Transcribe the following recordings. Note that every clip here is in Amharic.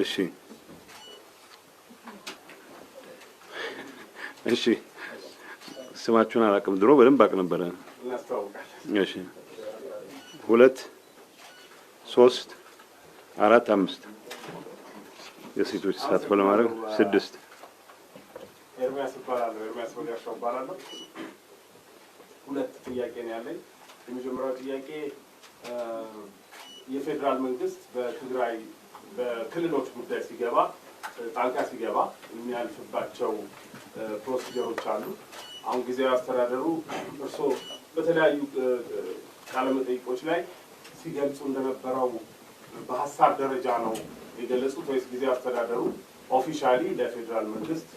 እሺ እሺ ስማችሁን አላውቅም ድሮ በደንብ አውቅ ነበር እሺ 2 3 4 5 የሴቶች ተሳትፎ ለማድረግ 6 ኤርሚያስ ይባላል ኤርሚያስ ወዲያሻው ይባላል ሁለት ጥያቄ ነው ያለኝ የመጀመሪያው ጥያቄ የፌደራል መንግስት በትግራይ በክልሎች ጉዳይ ሲገባ ጣልቃ ሲገባ የሚያልፍባቸው ፕሮሲጀሮች አሉ አሁን ጊዜያዊ አስተዳደሩ እርሶ በተለያዩ ቃለ መጠይቆች ላይ ሲገልጹ እንደነበረው በሐሳብ ደረጃ ነው የገለጹት ወይስ ጊዜያዊ አስተዳደሩ ኦፊሻሊ ለፌደራል መንግስት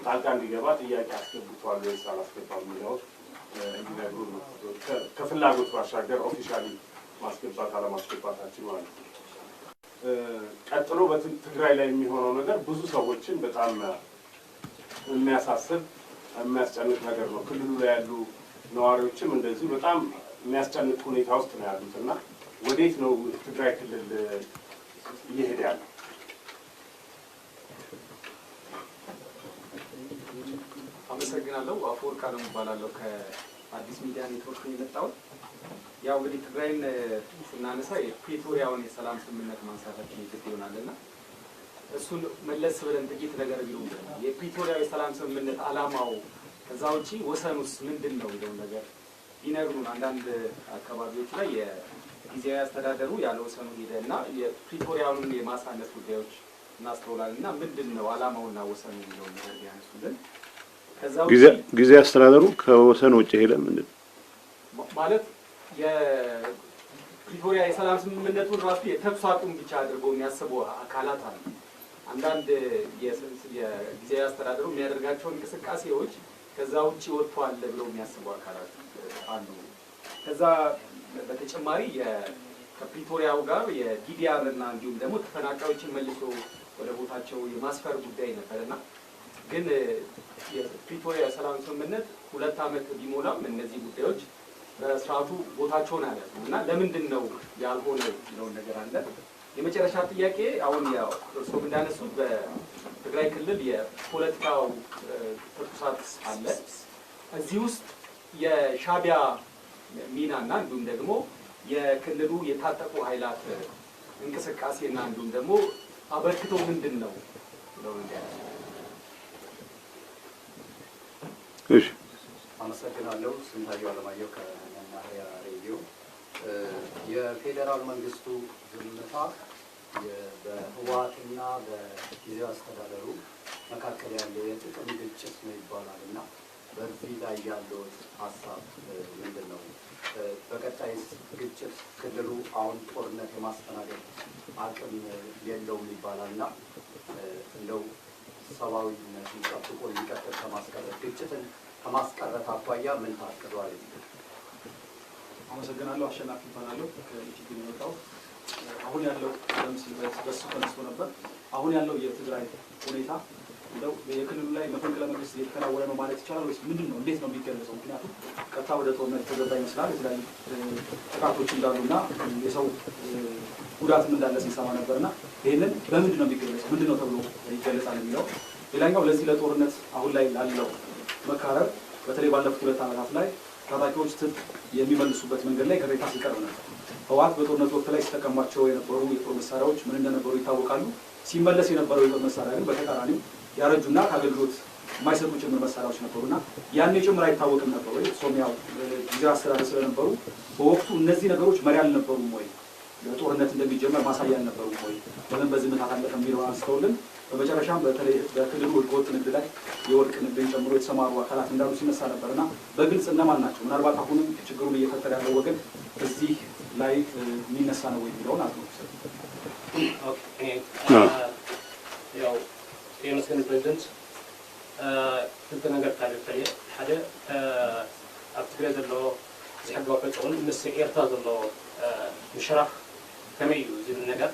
ጣልቃ እንዲገባ ጥያቄ አስገብቷል ወይስ አላስገባም የሚለው እንዲነግሩ ነው ከፍላጎት ባሻገር ኦፊሻሊ ማስገባት አለማስገባታችን ማለት ነው ቀጥሎ በትግራይ ላይ የሚሆነው ነገር ብዙ ሰዎችን በጣም የሚያሳስብ የሚያስጨንቅ ነገር ነው ክልሉ ላይ ያሉ ነዋሪዎችም እንደዚህ በጣም የሚያስጨንቅ ሁኔታ ውስጥ ነው ያሉትና ወዴት ነው ትግራይ ክልል እየሄደ ያለው አመሰግናለሁ አፈወርቅ አለም እባላለሁ ከአዲስ ሚዲያ ኔትወርክ የመጣው ያው እንግዲህ ትግራይን ስናነሳ የፕሪቶሪያውን የሰላም ስምምነት ማንሳታችን ይግድ ይሆናልና እሱን መለስ ብለን ጥቂት ነገር ቢሉ የፕሪቶሪያው የሰላም ስምምነት አላማው ከዛ ውጪ ወሰኑስ ምንድነው የሚለው ነገር ቢነግሩን አንዳንድ አካባቢዎች ላይ የጊዜያዊ አስተዳደሩ ያለ ወሰኑ ሄደና የፕሪቶሪያውን የማሳነስ ጉዳዮች እናስተውላልና ምንድነው አላማውና ወሰኑ የሚለው ነገር ያነሱልን ከዛው ጊዜያዊ አስተዳደሩ ከወሰኑ ውጪ ሄደ ምንድነው ማለት የፕሪቶሪያ የሰላም ስምምነቱን ራሱ የተኩስ አቁም ብቻ አድርገው የሚያስቡ አካላት አሉ አንዳንድ የጊዜያዊ አስተዳደሩ የሚያደርጋቸው እንቅስቃሴዎች ከዛ ውጪ ወጥቷል ብለው የሚያስቡ አካላት አሉ ከዛ በተጨማሪ ከፕሪቶሪያው ጋር የዲዲአር እና እንዲሁም ደግሞ ተፈናቃዮችን መልሶ ወደ ቦታቸው የማስፈር ጉዳይ ነበርና ግን የፕሪቶሪያ የሰላም ስምምነት 2 ዓመት ቢሞላም እነዚህ ጉዳዮች በስርዓቱ ቦታቸውን አልያዙም እና ለምንድነው ያልሆነው ነው ነገር አለ የመጨረሻ ጥያቄ አሁን ያው እርሶም እንዳነሱት በትግራይ ክልል የፖለቲካው ተኩሳት አለ እዚህ ውስጥ የሻቢያ ሚናና እንዲሁም ደግሞ የክልሉ የታጠቁ ኃይላት እንቅስቃሴና እንዲሁም ደግሞ አበርክቶ ምንድነው ነው እንዲያስ እሺ አመሰግናለሁ ስንታየው አለማየሁ ከመናኸሪያ ሬዲዮ የፌደራል መንግስቱ ዝምታ በህወሓትና በጊዜያዊ አስተዳደሩ መካከል ያለው የጥቅም ግጭት ነው ይባላልና በዚህ ላይ ያለው ሀሳብ ምንድነው በቀጣይ ግጭት ክልሉ አሁን ጦርነት የማስተናገድ አቅም የለውም ይባላልና እንደው ሰብአዊነትን ጠብቆ ሊቀጥል ከማስቀረት ግጭትን ከማስቀረት አኳያ ምን ታቅዷል አመሰግናለሁ አሸናፊ ይባላል ከኢቲቪ ነው አሁን ያለው ለምሳሌ በሱ ተነስቶ ነበር አሁን ያለው የትግራይ ሁኔታ እንደው የክልሉ ላይ መፈንቅለ መንግስት እየተከናወነ ነው ማለት ይቻላል ወይስ ምንድነው እንዴት ነው የሚገለጸው ምክንያቱም ቀጥታ ወደ ጦርነት ተገባ ይመስላል የተለያዩ ጥቃቶች እንዳሉና የሰው ጉዳትም እንዳለ ሲሰማ ነበርና ይሄንን በምንድነው የሚገለጸው ምንድነው ተብሎ ይገለጻል የሚለው ሌላኛው ለዚህ ለጦርነት አሁን ላይ ላለው መካረር በተለይ ባለፉት 2 ዓመታት ላይ ታጣቂዎች የሚመልሱበት መንገድ ላይ ቅሬታ ሲቀርብ ነበር ህወሓት በጦርነት ወቅት ላይ ሲጠቀማቸው የነበሩ የጦር መሳሪያዎች ምን እንደነበሩ ይታወቃሉ ሲመለስ የነበረው የጦር መሳሪያ ግን በተቃራኒው ያረጁና ከአገልግሎት የማይሰጡ ጭምር መሳሪያዎች ነበሩና ያኔ ጭምር አይታወቅም ነበር ወይ ሶሚያው ጊዜያዊ አስተዳደር ስለነበሩ በወቅቱ እነዚህ ነገሮች መሪ አልነበሩም ወይ ለጦርነት እንደሚጀመር ማሳያ አልነበሩም ወይ ለምን በዝምታ ታለፈ የሚለው አንስተውልን በመጨረሻም በተለይ በክልሉ ወጥ ንግድ ላይ የወርቅ ንግድን ጨምሮ የተሰማሩ አካላት እንዳሉ ሲነሳ ነበርና በግልጽ እነማን ናቸው ምናልባት አሁንም ችግሩን እየፈጠረ ያለው ወገን እዚህ ላይ የሚነሳ ነው ወይ የሚለውን አጥንቶ ኦኬ ያው የመስገን ፕሬዝዳንት ክልተ ነገር ታሪካዊ ሓደ ኣብ ትግራይ ዘሎ ዝሕጋዊ ፈጥሮን ምስ ኤርትራ ዘሎ ምሽራፍ ከመይ እዩ ዝብል ነገር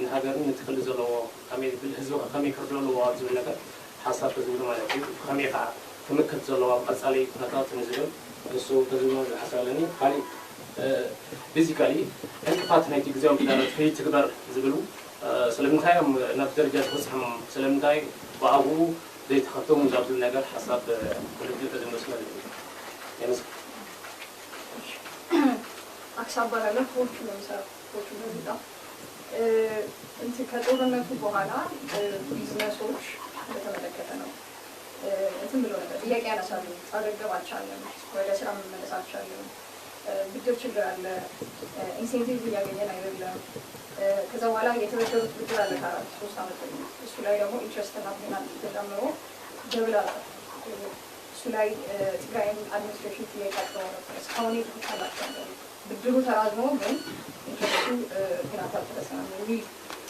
ንሃገርን ንትክል ዘለዎ ከመይ ብህዝቢ ከመይ ክርድለዎ ዝብል ነገር ሓሳብ ተዝብሉ ማለት እዩ ከመይ ከዓ ክምክት ዘለዎ ቀፃሊ ኩነታት ንዝብል እሱ ተዝብሉ ሓሳብ ኣለኒ ካሊእ ቤዚካሊ እንቅፋት ናይቲ ጊዜያዊ ኪዳኖት ከይ ትግበር ዝብሉ ስለምንታይም ናብ ደረጃ ተፈጽሞ ስለምንታይ በአቡ ዘይተኸተሙ ዛብሉ ነገር ሐሳብ ፖለቲካ ዝመስላል የምስ አክሳባራ ለፎቹ ለምሳሌ ፎቹ ለዚዳ ከጦርነቱ በኋላ ቢዝነሶች በተመለከተ ነው እንትን ብሎ ነበር ጥያቄ ያነሳሉ። አገገብ አልቻለም፣ ወደ ስራ መመለስ አልቻለም፣ ብድር ችግር አለ፣ ኢንሴንቲቭ እያገኘን አይደለም። ከዛ በኋላ የተበደሩት ብድር አለ ከ3 ዓመት በፊት እሱ ላይ ደግሞ ኢንትረስት እና ፔናልቲ ተጨምሮ ደብል አለ። እሱ ላይ ትግራይን አድሚኒስትሬሽን ጥያቄ አቅርበው ነበር። እስካሁን የተፈታላቸው ብድሩ ተራዝሞ ግን ኢንትረስቱ ፔናልቲ አልተፈጸመም የሚል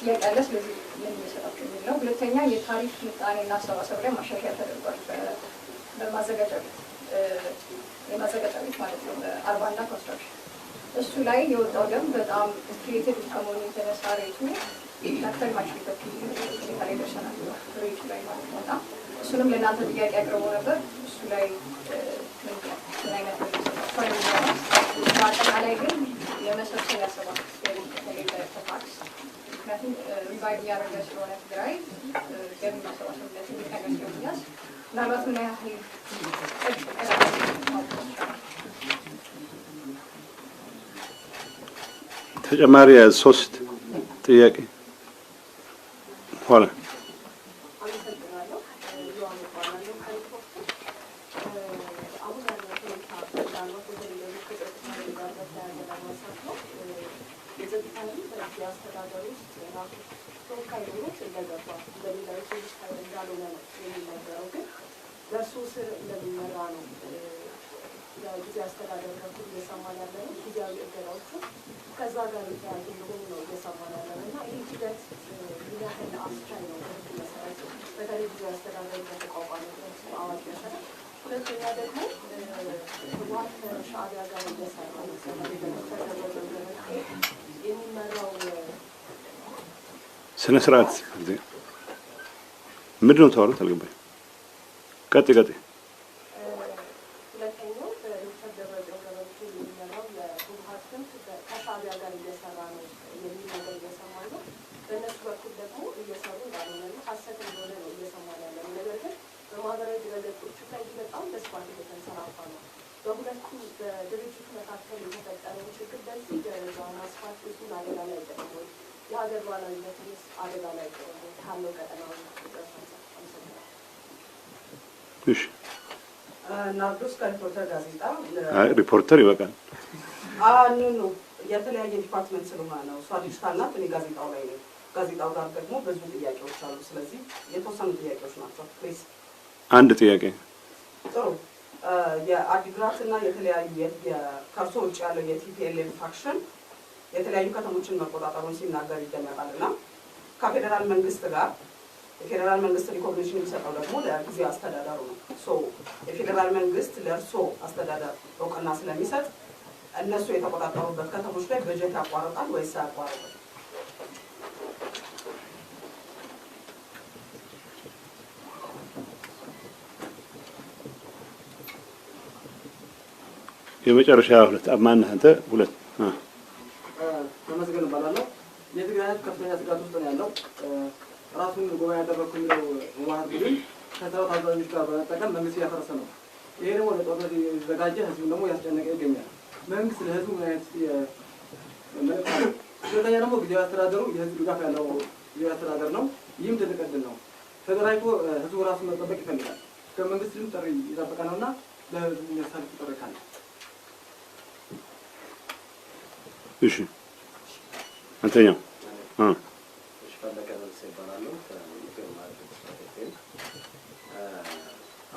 ጥያቄ አለ። ስለዚህ ምን እየሰራችሁ የሚል ነው። ሁለተኛ የታሪፍ ምጣኔና አሰባሰብ ላይ ማሻሻያ ተደርጓል። በማዘጋጃ ቤት የማዘጋጃ ቤት ማለት ነው አርባና ኮንስትራክሽን እሱ ላይ የወጣው ደንብ በጣም ክሪኤቲቭ ከመሆኑ የተነሳ ሬቱ መክፈል ማይችልበት ሁኔታ ላይ ደርሰናል። ሬቱ ላይ ማለት ነው እና እሱንም ለእናንተ ጥያቄ አቅርቦ ነበር። እሱ ላይ ምን አይነት በአጠቃላይ ግን የመሰብሰብ ያሰባል የሌለ ተፋክስ ምክንያቱም ሪቫይቭ እያደረገ ስለሆነ ትግራይ ገቢ ማሰባሰብነት የሚቀነስ ስለሚያዝ ምናልባት ምን ያህል ተጨማሪ 3 ጥያቄ ኋላ በእርሱ ስር እንደሚመራ ነው ጊዜ አስተዳደር በኩል እየሰማን ያለ ነው። ጊዜያዊ እገዳዎቹ ከዛ ጋር የተያዙ እንደሆኑ ነው እየሰማን ያለ ነው እና ይህ ሂደት ምን ያህል አስቻይ ነው በህግ መሰረት በተለይ ጊዜ አስተዳደር በተቋቋመበት አዋጅ መሰረት። ሁለተኛ ደግሞ ህወሓት ከሻዕቢያ ጋር እየሰራ የሚመራው ስነ ስርዓት ምንድን ነው ታወሩት? አልገባኝ። ቀጥይ ሁለተኛው በዶክተር ደብረጽዮን ገብረሚካኤል የሚመራው የህወሓት ክንፍ ከሻዕቢያ ጋር እየሰራ ነው የሚል ነገር እየሰማን ነው። በእነሱ በኩል ደግሞ እየሰሩ እንዳልሆነ ነው ሀሰት እንደሆነ ነው እየሰማን ያለ ነው። ነገር ግን በማህበራዊ ድረገጾች ላይ በጣም በስፋት እየተንሰራፋ ነው። በሁለቱ በድርጅቱ መካከል የተፈጠረው ችግር በዚህ ደረጃ ማስፋት ብዙን አደጋ ላይ አይጠቅም ወይ? የሀገር ሉዓላዊነትንስ አደጋ ላይ አይጠቅም ወይ? ካለው ቀጠናዊ እሺ ናርዶስ ከሪፖርተር ጋዜጣ ሪፖርተር ይበቃል። ኖ የተለያየ ዲፓርትመንት ስለሆነ ነው። እሷ ዲጂታል ናት፣ እኔ ጋዜጣው ላይ ነው። ጋዜጣው ጋር ደግሞ ብዙ ጥያቄዎች አሉ። ስለዚህ የተወሰኑ ጥያቄዎች ናቸው። ፕሊዝ አንድ ጥያቄ። ጥሩ። የአዲግራት እና የተለያዩ ከእርሶ ውጭ ያለው የቲፒኤልኤፍ ፋክሽን የተለያዩ ከተሞችን መቆጣጠሩን ሲናገር ይደመጣል እና ከፌዴራል መንግስት ጋር የፌዴራል መንግስት ሪኮግኒሽን የሚሰጠው ደግሞ ለጊዜው አስተዳደሩ ነው። የፌዴራል መንግስት ለእርሶ አስተዳደር እውቅና ስለሚሰጥ እነሱ የተቆጣጠሩበት ከተሞች ላይ በጀት ያቋርጣል ወይስ አያቋርጥም? የመጨረሻ ሁለት ማን አንተ ሁለት ተመስገን እባላለሁ። የትግራይ ህዝብ ከፍተኛ ስጋት ውስጥ ነው ያለው። ራሱን ጉባኤ ያደረኩ የሚለው ህወሓት ቡድን ከሰራዊት አዛዦች ጋር በመጠቀም መንግስት እያፈረሰ ነው። ይሄ ደግሞ ለጦርነት የተዘጋጀ ህዝቡን ደግሞ እያስጨነቀ ይገኛል። መንግስት ለህዝቡ ምን አይነት መልዕክት አለው? ሁለተኛ ደግሞ ጊዜያዊ አስተዳደሩ የህዝብ ድጋፍ ያለው ጊዜያዊ አስተዳደር ነው። ይህም ትልቅ ዕድል ነው። ተደራጅቶ ህዝቡ ራሱን መጠበቅ ይፈልጋል። ከመንግስትም ጥሪ እየጠበቀ ነውና ለህዝቡ የሚያሳልፍ ጥሪ ካለ እሺ አንተኛው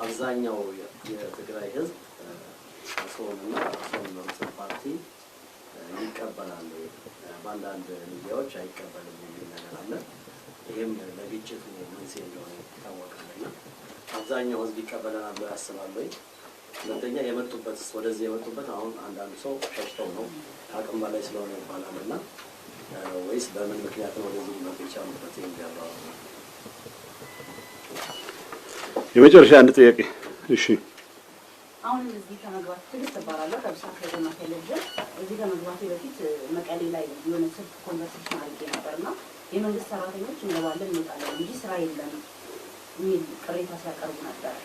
አብዛኛው የትግራይ ህዝብ አሶንና አሶን መርጽ ፓርቲ ይቀበላል፣ በአንዳንድ ሚዲያዎች አይቀበልም የሚል ነገር አለ። ይህም ለግጭቱ መንስኤ እንደሆነ ይታወቃልና አብዛኛው ህዝብ ይቀበለናል ብሎ ያስባል ወይ? ሁለተኛ የመጡበት ወደዚህ የመጡበት አሁን አንዳንድ ሰው ሸሽተው ነው አቅም በላይ ስለሆነ ይባላልና ወይስ በምን ምክንያት ነው ወደዚህ ሊመጡ የቻሉበት የሚያባው? የመጨረሻ አንድ ጥያቄ። እሺ አሁንም እዚህ ከመግባት ትግስት እባላለሁ ከብስራት ዜና ቴሌቪዥን። እዚህ ከመግባቴ በፊት መቀሌ ላይ የሆነ ስልክ ኮንቨርሴሽን አድርጌ ነበርና የመንግስት ሰራተኞች እንገባለን እንወጣለን እንጂ ስራ የለም የሚል ቅሬታ ሲያቀርቡ ነበር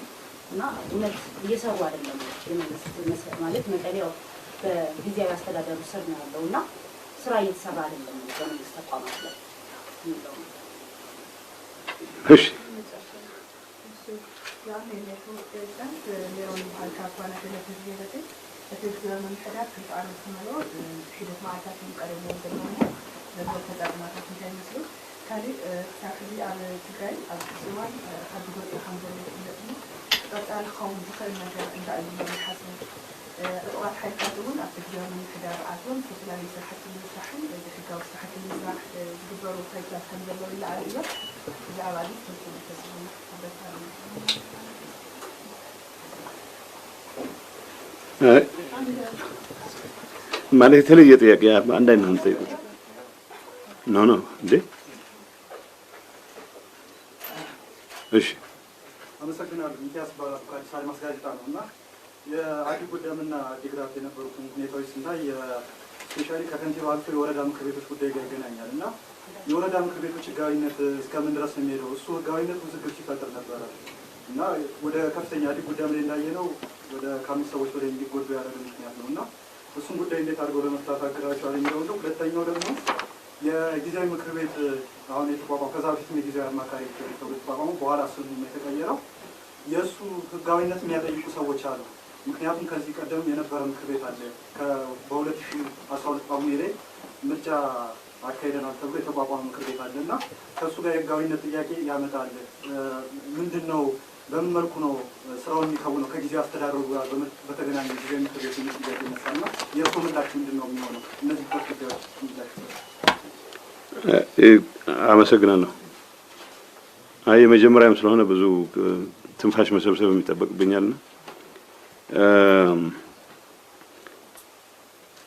እና እውነት እየሰሩ አይደለም የመንግስት ማለት መቀሌ በጊዜያዊ አስተዳደሩ ስር ነው ያለው እና ስራ እየተሰራ አይደለም በመንግስት ተቋማት ላይ የሚለው ነው። እሺ يعني الإنسان اليوم هالكاتوانا في التجربة التجربة من حدث في الأرض السماوية حدث مع كاتب مقربين بالمعنى لما تدعم مع كاتب جاي مسلو كالي ساكلي على تجاي على السوان حدث الحمد لله قطع القوم بخير ما جاء عند أبي الحسن الأوقات حيكاتبون التجربة من حدث عاتون في خلال مساحة المساحين إذا في كاو مساحة المساح جبروا خيطات حمد الله إلا عليها إذا عبادي تنسوا التسليم ማለት የተለየ ጥያቄ አንድ አይነት ነው የምጠይቁት ነው እንዴ? እሺ አመሰግናለሁ። ሚኪያስ ባላፍ ከአዲስ አበባ ጋዜጣ ነው እና የአዲ ጉዳምና ዲግራት የነበሩትን ሁኔታዎች ስናይ ስፔሻሊ ከከንቲባ አልፎ የወረዳ ምክር ቤቶች ጉዳይ ጋር ይገናኛል እና የወረዳ ምክር ቤቶች ህጋዊነት እስከምን ድረስ ነው የሚሄደው? እሱ ህጋዊነት ውዝግብ ሲፈጥር ነበረ እና ወደ ከፍተኛ አዲ ጉዳም ላይ እንዳየነው ወደ ከአምስት ሰዎች በላይ እንዲጎዱ ያደረገ ምክንያት ነው እና እሱን ጉዳይ እንዴት አድርገው ለመፍታት አቅዳቸዋል የሚለው ነው። ሁለተኛው ደግሞ የጊዜያዊ ምክር ቤት አሁን የተቋቋመው ከዛ በፊት የጊዜያዊ አማካሪ ምክር ቤት ተብሎ የተቋቋመው በኋላ ስሙ የተቀየረው የእሱ ህጋዊነት የሚያጠይቁ ሰዎች አሉ። ምክንያቱም ከዚህ ቀደም የነበረ ምክር ቤት አለ በ2012 ጳጉሜ ላይ ምርጫ አካሄደናል ተብሎ የተቋቋመ ምክር ቤት አለ እና ከእሱ ጋር የህጋዊነት ጥያቄ ያመጣል። ምንድን ነው በምን መልኩ ነው ስራውን የሚከውነው ከጊዜው አስተዳደሩ ጋር በተገናኘ ጊዜያዊ ምክር ቤት የሚል ጥያቄ ይነሳልና የእርሶ ምላሽ ምንድን ነው የሚሆነው? እነዚህ ጉዳዮች ምላሽ። አመሰግናለሁ። የመጀመሪያም ስለሆነ ብዙ ትንፋሽ መሰብሰብ የሚጠበቅብኛልና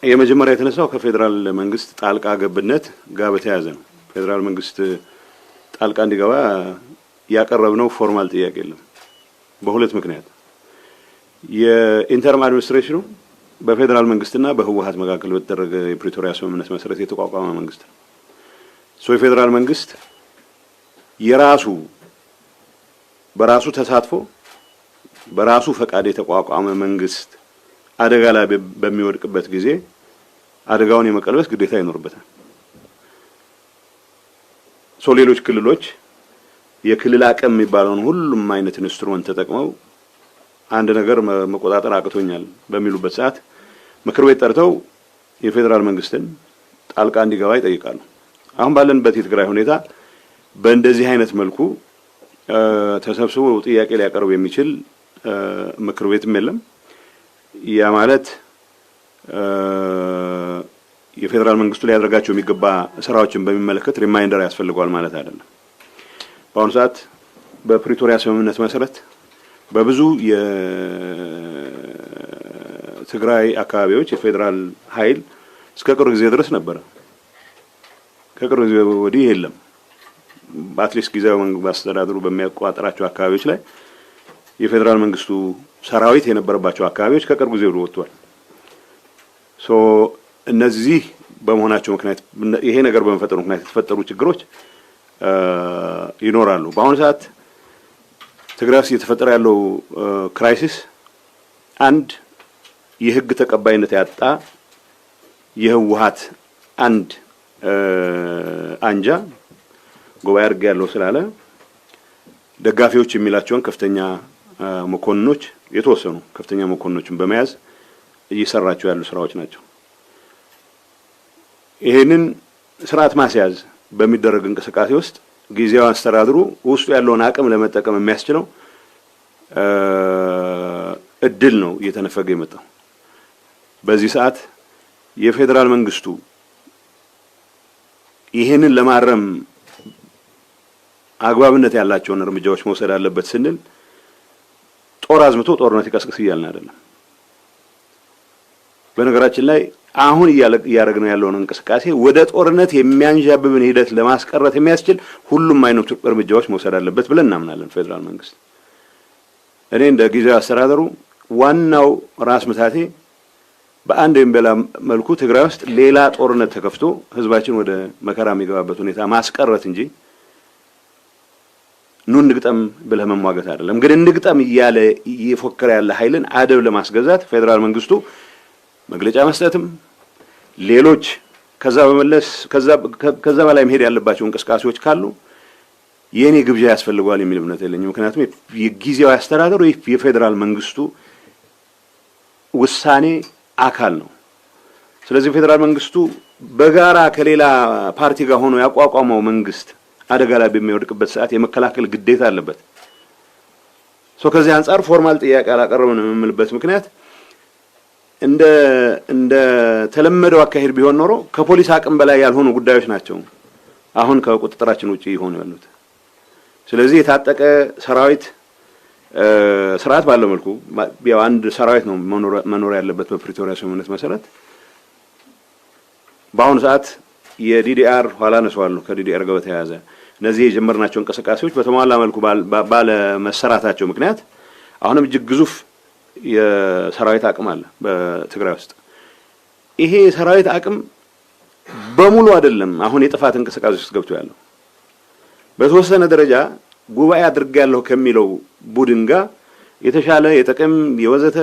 የመጀመሪያ የተነሳው ከፌደራል መንግስት ጣልቃ ገብነት ጋር በተያያዘ ነው። ፌደራል መንግስት ጣልቃ እንዲገባ ያቀረብነው ፎርማል ጥያቄ የለም። በሁለት ምክንያት የኢንተርም አድሚኒስትሬሽኑ በፌደራል መንግስትና በህወሓት መካከል በተደረገ የፕሪቶሪያ ስምምነት መሰረት የተቋቋመ መንግስት ነው። የፌደራል መንግስት በራሱ ተሳትፎ በራሱ ፈቃድ የተቋቋመ መንግስት አደጋ ላይ በሚወድቅበት ጊዜ አደጋውን የመቀልበስ ግዴታ ይኖርበታል። ሌሎች ክልሎች የክልል አቅም የሚባለውን ሁሉም አይነት ኢንስትሩመንት ተጠቅመው አንድ ነገር መቆጣጠር አቅቶኛል በሚሉበት ሰዓት ምክር ቤት ጠርተው የፌደራል መንግስትን ጣልቃ እንዲገባ ይጠይቃሉ። አሁን ባለንበት የትግራይ ሁኔታ በእንደዚህ አይነት መልኩ ተሰብስቦ ጥያቄ ሊያቀርብ የሚችል ምክር ቤትም የለም። ያ ማለት የፌደራል መንግስቱ ሊያደርጋቸው የሚገባ ስራዎችን በሚመለከት ሪማይንደር ያስፈልገዋል ማለት አይደለም። በአሁኑ ሰዓት በፕሪቶሪያ ስምምነት መሰረት በብዙ የትግራይ አካባቢዎች የፌደራል ኃይል እስከ ቅርብ ጊዜ ድረስ ነበረ። ከቅርብ ጊዜ ወዲህ የለም። በአትሊስት ጊዜያዊ መንግስት አስተዳደሩ በሚያቋጥራቸው አካባቢዎች ላይ የፌደራል መንግስቱ ሰራዊት የነበረባቸው አካባቢዎች ከቅርብ ጊዜ ወጥቷል። እነዚህ በመሆናቸው ምክንያት ይሄ ነገር በመፈጠሩ ምክንያት የተፈጠሩ ችግሮች ይኖራሉ። በአሁኑ ሰዓት ትግራይ ውስጥ እየተፈጠረ ያለው ክራይሲስ አንድ የህግ ተቀባይነት ያጣ የህወሓት አንድ አንጃ ጉባኤ አድርጌ ያለው ስላለ ደጋፊዎች የሚላቸውን ከፍተኛ መኮንኖች የተወሰኑ ከፍተኛ መኮንኖችን በመያዝ እየሰራቸው ያሉ ስራዎች ናቸው። ይሄንን ስርዓት ማስያዝ በሚደረግ እንቅስቃሴ ውስጥ ጊዜያዊ አስተዳደሩ ውስጡ ያለውን አቅም ለመጠቀም የሚያስችለው እድል ነው እየተነፈገ የመጣው። በዚህ ሰዓት የፌደራል መንግስቱ ይሄንን ለማረም አግባብነት ያላቸውን እርምጃዎች መውሰድ አለበት ስንል ጦር አዝምቶ ጦርነት ይቀስቅስ እያልን አይደለም። በነገራችን ላይ አሁን እያደረግነው ያለውን እንቅስቃሴ ወደ ጦርነት የሚያንዣብብን ሂደት ለማስቀረት የሚያስችል ሁሉም አይነት እርምጃዎች መውሰድ አለበት ብለን እናምናለን። ፌደራል መንግስት እኔ እንደ ጊዜያዊ አስተዳደሩ ዋናው ራስ ምታቴ በአንድ ወይም በሌላ መልኩ ትግራይ ውስጥ ሌላ ጦርነት ተከፍቶ ህዝባችን ወደ መከራ የሚገባበት ሁኔታ ማስቀረት እንጂ ኑን ንግጠም ብለህ መሟገት አይደለም። ግን እንግጠም እያለ እየፎከረ ያለ ኃይልን አደብ ለማስገዛት ፌደራል መንግስቱ መግለጫ መስጠትም ሌሎች ከዛ በላይ መሄድ ያለባቸው እንቅስቃሴዎች ካሉ የኔ ግብዣ ያስፈልጋል የሚል እምነት የለኝም። ምክንያቱም የጊዜያዊ አስተዳደሩ የፌደራል መንግስቱ ውሳኔ አካል ነው። ስለዚህ ፌደራል መንግስቱ በጋራ ከሌላ ፓርቲ ጋር ሆኖ ያቋቋመው መንግስት አደጋ ላይ በሚወድቅበት ሰዓት የመከላከል ግዴታ አለበት። ከዚህ አንፃር ፎርማል ጥያቄ አላቀረብንም የምልበት ምክንያት እንደ ተለመደው አካሄድ ቢሆን ኖሮ ከፖሊስ አቅም በላይ ያልሆኑ ጉዳዮች ናቸው አሁን ከቁጥጥራችን ውጪ ሆነው ያሉት። ስለዚህ የታጠቀ ሰራዊት ስርዓት ባለው መልኩ ያው አንድ ሰራዊት ነው መኖር ያለበት በፕሪቶሪያ ስምምነት መሰረት። በአሁኑ ሰዓት የዲዲአር ኋላ ነስዋለሁ ከዲዲአር ጋር በተያያዘ እነዚህ የጀመርናቸው እንቅስቃሴዎች በተሟላ መልኩ ባለ መሰራታቸው ምክንያት አሁንም እጅግ ግዙፍ የሰራዊት አቅም አለ በትግራይ ውስጥ። ይሄ የሰራዊት አቅም በሙሉ አይደለም አሁን የጥፋት እንቅስቃሴ ውስጥ ገብቶ ያለው። በተወሰነ ደረጃ ጉባኤ አድርጋለሁ ከሚለው ቡድን ጋር የተሻለ የጥቅም የወዘተ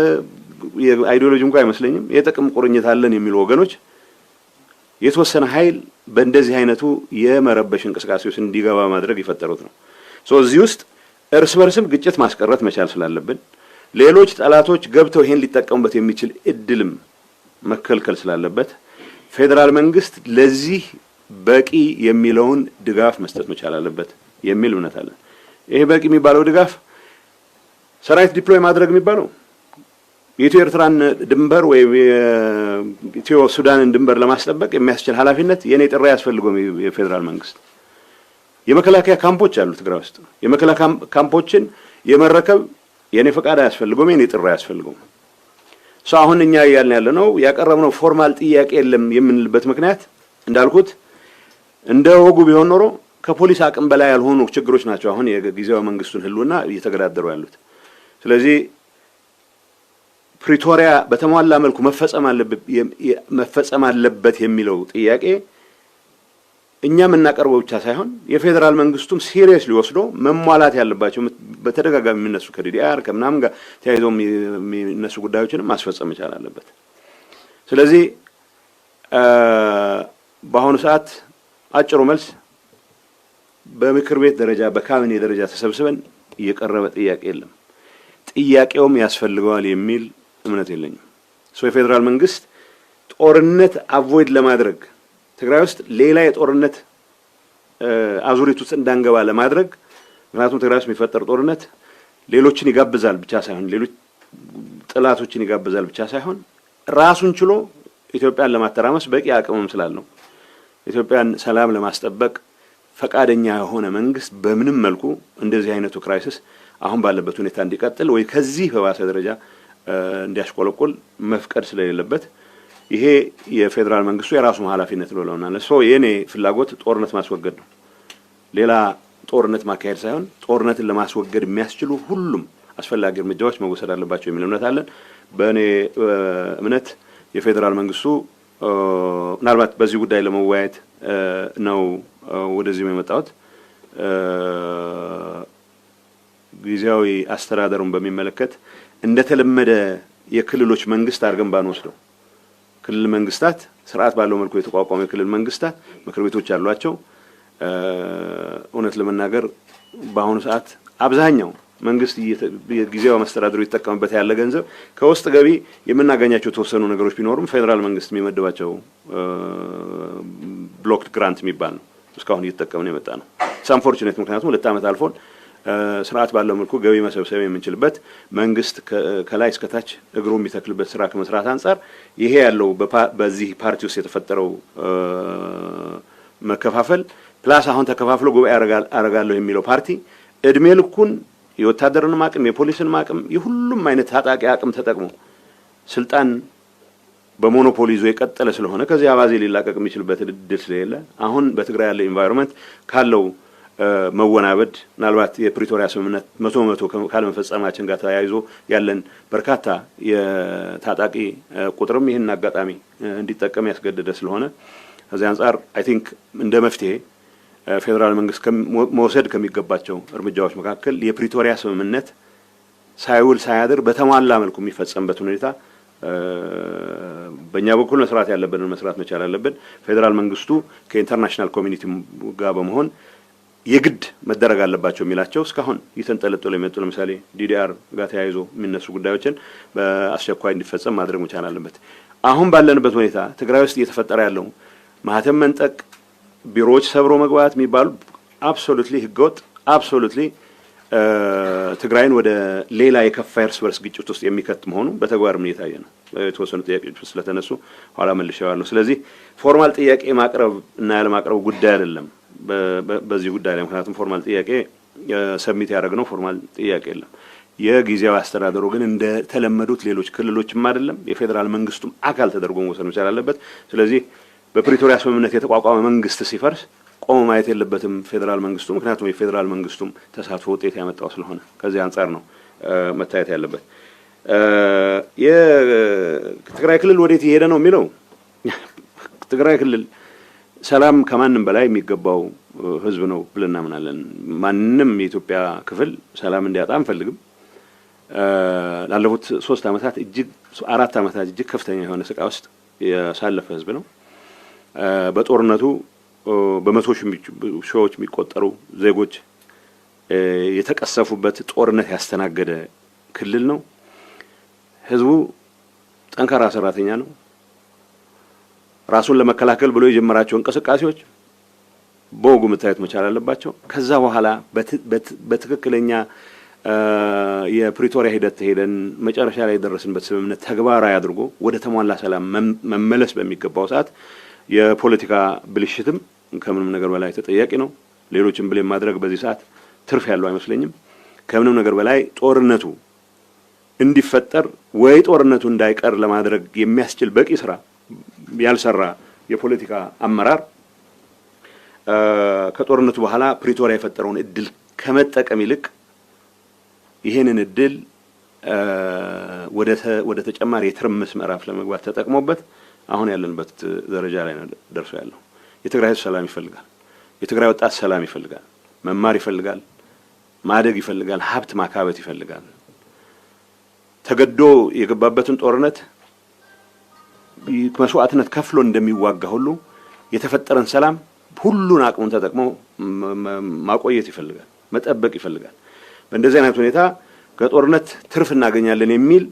የአይዲዮሎጂ እንኳን አይመስለኝም የጥቅም ቁርኝት አለን የሚሉ ወገኖች የተወሰነ ኃይል በእንደዚህ አይነቱ የመረበሽ እንቅስቃሴዎች እንዲገባ ማድረግ የፈጠሩት ነው። እዚህ ውስጥ እርስ በርስም ግጭት ማስቀረት መቻል ስላለብን ሌሎች ጠላቶች ገብተው ይሄን ሊጠቀሙበት የሚችል እድልም መከልከል ስላለበት ፌደራል መንግስት ለዚህ በቂ የሚለውን ድጋፍ መስጠት መቻል አለበት የሚል እምነት አለ። ይሄ በቂ የሚባለው ድጋፍ ሰራዊት ዲፕሎይ ማድረግ የሚባለው የኢትዮ ኤርትራን ድንበር ወይ የኢትዮ ሱዳንን ድንበር ለማስጠበቅ የሚያስችል ኃላፊነት የኔ ጥሪ ያስፈልገው የፌደራል መንግስት። የመከላከያ ካምፖች አሉ ትግራይ ውስጥ። የመከላከያ ካምፖችን የመረከብ የኔ ፈቃድ ያስፈልገው የኔ ጥሪ ያስፈልገው። አሁን እኛ ያልን ያለ ነው ያቀረብነው ፎርማል ጥያቄ የለም የምንልበት ምክንያት እንዳልኩት እንደ ወጉ ቢሆን ኖሮ ከፖሊስ አቅም በላይ ያልሆኑ ችግሮች ናቸው አሁን የጊዜያዊ መንግስቱን ህልውና እየተገዳደሩ ያሉት። ስለዚህ ፕሪቶሪያ በተሟላ መልኩ መፈጸም አለበት የሚለው ጥያቄ እኛም እናቀርበው ብቻ ሳይሆን የፌደራል መንግስቱም ሲሪየስሊ ወስዶ መሟላት ያለባቸው በተደጋጋሚ የሚነሱ ከዲዲአር ከምናምን ጋር ተያይዘው የሚነሱ ጉዳዮችንም ማስፈጸም ይቻላል አለበት። ስለዚህ በአሁኑ ሰዓት አጭሩ መልስ በምክር ቤት ደረጃ በካቢኔ ደረጃ ተሰብስበን እየቀረበ ጥያቄ የለም። ጥያቄውም ያስፈልገዋል የሚል እምነት የለኝም። የፌደራል መንግስት ጦርነት አቮይድ ለማድረግ ትግራይ ውስጥ ሌላ የጦርነት አዙሪት ውስጥ እንዳንገባ ለማድረግ ምክንያቱም ትግራይ ውስጥ የሚፈጠር ጦርነት ሌሎችን ይጋብዛል ብቻ ሳይሆን ሌሎች ጥላቶችን ይጋብዛል ብቻ ሳይሆን ራሱን ችሎ ኢትዮጵያን ለማተራመስ በቂ አቅምም ስላለው ኢትዮጵያን ሰላም ለማስጠበቅ ፈቃደኛ የሆነ መንግስት በምንም መልኩ እንደዚህ አይነቱ ክራይሲስ አሁን ባለበት ሁኔታ እንዲቀጥል ወይ ከዚህ በባሰ ደረጃ እንዲያሽቆለቆል መፍቀድ ስለሌለበት ይሄ የፌደራል መንግስቱ የራሱ ኃላፊነት ነው ለውና የኔ ፍላጎት ጦርነት ማስወገድ ነው። ሌላ ጦርነት ማካሄድ ሳይሆን ጦርነትን ለማስወገድ የሚያስችሉ ሁሉም አስፈላጊ እርምጃዎች መወሰድ አለባቸው የሚል እምነት አለን። በእኔ እምነት የፌደራል መንግስቱ ምናልባት በዚህ ጉዳይ ለመወያየት ነው ወደዚህ የመጣሁት። ጊዜያዊ አስተዳደሩን በሚመለከት እንደተለመደ የክልሎች መንግስት አድርገን ባንወስደው ክልል መንግስታት ስርዓት ባለው መልኩ የተቋቋመ የክልል መንግስታት ምክር ቤቶች ያሏቸው እውነት ለመናገር በአሁኑ ሰዓት አብዛኛው መንግስት ጊዜያዊ አስተዳደሩ ይተከምበት ያለ ገንዘብ ከውስጥ ገቢ የምናገኛቸው ተወሰኑ ነገሮች ቢኖርም ፌደራል መንግስት የሚመድባቸው ብሎክድ ግራንት የሚባል ነው እስካሁን እየተጠቀምን የመጣ ነው። ሳንፎርቹኔት ምክንያቱም 2 ዓመት አልፎን ስርዓት ባለው መልኩ ገቢ መሰብሰብ የምንችልበት መንግስት ከላይ እስከ ታች እግሩ የሚተክልበት ስራ ከመስራት አንፃር ይሄ ያለው በዚህ ፓርቲ ውስጥ የተፈጠረው መከፋፈል ፕላስ አሁን ተከፋፍሎ ጉባኤ አረጋለሁ የሚለው ፓርቲ እድሜ ልኩን የወታደርንም አቅም የፖሊስንም አቅም የሁሉም አይነት ታጣቂ አቅም ተጠቅሞ ስልጣን በሞኖፖሊ ይዞ የቀጠለ ስለሆነ ከዚህ አባዜ ሊላቀቅ የሚችልበት እድል ስለሌለ አሁን በትግራይ ያለ ኢንቫይሮንመንት ካለው መወናበድ ምናልባት የፕሪቶሪያ ስምምነት 100% ካለመፈጸማችን ጋር ተያይዞ ያለን በርካታ የታጣቂ ቁጥርም ይህን አጋጣሚ እንዲጠቀም ያስገደደ ስለሆነ ከዚህ አንፃር አይ ቲንክ እንደ መፍትሄ ፌዴራል መንግስት መውሰድ ከሚገባቸው እርምጃዎች መካከል የፕሪቶሪያ ስምምነት ሳይውል ሳያድር በተሟላ መልኩ የሚፈጸምበት ሁኔታ በእኛ በኩል መስራት ያለብንን መስራት መቻል አለብን። ፌዴራል መንግስቱ ከኢንተርናሽናል ኮሚኒቲ ጋር በመሆን የግድ መደረግ አለባቸው የሚላቸው እስካሁን እየተንጠለጠሉ የመጡ ለምሳሌ ዲዲአር ጋር ተያይዞ የሚነሱ ጉዳዮችን በአስቸኳይ እንዲፈጸም ማድረግ መቻል አለበት። አሁን ባለንበት ሁኔታ ትግራይ ውስጥ እየተፈጠረ ያለው ማህተም መንጠቅ፣ ቢሮዎች ሰብሮ መግባት የሚባሉ አብሶሉትሊ ህገወጥ አብሶሉትሊ ትግራይን ወደ ሌላ የከፋ እርስ በርስ ግጭት ውስጥ የሚከት መሆኑ በተግባርም እየታየ ነው። የተወሰኑ ጥያቄዎች ስለተነሱ ኋላ መልሼዋለሁ። ስለዚህ ፎርማል ጥያቄ ማቅረብ እና ያለ ማቅረብ ጉዳይ አይደለም በዚህ ጉዳይ ላይ ምክንያቱም ፎርማል ጥያቄ ሰብሚት ያደረግነው ፎርማል ጥያቄ የለም። የጊዜያዊ አስተዳደሩ ግን እንደ ተለመዱት ሌሎች ክልሎችም አይደለም የፌዴራል መንግስቱም አካል ተደርጎ መወሰድ መቻል አለበት። ስለዚህ በፕሪቶሪያ ስምምነት የተቋቋመ መንግስት ሲፈርስ ቆሞ ማየት የለበትም ፌዴራል መንግስቱ ምክንያቱም የፌዴራል መንግስቱም ተሳትፎ ውጤት ያመጣው ስለሆነ ከዚህ አንፃር ነው መታየት ያለበት። የትግራይ ክልል ወዴት እየሄደ ነው የሚለው ትግራይ ክልል ሰላም ከማንም በላይ የሚገባው ህዝብ ነው ብለን እናምናለን። ማንንም የኢትዮጵያ ክፍል ሰላም እንዲያጣ አንፈልግም። ላለፉት 3 አመታት እጅግ 4 አመታት እጅግ ከፍተኛ የሆነ ስቃይ ውስጥ ያሳለፈ ህዝብ ነው። በጦርነቱ በመቶ ሺዎች የሚቆጠሩ ዜጎች የተቀሰፉበት ጦርነት ያስተናገደ ክልል ነው። ህዝቡ ጠንካራ ሰራተኛ ነው። ራሱን ለመከላከል ብሎ የጀመራቸው እንቅስቃሴዎች በወጉ መታየት መቻል አለባቸው። ከዛ በኋላ በትክክለኛ የፕሪቶሪያ ሂደት ሄደን መጨረሻ ላይ የደረስንበት ስምምነት ተግባራዊ አድርጎ ወደ ተሟላ ሰላም መመለስ በሚገባው ሰዓት የፖለቲካ ብልሽትም ከምንም ነገር በላይ ተጠያቂ ነው። ሌሎችን ብሌም ማድረግ በዚህ ሰዓት ትርፍ ያለው አይመስለኝም። ከምንም ነገር በላይ ጦርነቱ እንዲፈጠር ወይ ጦርነቱ እንዳይቀር ለማድረግ የሚያስችል በቂ ስራ ያልሰራ የፖለቲካ አመራር ከጦርነቱ በኋላ ፕሪቶሪያ የፈጠረውን እድል ከመጠቀም ይልቅ ይሄንን እድል ወደ ተጨማሪ የትርምስ ምዕራፍ ለመግባት ተጠቅሞበት አሁን ያለንበት ደረጃ ላይ ነው ደርሶ ያለው። የትግራይ ህዝብ ሰላም ይፈልጋል። የትግራይ ወጣት ሰላም ይፈልጋል። መማር ይፈልጋል። ማደግ ይፈልጋል። ሀብት ማካበት ይፈልጋል። ተገዶ የገባበትን ጦርነት መስዋዕትነት ከፍሎ እንደሚዋጋ ሁሉ የተፈጠረን ሰላም ሁሉን አቅሙን ተጠቅሞ ማቆየት ይፈልጋል፣ መጠበቅ ይፈልጋል። በእንደዚህ አይነት ሁኔታ ከጦርነት ትርፍ እናገኛለን የሚል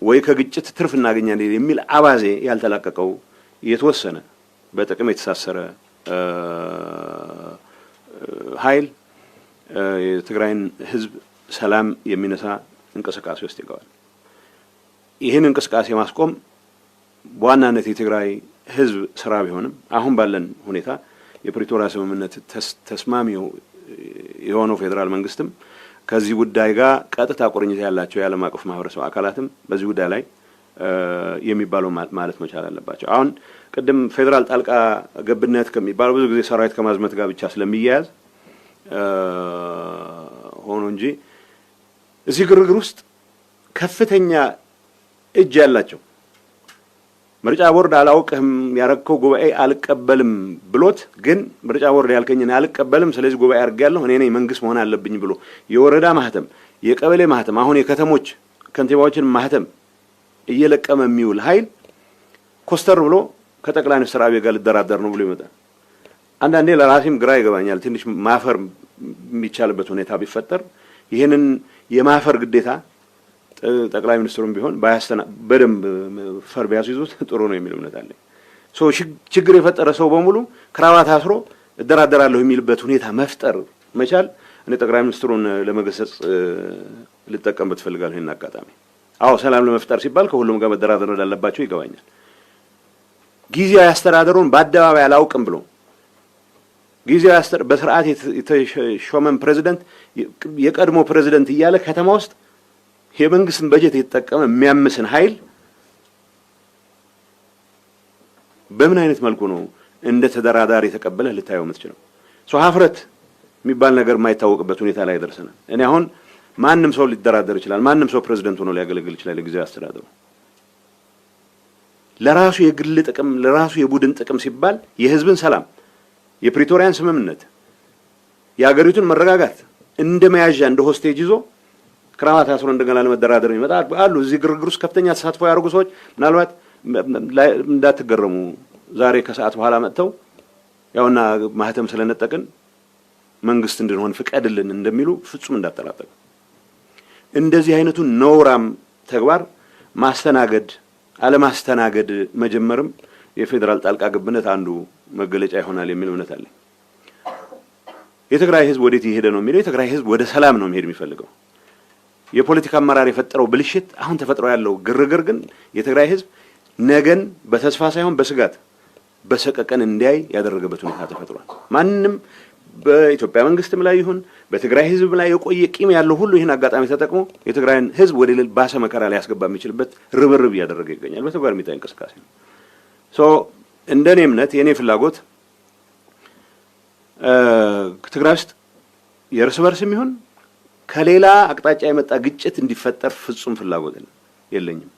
ወይ ከግጭት ትርፍ እናገኛለን የሚል አባዜ ያልተላቀቀው የተወሰነ በጥቅም የተሳሰረ ኃይል የትግራይን ህዝብ ሰላም የሚነሳ እንቅስቃሴ ውስጥ ይገባል። ይህን እንቅስቃሴ ማስቆም በዋናነት የትግራይ ህዝብ ስራ ቢሆንም አሁን ባለን ሁኔታ የፕሪቶሪያ ስምምነት ተስማሚው የሆነው ፌዴራል መንግስትም ከዚህ ጉዳይ ጋር ቀጥታ ቁርኝት ያላቸው የዓለም አቀፍ ማህበረሰብ አካላትም በዚህ ጉዳይ ላይ የሚባለው ማለት መቻል አለባቸው። አሁን ቅድም ፌዴራል ጣልቃ ገብነት ከሚባለው ብዙ ጊዜ ሰራዊት ከማዝመት ጋር ብቻ ስለሚያያዝ ሆኖ እንጂ እዚህ ግርግር ውስጥ ከፍተኛ እጅ ያላቸው ምርጫ ቦርድ አላውቅህም ያረከው ጉባኤ አልቀበልም ብሎት ግን ምርጫ ቦርድ ያልከኝን አልቀበልም ስለዚህ ጉባኤ አድርጌያለሁ እኔ ነኝ መንግስት መሆን አለብኝ ብሎ የወረዳ ማህተም የቀበሌ ማህተም አሁን የከተሞች ከንቲባዎችን ማህተም እየለቀመ የሚውል ኃይል ኮስተር ብሎ ከጠቅላይ ሚኒስትር አብይ ጋር ልደራደር ነው ብሎ ይመጣል። አንዳንዴ ለራሴም ግራ ይገባኛል። ትንሽ ማፈር የሚቻልበት ሁኔታ ቢፈጠር ይሄንን የማፈር ግዴታ ጠቅላይ ሚኒስትሩም ቢሆን በደንብ ፈር ቢያስይዙት ጥሩ ነው የሚል እምነት አለኝ። ችግር የፈጠረ ሰው በሙሉ ክራባት አስሮ እደራደራለሁ የሚልበት ሁኔታ መፍጠር መቻል እኔ ጠቅላይ ሚኒስትሩን ለመገሰጽ ልጠቀምበት ፈልጋለሁ ይሄን አጋጣሚ። አዎ ሰላም ለመፍጠር ሲባል ከሁሉም ጋር መደራደር እንዳለባቸው ይገባኛል። ጊዜያዊ አስተዳደሩን በአደባባይ አላውቅም ብሎ ጊዜያዊ አስተዳደር በስርዓት የተሾመን ፕሬዝዳንት የቀድሞ ፕሬዝዳንት እያለ ከተማ ውስጥ የመንግስትን በጀት የተጠቀመ የሚያምስን ኃይል በምን አይነት መልኩ ነው እንደ ተደራዳሪ ተቀበለ ልታየው የምትችለው? ሀፍረት የሚባል ነገር የማይታወቅበት ሁኔታ ላይ ደርሰናል። እኔ አሁን ማንም ሰው ሊደራደር ይችላል። ማንም ሰው ፕሬዝዳንት ሆኖ ሊያገለግል ይችላል። ለጊዜው አስተዳደሩ ለራሱ የግል ጥቅም ለራሱ የቡድን ጥቅም ሲባል የህዝብን ሰላም የፕሪቶሪያን ስምምነት የአገሪቱን መረጋጋት እንደመያዣ እንደ ሆስቴጅ ይዞ ክራማት አስሮ እንደገና ለመደራደር ይመጣል አሉ። እዚህ ግርግር ውስጥ ከፍተኛ ተሳትፎ ያደርጉ ሰዎች ምናልባት እንዳትገረሙ ዛሬ ከሰዓት በኋላ መጥተው ያውና ማህተም ስለነጠቅን መንግስት እንድንሆን ፍቀድልን እንደሚሉ ፍጹም እንዳጠራጠቁ። እንደዚህ አይነቱን ነውራም ተግባር ማስተናገድ አለማስተናገድ መጀመርም የፌደራል ጣልቃ ገብነት አንዱ መገለጫ ይሆናል የሚል እምነት አለኝ። የትግራይ ህዝብ ወዴት ይሄደ ነው የሚለው የትግራይ ህዝብ ወደ ሰላም ነው መሄድ የሚፈልገው። የፖለቲካ አመራር የፈጠረው ብልሽት አሁን ተፈጥሮ ያለው ግርግር ግን የትግራይ ህዝብ ነገን በተስፋ ሳይሆን በስጋት በሰቀቀን እንዲያይ ያደረገበት ሁኔታ ተፈጥሯል። ማንንም በኢትዮጵያ መንግስትም ላይ ይሁን በትግራይ ህዝብ ላይ የቆየ ቂም ያለው ሁሉ ይህን አጋጣሚ ተጠቅሞ የትግራይን ህዝብ ወደ ሌላ ባሰ መከራ ላይ ያስገባ የሚችልበት ርብርብ እያደረገ ይገኛል። በተግባር የሚታይ እንቅስቃሴ ነው። እንደኔ እምነት የኔ ፍላጎት ትግራይ ውስጥ የእርስ በርስም ይሁን ከሌላ አቅጣጫ የመጣ ግጭት እንዲፈጠር ፍጹም ፍላጎት የለኝም።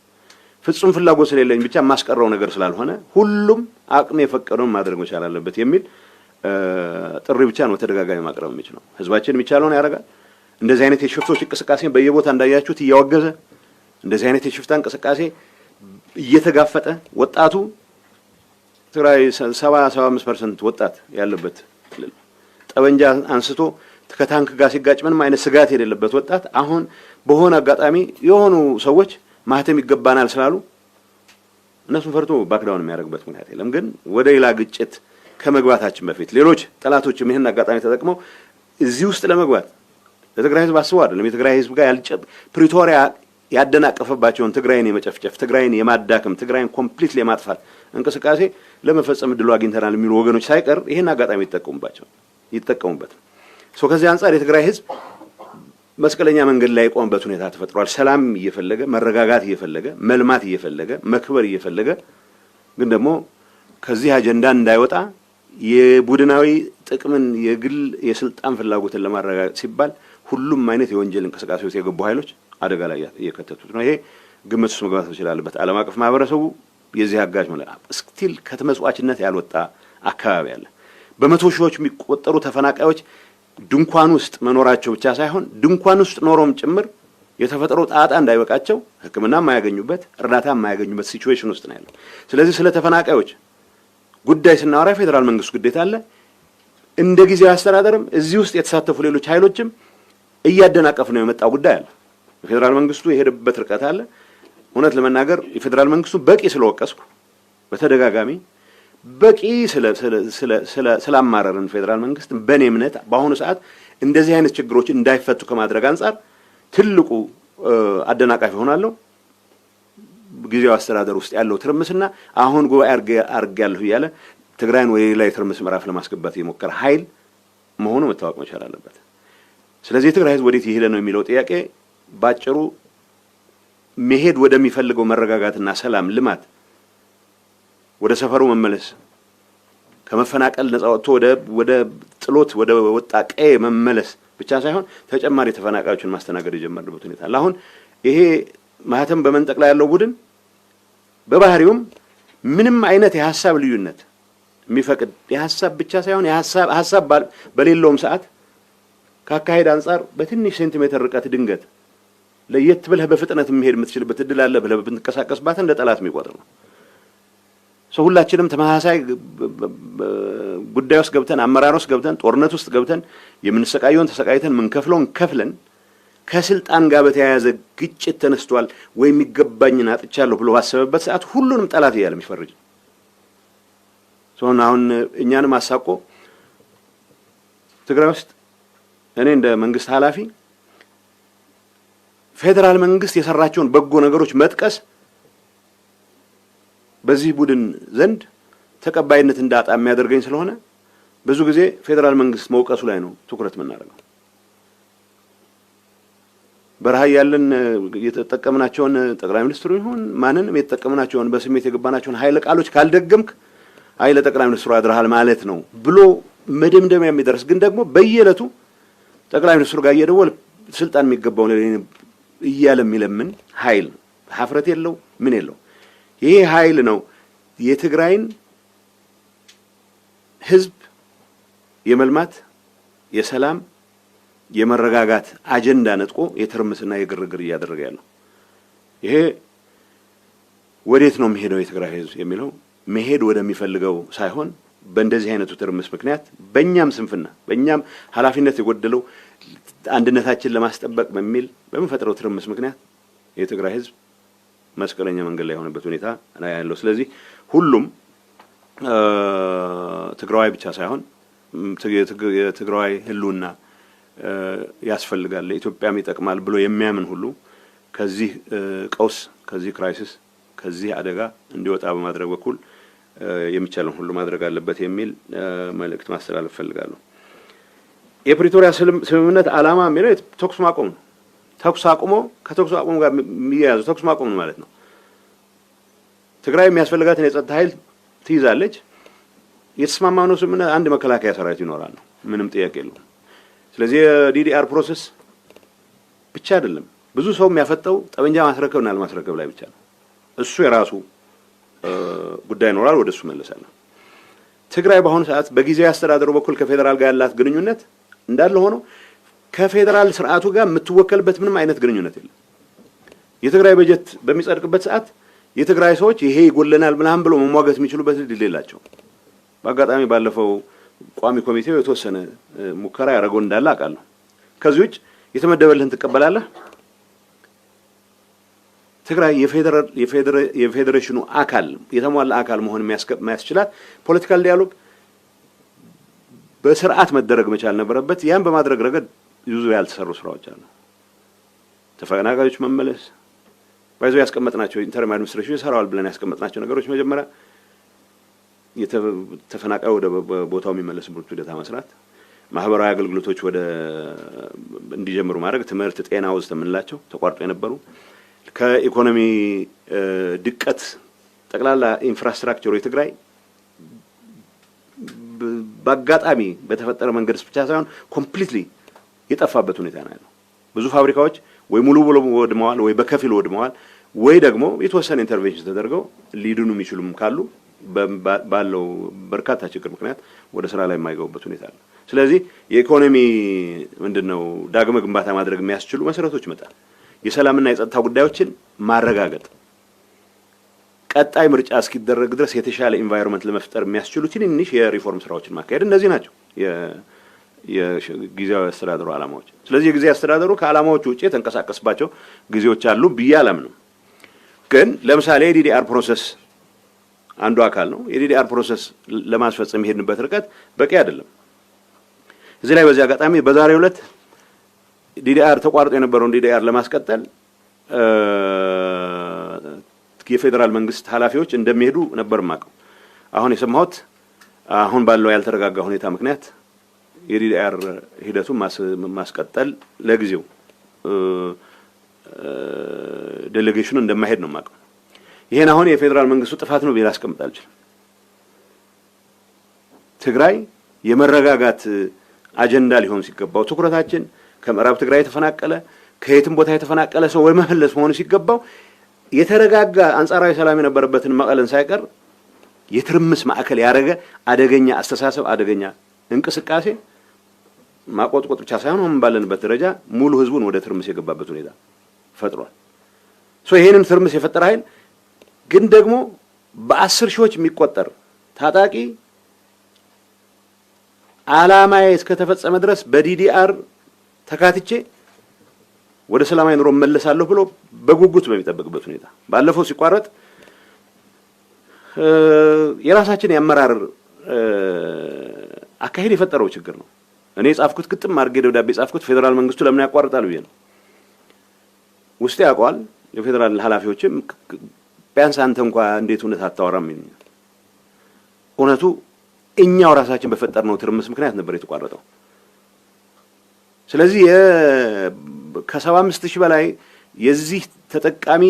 ፍጹም ፍላጎት ስለሌለኝ ብቻ ማስቀረው ነገር ስላልሆነ ሁሉም አቅም የፈቀደውን ማድረግ መቻል አለበት የሚል ጥሪ ብቻ ነው ተደጋጋሚ ማቅረብ የሚችለው። ህዝባችን የሚቻለውን ያደርጋል። እንደዚህ አይነት የሽፍቶች እንቅስቃሴ በየቦታ እንዳያችሁት እያወገዘ እንደዚህ አይነት የሽፍታ እንቅስቃሴ እየተጋፈጠ ወጣቱ ትግራይ 70-75% ወጣት ያለበት ጠበንጃ አንስቶ ከታንክ ጋር ሲጋጭ ምንም አይነት ስጋት የሌለበት ወጣት አሁን በሆነ አጋጣሚ የሆኑ ሰዎች ማህተም ይገባናል ስላሉ እነሱን ፈርቶ ባክዳውን የሚያደርግበት ምክንያት የለም። ግን ወደ ሌላ ግጭት ከመግባታችን በፊት ሌሎች ጠላቶችም ይሄን አጋጣሚ ተጠቅመው እዚህ ውስጥ ለመግባት ለትግራይ ህዝብ አስበው አይደለም የትግራይ ህዝብ ጋር ፕሪቶሪያ ያደናቀፈባቸውን ትግራይን የመጨፍጨፍ ትግራይን የማዳከም ትግራይን ኮምፕሊትሊ የማጥፋት እንቅስቃሴ ለመፈጸም እድሉ አግኝተናል የሚሉ ወገኖች ሳይቀር ይሄን አጋጣሚ ይጠቀሙበት። ከዚህ አንፃር የትግራይ ህዝብ መስቀለኛ መንገድ ላይ የቆመበት ሁኔታ ተፈጥሯል። ሰላም እየፈለገ መረጋጋት እየፈለገ መልማት እየፈለገ መክበር እየፈለገ ግን ደግሞ ከዚህ አጀንዳ እንዳይወጣ የቡድናዊ ጥቅምን የግል የስልጣን ፍላጎትን ለማረጋገጥ ሲባል ሁሉም አይነት የወንጀል እንቅስቃሴ ውስጥ የገቡ ኃይሎች አደጋ ላይ እየከተቱት ነው። ይሄ ግምት ውስጥ መግባት ይችላልበት። ዓለም አቀፍ ማህበረሰቡ የዚህ አጋዥ ማለት ስቲል ከተመጽዋችነት ያልወጣ አካባቢ አለ። በመቶ ሺዎች የሚቆጠሩ ተፈናቃዮች ድንኳን ውስጥ መኖራቸው ብቻ ሳይሆን ድንኳን ውስጥ ኖሮም ጭምር የተፈጠሮ ጣጣ እንዳይበቃቸው ሕክምና የማያገኙበት እርዳታ የማያገኙበት ሲቹዌሽን ውስጥ ነው ያለው። ስለዚህ ስለ ተፈናቃዮች ጉዳይ ስናወራ ፌደራል መንግስት ግዴታ አለ። እንደ ጊዜያዊ አስተዳደርም እዚህ ውስጥ የተሳተፉ ሌሎች ኃይሎችም እያደናቀፍ ነው የመጣው ጉዳይ አለ። የፌደራል መንግስቱ የሄደበት ርቀት አለ። እውነት ለመናገር የፌደራል መንግስቱ በቂ ስለወቀስኩ በተደጋጋሚ በቂ ስላማረርን ፌደራል መንግስት በኔ እምነት በአሁኑ ሰዓት እንደዚህ አይነት ችግሮች እንዳይፈቱ ከማድረግ አንፃር ትልቁ አደናቃፊ ሆናለሁ ጊዜያዊ አስተዳደር ውስጥ ያለው ትርምስና አሁን ጉባኤ አርጋለሁ ያለ ትግራይን ወደ ሌላ የትርምስ ምዕራፍ ለማስገባት የሞከረ ኃይል መሆኑ መታወቅ መቻል አለበት። ስለዚህ የትግራይ ህዝብ ወዴት ይሄደ ነው የሚለው ጥያቄ ባጭሩ መሄድ ወደሚፈልገው መረጋጋትና ሰላም ልማት ወደ ሰፈሩ መመለስ ከመፈናቀል ነፃ ወጥቶ ወደ ጥሎት ወደ ወጣ ቀዬ መመለስ ብቻ ሳይሆን ተጨማሪ ተፈናቃዮችን ማስተናገድ የጀመረበት ሁኔታ አለ። አሁን ይሄ ማህተም በመንጠቅ ላይ ያለው ቡድን በባህሪውም ምንም አይነት የሐሳብ ልዩነት የሚፈቅድ የሐሳብ ብቻ ሳይሆን የሐሳብ በሌለውም ሰዓት ካካሄድ አንፃር በትንሽ ሴንቲሜትር ርቀት ድንገት ለየት ብለህ በፍጥነት መሄድ የምትችልበት እድል አለ ብለህ ብትንቀሳቀስባት እንደ ጠላት የሚቆጥር ነው። ሁላችንም ተመሳሳይ ጉዳይ ውስጥ ገብተን አመራር ውስጥ ገብተን ጦርነት ውስጥ ገብተን የምንሰቃየውን ተሰቃይተን ምንከፍለውን ከፍለን ከስልጣን ጋር በተያያዘ ግጭት ተነስቷል ወይ የሚገባኝን አጥቻለሁ ብሎ ባሰበበት ሰዓት ሁሉንም ጠላት እያለ የሚፈርጅ አሁን እኛንም አሳቆ ትግራይ ውስጥ እኔ እንደ መንግስት ኃላፊ ፌደራል መንግስት የሰራቸውን በጎ ነገሮች መጥቀስ በዚህ ቡድን ዘንድ ተቀባይነት እንዳጣ የሚያደርገኝ ስለሆነ ብዙ ጊዜ ፌደራል መንግስት መውቀሱ ላይ ነው ትኩረት የምናደርገው። በረሃ ያለን የተጠቀምናቸውን ጠቅላይ ሚኒስትሩ ይሁን ማንንም የተጠቀምናቸውን በስሜት የገባናቸውን ኃይለ ቃሎች ካልደገምክ ኃይለ ጠቅላይ ሚኒስትሩ አድርሃል ማለት ነው ብሎ መደምደሚያ የሚደርስ ግን ደግሞ በየዕለቱ ጠቅላይ ሚኒስትሩ ጋር እየደወለ ስልጣን የሚገባው እያለ የሚለምን ኃይል ነው። ሀፍረት የለው ምን የለው። ይሄ ኃይል ነው የትግራይን ህዝብ የመልማት የሰላም የመረጋጋት አጀንዳ ነጥቆ የትርምስና የግርግር እያደረገ ያለው። ይሄ ወዴት ነው የሚሄደው የትግራይ ህዝብ የሚለው መሄድ ወደሚፈልገው ሳይሆን በእንደዚህ አይነቱ ትርምስ ምክንያት በእኛም ስንፍና በእኛም ኃላፊነት የጎደለው አንድነታችን ለማስጠበቅ በሚል በመፈጠረው ትርምስ ምክንያት የትግራይ ህዝብ መስቀለኛ መንገድ ላይ የሆነበት ሁኔታ ያለው። ስለዚህ ሁሉም ትግራዋይ ብቻ ሳይሆን የትግራዋይ ህልውና ያስፈልጋል ለኢትዮጵያም ይጠቅማል ብሎ የሚያምን ሁሉ ከዚህ ቀውስ ከዚህ ክራይሲስ ከዚህ አደጋ እንዲወጣ በማድረግ በኩል የሚቻለውን ሁሉ ማድረግ አለበት የሚል መልእክት ማስተላለፍ ፈልጋለሁ። የፕሪቶሪያ ስምምነት ዓላማ የሚለው ተኩስ ማቆም ነው። ተኩስ አቁሞ ከተኩስ አቁም ጋር የሚያያዘው ተኩስ ማቆም ነው ማለት ነው። ትግራይ የሚያስፈልጋትን የጸጥታ ኃይል ትይዛለች። የተስማማነው ስምምነት አንድ መከላከያ ሰራዊት ይኖራል ነው፣ ምንም ጥያቄ የለውም። ስለዚህ የዲዲአር ፕሮሰስ ብቻ አይደለም ብዙ ሰው የሚያፈጠው ጠመንጃ ማስረከብና አለማስረከብ ላይ ብቻ ነው። እሱ የራሱ ጉዳይ ይኖራል፣ ወደሱ መለሳለሁ። ትግራይ በአሁኑ ሰዓት በጊዜያዊ አስተዳደሩ በኩል ከፌደራል ጋር ያላት ግንኙነት እንዳለ ሆኖ ከፌደራል ስርዓቱ ጋር የምትወከልበት ምንም አይነት ግንኙነት የለም። የትግራይ በጀት በሚጸድቅበት ሰዓት የትግራይ ሰዎች ይሄ ይጎለናል ምናምን ብሎ መሟገት የሚችሉበት እድል የላቸውም። በአጋጣሚ ባለፈው ቋሚ ኮሚቴው የተወሰነ ሙከራ ያደረገው እንዳለ አውቃለሁ። ከዚህ ውጭ የተመደበልህን ትቀበላለህ። ትግራይ የፌዴሬሽኑ አካል የተሟላ አካል መሆን የሚያስችላት ፖለቲካል ዲያሎግ በስርዓት መደረግ መቻል ነበረበት። ያን በማድረግ ረገድ ብዙ ያልተሰሩ ስራዎች አሉ። ተፈናቃዮች መመለስ ባይዞ ያስቀመጥናቸው ኢንተርም አድሚኒስትሬሽን ይሰራዋል ብለን ያስቀመጥናቸው ነገሮች መጀመሪያ ተፈናቃዩ ወደ ቦታው የሚመለስበት ሂደት መስራት፣ ማህበራዊ አገልግሎቶች ወደ እንዲጀምሩ ማድረግ፣ ትምህርት፣ ጤና ውስጥ የምንላቸው ተቋርጦ የነበሩ ከኢኮኖሚ ድቀት ጠቅላላ ኢንፍራስትራክቸሩ የትግራይ በአጋጣሚ በተፈጠረ መንገድ ብቻ ሳይሆን ኮምፕሊትሊ የጠፋበት ሁኔታ ነው ያለው። ብዙ ፋብሪካዎች ወይ ሙሉ ብሎ ወድመዋል፣ ወይ በከፊል ወድመዋል፣ ወይ ደግሞ የተወሰነ ኢንተርቬንሽን ተደርገው ሊድኑ የሚችሉም ካሉ ባለው በርካታ ችግር ምክንያት ወደ ስራ ላይ የማይገቡበት ሁኔታ አለ። ስለዚህ የኢኮኖሚ ምንድነው ዳግመ ግንባታ ማድረግ የሚያስችሉ መሰረቶች መጣል፣ የሰላምና የጸጥታ ጉዳዮችን ማረጋገጥ፣ ቀጣይ ምርጫ እስኪደረግ ድረስ የተሻለ ኢንቫይሮንመንት ለመፍጠር የሚያስችሉ ትንንሽ የሪፎርም ስራዎችን ማካሄድ፣ እነዚህ ናቸው የጊዜያዊ አስተዳደሩ ዓላማዎች። ስለዚህ የጊዜያዊ አስተዳደሩ ከዓላማዎቹ ውጪ የተንቀሳቀስባቸው ጊዜዎች አሉ ብዬ አላምንም። ግን ለምሳሌ የዲዲአር ፕሮሰስ አንዱ አካል ነው። የዲዲአር ፕሮሰስ ለማስፈጸም የሄድንበት ርቀት በቂ አይደለም። እዚህ ላይ በዚህ አጋጣሚ በዛሬው ዕለት ዲዲአር ተቋርጦ የነበረውን ዲዲአር ለማስቀጠል የፌደራል መንግስት ኃላፊዎች እንደሚሄዱ ነበር ማቀው። አሁን የሰማሁት አሁን ባለው ያልተረጋጋ ሁኔታ ምክንያት የዲዲአር ሂደቱን ማስቀጠል ለጊዜው ዴሌጌሽኑ እንደማይሄድ ነው ማቀው። ይሄን አሁን የፌደራል መንግስቱ ጥፋት ነው ብዬ ላስቀምጥ አልችልም። ትግራይ የመረጋጋት አጀንዳ ሊሆን ሲገባው ትኩረታችን ከምዕራብ ትግራይ የተፈናቀለ ከየትም ቦታ የተፈናቀለ ሰው ወይ መመለስ መሆኑ ሲገባው የተረጋጋ አንጻራዊ ሰላም የነበረበትን መቀለን ሳይቀር የትርምስ ማዕከል ያደረገ አደገኛ አስተሳሰብ አደገኛ እንቅስቃሴ ማቆጥቆጥ ብቻ ሳይሆን ባለንበት ደረጃ ሙሉ ህዝቡን ወደ ትርምስ የገባበት ሁኔታ ፈጥሯል። ይሄንን ትርምስ የፈጠረ ኃይል ግን ደግሞ በ10 ሺዎች የሚቆጠር ታጣቂ ዓላማዬ እስከተፈጸመ ድረስ በዲዲአር ተካትቼ ወደ ሰላማዊ ኑሮ መለሳለሁ ብሎ በጉጉት በሚጠብቅበት ሁኔታ ባለፈው ሲቋረጥ የራሳችን ያመራር አካሄድ የፈጠረው ችግር ነው። እኔ ጻፍኩት ግጥም አድርጌ ደብዳቤ ጻፍኩት ፌደራል መንግስቱ ለምን ያቋርጣል ብዬ ነው። ውስጤ ያውቀዋል። የፌደራል ኃላፊዎችም ቢያንስ አንተ እንኳን እንዴት እውነት አታወራም ይሉኛል። እውነቱ እኛው ራሳችን በፈጠርነው ትርምስ ምክንያት ነበር የተቋረጠው። ስለዚህ ከ75,000 በላይ የዚህ ተጠቃሚ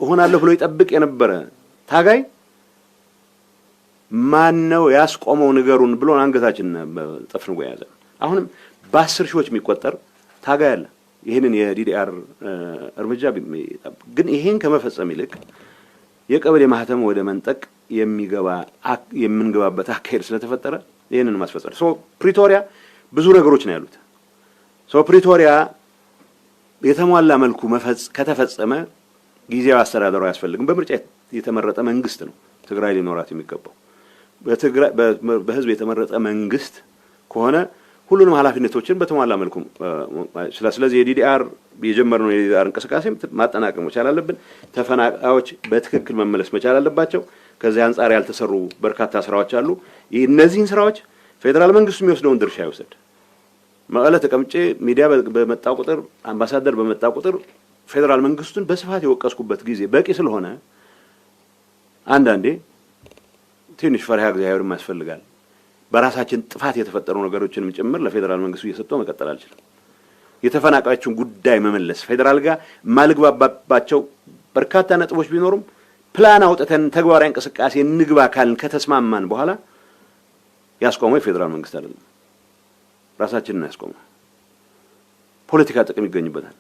ሆናለሁ ብሎ ይጠብቅ የነበረ ታጋይ ማን ነው ያስቆመው ንገሩን ብሎ አንገታችን ጠፍንጎ ያዘ። አሁንም በ10 ሺዎች የሚቆጠር ታጋይ አለ። ይሄንን የዲዲአር እርምጃ ግን ይሄን ከመፈጸም ይልቅ የቀበሌ ማህተም ወደ መንጠቅ የምንገባበት አካሄድ ስለተፈጠረ ይሄንን ማስፈጸም ፕሪቶሪያ ብዙ ነገሮች ነው ያሉት። ፕሪቶሪያ የተሟላ መልኩ ከተፈጸመ ጊዜያዊ አስተዳደሩ አያስፈልግም። በምርጫ የተመረጠ መንግስት ነው ትግራይ ሊኖራት የሚገባው። በህዝብ የተመረጠ መንግስት ከሆነ ሁሉንም ኃላፊነቶችን በተሟላ መልኩ ስለዚህ የዲዲአር የጀመርነው የዲዲአር እንቅስቃሴ ማጠናቀቅ መቻል አለብን። ተፈናቃዮች በትክክል መመለስ መቻል አለባቸው። ከዚህ አንጻር ያልተሰሩ በርካታ ስራዎች አሉ። እነዚህን ስራዎች ፌደራል መንግስቱ የሚወስደውን ድርሻ ይወስድ። መቀለ ተቀምጬ ሚዲያ በመጣ ቁጥር አምባሳደር በመጣ ቁጥር ፌደራል መንግስቱን በስፋት የወቀስኩበት ጊዜ በቂ ስለሆነ አንዳንዴ ትንሽ ፈሪሃ እግዚአብሔር ያስፈልጋል። በራሳችን ጥፋት የተፈጠሩ ነገሮችንም ጭምር ለፌደራል መንግስቱ እየሰጠው መቀጠል አልችልም። የተፈናቃዮችን ጉዳይ መመለስ ፌደራል ጋር ማልግባባቸው በርካታ ነጥቦች ቢኖሩም ፕላን አውጥተን ተግባራዊ እንቅስቃሴ እንግባ ካልን ከተስማማን በኋላ ያስቆመው የፌደራል መንግስት አይደለም፣ ራሳችንን ያስቆመው። ፖለቲካ ጥቅም ይገኝበታል።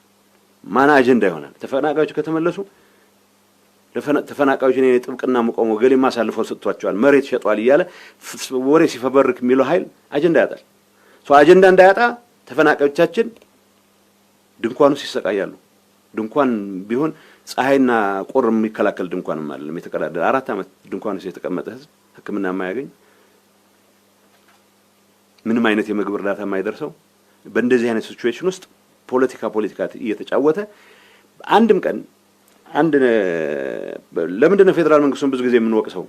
ማና አጀንዳ ይሆናል። ተፈናቃዮች ከተመለሱ ተፈናቃዮች እኔ ጥብቅና መቆም ገሌማ አሳልፈው ሰጥቷቸዋል መሬት ሸጧል እያለ ወሬ ሲፈበርክ የሚለው ኃይል አጀንዳ ያጣል። አጀንዳ እንዳያጣ ተፈናቃዮቻችን ድንኳኑ ሲሰቃያሉ። ድንኳን ቢሆን ፀሐይና ቁር የሚከላከል ድንኳንም አይደለም የተቀዳደረ 4 ዓመት ድንኳኑ የተቀመጠ ህዝብ ሕክምና የማያገኝ ምንም አይነት የምግብ እርዳታ የማይደርሰው በእንደዚህ አይነት ሲቹዌሽን ውስጥ ፖለቲካ እየተጫወተ አንድም ቀን ለምንድን ነው ፌደራል መንግስቱን ብዙ ጊዜ የምንወቅሰው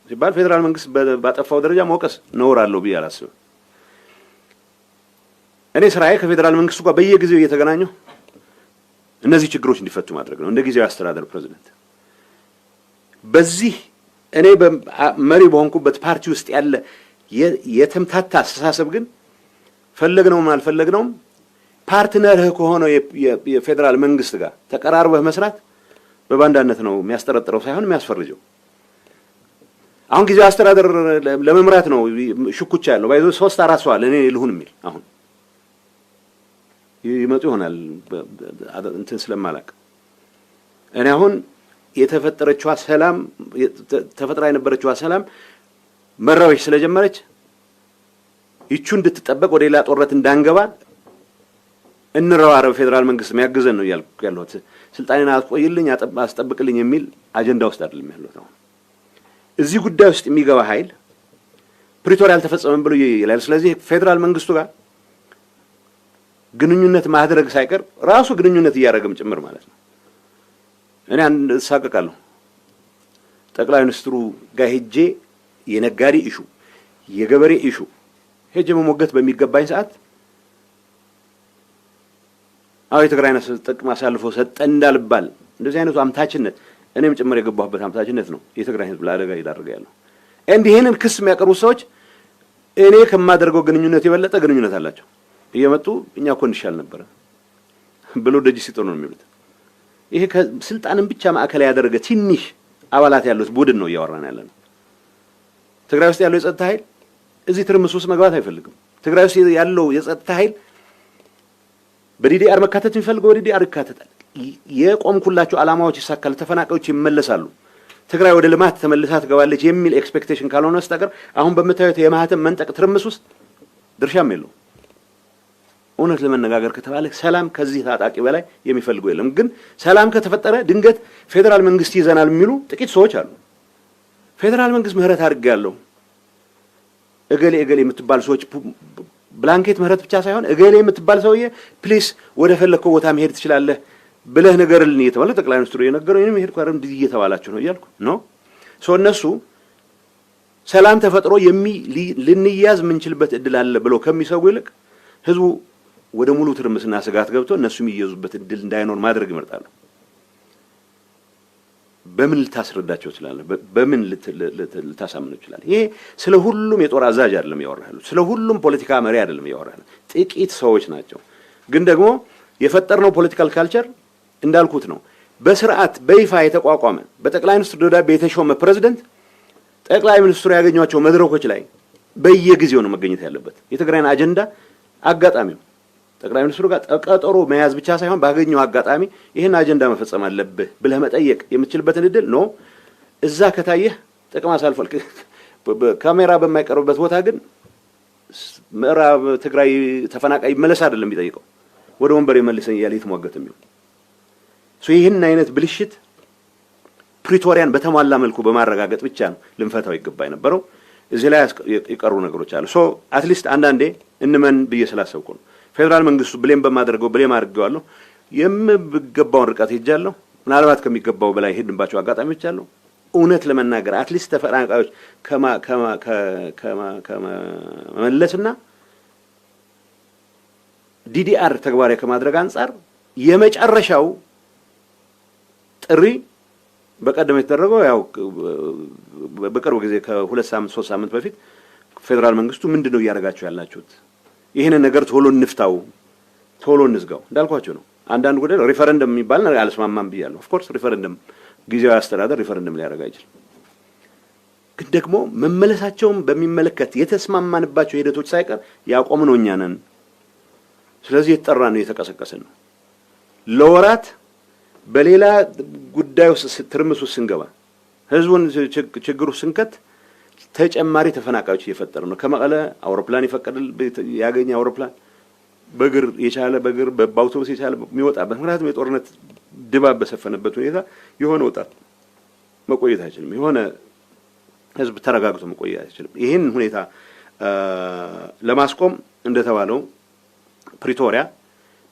ሲባል ፌደራል መንግስት ባጠፋው ደረጃ መውቀስ ነውር አለው ብዬ አላስብም። እኔ ስራዬ ከፌደራል መንግስቱ ጋር በየጊዜው እየተገናኘሁ እነዚህ ችግሮች እንዲፈቱ ማድረግ ነው እንደ ጊዜያዊ አስተዳደር ፕሬዝዳንት። በዚህ እኔ መሪ በሆንኩበት ፓርቲ ውስጥ ያለ የተምታታ አስተሳሰብ ግን ፈለግነውም አልፈለግነውም ፓርትነርህ ከሆነው የፌደራል መንግስት ጋር ተቀራርበህ መስራት በባንዳነት ነው የሚያስጠረጥረው ሳይሆን የሚያስፈርጀው። አሁን ጊዜያዊ አስተዳደር ለመምራት ነው ሽኩቻ ያለው ባይዞ 3-4 ሰው አለ እኔ ልሁን የሚል አሁን ይመጡ ይሆናል እንትን ስለማላቅ እኔ አሁን የተፈጠረችዋ ሰላም ተፈጥራ የነበረችዋ ሰላም መራዎች ስለጀመረች ይቹ እንድትጠበቅ ወደ ሌላ ጦርነት እንዳንገባ እንረዋረብ ፌደራል መንግስት የሚያግዘን ነው ያልኩት። ስልጣኔን አቆይልኝ አስጠብቅልኝ የሚል አጀንዳ ውስጥ አይደለም ያለው ነው። እዚህ ጉዳይ ውስጥ የሚገባ ኃይል ፕሪቶሪያ አልተፈጸመም ብሎ ይላል። ስለዚህ ፌደራል መንግስቱ ጋር ግንኙነት ማድረግ ሳይቀር ራሱ ግንኙነት እያደረገም ጭምር ማለት ነው። እኔ አንድ ሳቀቃለሁ ጠቅላይ ሚኒስትሩ ጋር ሄጄ የነጋዴ ኢሹ የገበሬ ኢሹ ሄጄ መሞገት በሚገባኝ ሰዓት የትግራይን ጥቅም አሳልፎ ሰጠ እንዳልባል እንደዚህ አይነቱ አምታችነት እኔም ጭምር የገባሁበት አምታችነት ነው የትግራይ ህዝብ ለአደጋ እየዳረገ ያለው። ይሄንን ክስ የሚያቀርቡ ሰዎች እኔ ከማደርገው ግንኙነት የበለጠ ግንኙነት አላቸው። እየመጡ እኛ እኮ እንሻል ነበር ብሎ ደጅ ሲጥሩ ነው የሚሉት። ይሄ ከስልጣንን ብቻ ማዕከል ያደረገ ትንሽ አባላት ያሉት ቡድን ነው እያወራን ያለነው። ትግራይ ውስጥ ያለው የጸጥታ ኃይል እዚህ ትርምስ ውስጥ መግባት አይፈልግም። ትግራይ ውስጥ ያለው የጸጥታ ኃይል በዲዲአር መካተት የሚፈልገው በዲዲአር ይካተታል። የቆምኩላቸው ዓላማዎች ይሳካል፣ ተፈናቃዮች ይመለሳሉ፣ ትግራይ ወደ ልማት ተመልሳ ትገባለች የሚል ኤክስፔክቴሽን ካልሆነ በስተቀር አሁን በመታየት የማህተም መንጠቅ ትርምስ ውስጥ ድርሻም የለው። እውነት ለመነጋገር ከተባለ ሰላም ከዚህ ታጣቂ በላይ የሚፈልገው የለም። ግን ሰላም ከተፈጠረ ድንገት ፌደራል መንግስት ይዘናል የሚሉ ጥቂት ሰዎች አሉ። ፌደራል መንግስት ምህረት አድርጋለሁ እገሌ የምትባል ሰዎች ብላንኬት ምህረት ብቻ ሳይሆን እገሌ የምትባል ሰውዬ ፕሊስ ወደ ፈለከው ቦታ መሄድ ትችላለህ ብለህ ነገርልኝ እየተባለ ጠቅላይ ሚኒስትሩ የነገረው እኔም ሄድኩ አረም ዲጂ እየተባላችሁ ነው እያልኩ ነው። እነሱ ሰላም ተፈጥሮ ልንያዝ የምንችልበት እድል አለ ብለው ከሚሰጉ ይልቅ ህዝቡ ወደ ሙሉ ትርምስና ስጋት ገብቶ እነሱ የሚያዙበት እድል እንዳይኖር ማድረግ ይመርጣሉ። በምን ልታስረዳቸው ይችላል? በምን ልታሳምኑ ይችላል? ይሄ ስለ ሁሉም የጦር አዛዥ አይደለም ያወራሉ፣ ስለ ሁሉም ፖለቲካ መሪ አይደለም ያወራሉ። ጥቂት ሰዎች ናቸው። ግን ደግሞ የፈጠርነው ፖለቲካል ካልቸር እንዳልኩት ነው። በስርዓት በይፋ የተቋቋመ በጠቅላይ ሚኒስትር ደብዳቤ የተሾመ ፕሬዝዳንት ጠቅላይ ሚኒስትሩ ያገኟቸው መድረኮች ላይ በየጊዜው ነው መገኘት ያለበት። የትግራይን አጀንዳ አጋጣሚው ጠቅላይ ሚኒስትሩ ጋር ቀጠሮ መያዝ ብቻ ሳይሆን ባገኘው አጋጣሚ ይሄን አጀንዳ መፈጸም አለብህ ብለህ መጠየቅ የምትችልበትን እድል ነው። እዛ ከታየህ ጥቅም አሳልፏል። ካሜራ በማይቀርብበት ቦታ ግን ምዕራብ ትግራይ ተፈናቃይ መለስ አይደለም የሚጠይቀው ወደ ወንበር ይመልሰኝ ያለ የተሟገተ የሚሆን ይህን አይነት ብልሽት ፕሪቶሪያን በተሟላ መልኩ በማረጋገጥ ብቻ ነው ልንፈታው ይገባ የነበረው። እዚህ ላይ የቀሩ ነገሮች አሉ። አትሊስት አንዳንዴ እንመን ብዬ ስላሰብኩ ነው። ፌደራል መንግስቱ ብሌም በማድረገው ብሌም አድርጌዋለሁ። የምገባውን ርቀት ሄጃለሁ። ምናልባት ከሚገባው በላይ ሄድንባቸው አጋጣሚዎች አሉ። እውነት ለመናገር አትሊስት ተፈናቃዮች ከመመለስና ዲዲአር ተግባራዊ ከማድረግ አንጻር የመጨረሻው ጥሪ በቀደም የተደረገው ያው በቅርብ ጊዜ ከ2 ሳምንት 3 ሳምንት በፊት ፌደራል መንግስቱ ምንድነው እያደረጋችሁ ያላችሁት? ይሄንን ነገር ቶሎ እንፍታው፣ ቶሎ እንዝጋው እንዳልኳቸው ነው። አንዳንድ ጉዳይ ሪፈረንደም የሚባል ነገር አልስማማም ብያለሁ። ኦፍ ኮርስ ሪፈረንደም ጊዜያዊ አስተዳደር ሪፈረንደም ሊያደርግ አይችልም። ግን ደግሞ መመለሳቸውን በሚመለከት የተስማማንባቸው ሂደቶች ሳይቀር ያቆምነው እኛ ነን። ስለዚህ የተጠራን ነው የተቀሰቀሰን ነው። ለወራት በሌላ ጉዳይ ውስጥ ትርምስ ውስጥ ስንገባ ህዝቡን ችግሩ ስንከት ተጨማሪ ተፈናቃዮች እየፈጠረ ነው። ከመቀለ አውሮፕላን ይፈቀድል ያገኘ አውሮፕላን በእግር የቻለ በእግር በአውቶቡስ የቻለ የሚወጣበት ምክንያቱም የጦርነት ድባብ በሰፈነበት ሁኔታ የሆነ ወጣት መቆየት አይችልም። የሆነ ህዝብ ተረጋግቶ መቆየት አይችልም። ይህን ሁኔታ ለማስቆም እንደተባለው ፕሪቶሪያ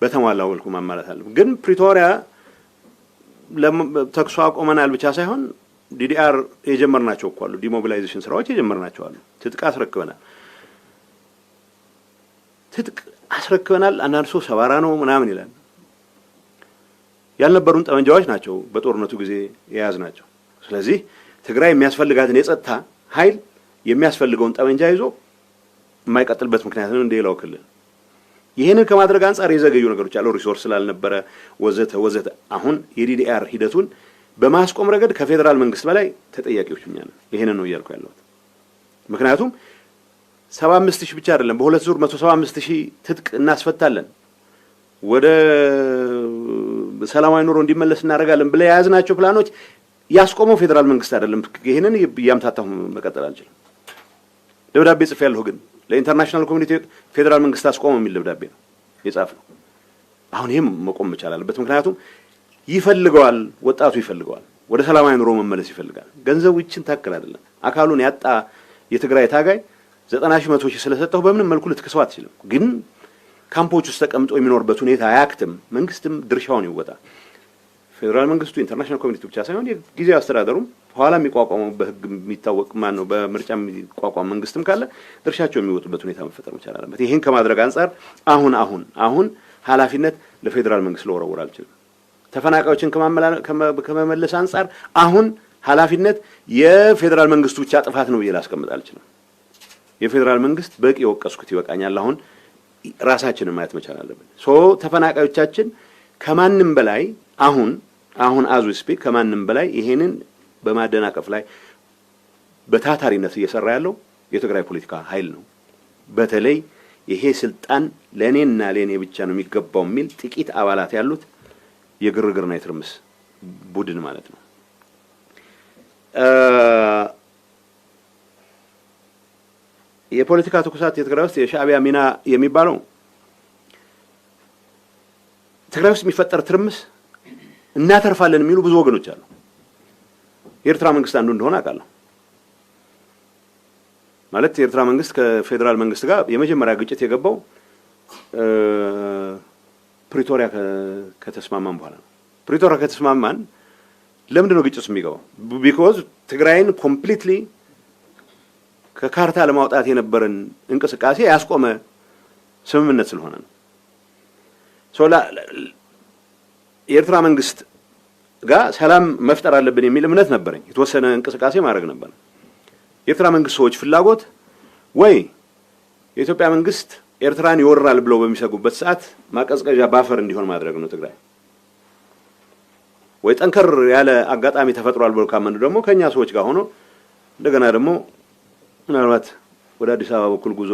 በተሟላ መልኩ ማሟላት አለበት። ግን ፕሪቶሪያ ተኩስ አቁመናል ብቻ ሳይሆን ዲዲአር የጀመርናቸው እኮ አሉ። ዲሞቢላይዜሽን ስራዎች የጀመርናቸው አሉ። ትጥቅ አስረክበናል። አንዳንድ ሰው ሰባራ ነው ምናምን ይላል። ያልነበሩን ጠመንጃዎች ናቸው በጦርነቱ ጊዜ የያዝናቸው። ስለዚህ ትግራይ የሚያስፈልጋትን የጸጥታ ኃይል የሚያስፈልገውን ጠመንጃ ይዞ የማይቀጥልበት ምክንያት ነው እንደሌላው ክልል። ይሄንን ከማድረግ አንጻር የዘገዩ ነገሮች አሉ። ሪሶርስ ስላልነበረ ወዘተ። አሁን የዲዲአር ሂደቱን በማስቆም ረገድ ከፌደራል መንግስት በላይ ተጠያቂዎች እኛ ነን። ይሄንን ነው እያልኩ ያለሁት። ምክንያቱም 75000 ብቻ አይደለም በሁለት ዙር 175000 ትጥቅ እናስፈታለን፣ ወደ ሰላማዊ ኑሮ እንዲመለስ እናደርጋለን ብለ የያዝናቸው ፕላኖች ያስቆመው ፌደራል መንግስት አይደለም። ይሄንን ያምታታሁ መቀጠል አልችልም። ደብዳቤ ጽፌያለሁ፣ ግን ለኢንተርናሽናል ኮሚኒቲ ፌደራል መንግስት አስቆመው የሚል ደብዳቤ ነው የጻፍነው። አሁን ይሄም መቆም መቻል አለበት። ምክንያቱም ይፈልገዋል፣ ወጣቱ ይፈልገዋል፣ ወደ ሰላማዊ ኑሮ መመለስ ይፈልጋል። ገንዘቡ ይችን ታክል አይደለም። አካሉን ያጣ የትግራይ ታጋይ 90,000 100,000 ስለሰጠው በምንም መልኩ ልትከሰው አትችልም። ግን ካምፖች ውስጥ ተቀምጦ የሚኖርበት ሁኔታ አያክትም። መንግስትም ድርሻውን ይወጣ። ፌደራል መንግስቱ ኢንተርናሽናል ኮሚኒቲ ብቻ ሳይሆን የጊዜያዊ አስተዳደሩም ኋላ የሚቋቋመው በህግ የሚታወቅ ማን ነው በምርጫ የሚቋቋም መንግስትም ካለ ድርሻቸው የሚወጡበት ሁኔታ መፈጠር መቻል አለበት። ይሄን ከማድረግ አንጻር አሁን ኃላፊነት ለፌደራል መንግስት ለወረወር አልችልም። ተፈናቃዮችን ከመመለስ አንጻር አሁን ኃላፊነት የፌደራል መንግስቱ ብቻ ጥፋት ነው ብዬ ላስቀምጥ አልችልም። የፌደራል መንግስት በቂ የወቀስኩት ይበቃኛል። አሁን ራሳችንን ማየት መቻል አለብን። ተፈናቃዮቻችን ከማንም በላይ አሁን አዙ ስፒክ ከማንም በላይ ይሄንን በማደናቀፍ ላይ በታታሪነት እየሰራ ያለው የትግራይ ፖለቲካ ኃይል ነው። በተለይ ይሄ ስልጣን ለኔና ለኔ ብቻ ነው የሚገባው የሚል ጥቂት አባላት ያሉት የግርግርና የትርምስ ቡድን ማለት ነው። የፖለቲካ ትኩሳት የትግራይ ውስጥ የሻዕቢያ ሚና የሚባለው ትግራይ ውስጥ የሚፈጠር ትርምስ እናተርፋለን የሚሉ ብዙ ወገኖች አሉ። የኤርትራ መንግስት አንዱ እንደሆነ አውቃለሁ። ማለት የኤርትራ መንግስት ከፌደራል መንግስት ጋር የመጀመሪያ ግጭት የገባው ፕሪቶሪያ ከተስማማን በኋላ ነው። ፕሪቶሪያ ከተስማማን ለምንድን ነው ግጭት የሚገባው? ቢኮዝ ትግራይን ኮምፕሊትሊ ከካርታ ለማውጣት የነበረን እንቅስቃሴ ያስቆመ ስምምነት ስለሆነ ነው። የኤርትራ መንግስት ጋር ሰላም መፍጠር አለብን የሚል እምነት ነበረኝ። የተወሰነ እንቅስቃሴ ማድረግ ነበር። የኤርትራ መንግስት ሰዎች ፍላጎት ወይ የኢትዮጵያ መንግስት ኤርትራን ይወራል ብለው በሚሰጉበት ሰዓት ማቀዝቀዣ ባፈር እንዲሆን ማድረግ ነው ትግራይ። ወይ ጠንከር ያለ አጋጣሚ ተፈጥሯል ብለው ካመኑ ደግሞ ከኛ ሰዎች ጋር ሆኖ እንደገና ደግሞ ምናልባት ወደ አዲስ አበባ በኩል ጉዞ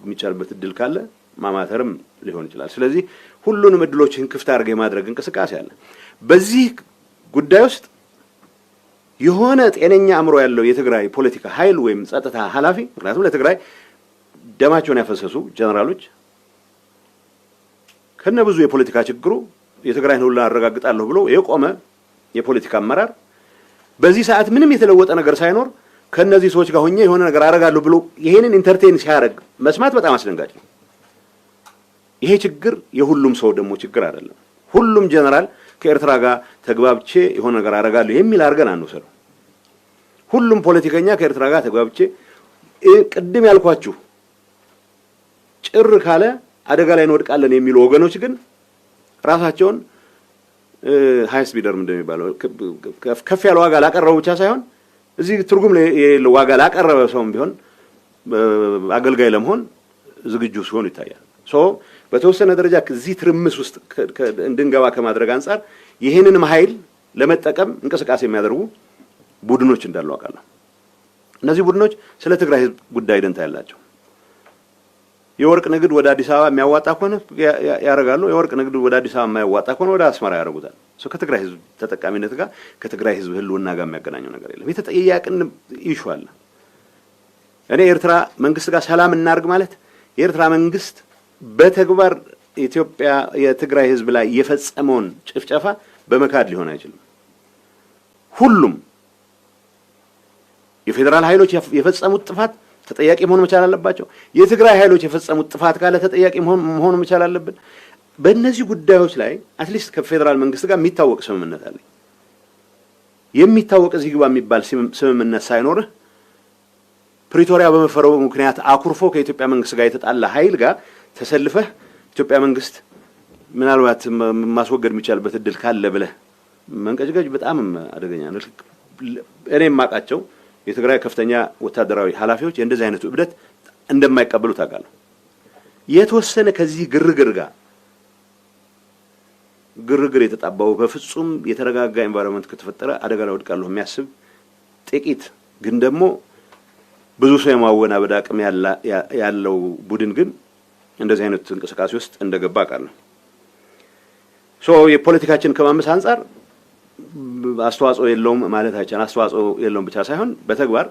የሚቻልበት እድል ካለ ማማተርም ሊሆን ይችላል። ስለዚህ ሁሉንም እድሎችን ክፍት አድርገ የማድረግ እንቅስቃሴ አለ። በዚህ ጉዳይ ውስጥ የሆነ ጤነኛ አእምሮ ያለው የትግራይ ፖለቲካ ኃይል ወይም ጸጥታ ኃላፊ ምክንያቱም ለትግራይ ደማቸውን ያፈሰሱ ጀነራሎች ከነብዙ የፖለቲካ ችግሩ የትግራይን ሁሉ አረጋግጣለሁ ብሎ የቆመ የፖለቲካ አመራር በዚህ ሰዓት ምንም የተለወጠ ነገር ሳይኖር ከነዚህ ሰዎች ጋር ሆኜ የሆነ ነገር አረጋለሁ ብሎ ይሄንን ኢንተርቴን ሲያደርግ መስማት በጣም አስደንጋጭ ነው። ይሄ ችግር የሁሉም ሰው ደግሞ ችግር አይደለም። ሁሉም ጀነራል ከኤርትራ ጋር ተግባብቼ የሆነ ነገር አረጋለሁ የሚል አድርገን አንወስደው። ሁሉም ፖለቲከኛ ከኤርትራ ጋር ተግባብቼ ቅድም ያልኳችሁ ጭር ካለ አደጋ ላይ እንወድቃለን የሚሉ ወገኖች ግን ራሳቸውን ሃይስ ቢደርም እንደሚባለው ከፍ ያለ ዋጋ ላቀረቡ ብቻ ሳይሆን እዚህ ትርጉም የሌለው ዋጋ ላቀረበ ሰውም ቢሆን አገልጋይ ለመሆን ዝግጁ ሲሆን ይታያል። በተወሰነ ደረጃ እዚህ ትርምስ ውስጥ እንድንገባ ከማድረግ አንፃር ይሄንንም ኃይል ለመጠቀም እንቅስቃሴ የሚያደርጉ ቡድኖች እንዳሉ አውቃለሁ። እነዚህ ቡድኖች ስለ ትግራይ ህዝብ ጉዳይ ደንታ ያላቸው የወርቅ ንግድ ወደ አዲስ አበባ የሚያዋጣ ከሆነ ያረጋሉ። የወርቅ ንግድ ወደ አዲስ አበባ የማያዋጣ ከሆነ ወደ አስመራ ያደርጉታል። ከትግራይ ህዝብ ተጠቃሚነት ጋር ከትግራይ ህዝብ ህልውና ጋር የሚያገናኘው ነገር የለም። የተጠያያቅን ኢሹ አለ። እኔ የኤርትራ መንግስት ጋር ሰላም እናርግ ማለት የኤርትራ መንግስት በተግባር ኢትዮጵያ የትግራይ ህዝብ ላይ የፈጸመውን ጭፍጨፋ በመካድ ሊሆን አይችልም። ሁሉም የፌደራል ኃይሎች የፈጸሙት ጥፋት ተጠያቂ መሆን መቻል አለባቸው። የትግራይ ኃይሎች የፈጸሙት ጥፋት ካለ ተጠያቂ መሆን መቻል አለብን። በእነዚህ ጉዳዮች ላይ አትሊስት ከፌደራል መንግስት ጋር የሚታወቅ ስምምነት አለ። የሚታወቅ እዚህ ግባ የሚባል ስምምነት ሳይኖርህ ፕሪቶሪያ በመፈረሙ ምክንያት አኩርፎ ከኢትዮጵያ መንግስት ጋር የተጣላ ኃይል ጋር ተሰልፈህ ኢትዮጵያ መንግስት ምናልባት ማስወገድ የሚቻልበት እድል ካለ ብለህ መንቀጭቀጭ በጣም አደገኛ ነው። እኔ የማውቃቸው የትግራይ ከፍተኛ ወታደራዊ ኃላፊዎች የእንደዚህ አይነቱ እብደት እንደማይቀበሉ ታውቃለህ። የተወሰነ ከዚህ ግርግር የተጣባው በፍጹም የተረጋጋ ኤንቫይሮንመንት ከተፈጠረ አደጋ ላይ ወድቃለሁ የሚያስብ ጥቂት ግን ደግሞ ብዙ ሰው የማወናበድ አቅም ያለው ቡድን ግን እንደዚህ አይነት እንቅስቃሴ ውስጥ እንደገባ አውቃለሁ። የፖለቲካችን ከማመስ አንፃር አስተዋጽኦ የለውም ማለት አይቻልም። አስተዋጽኦ የለውም ብቻ ሳይሆን በተግባር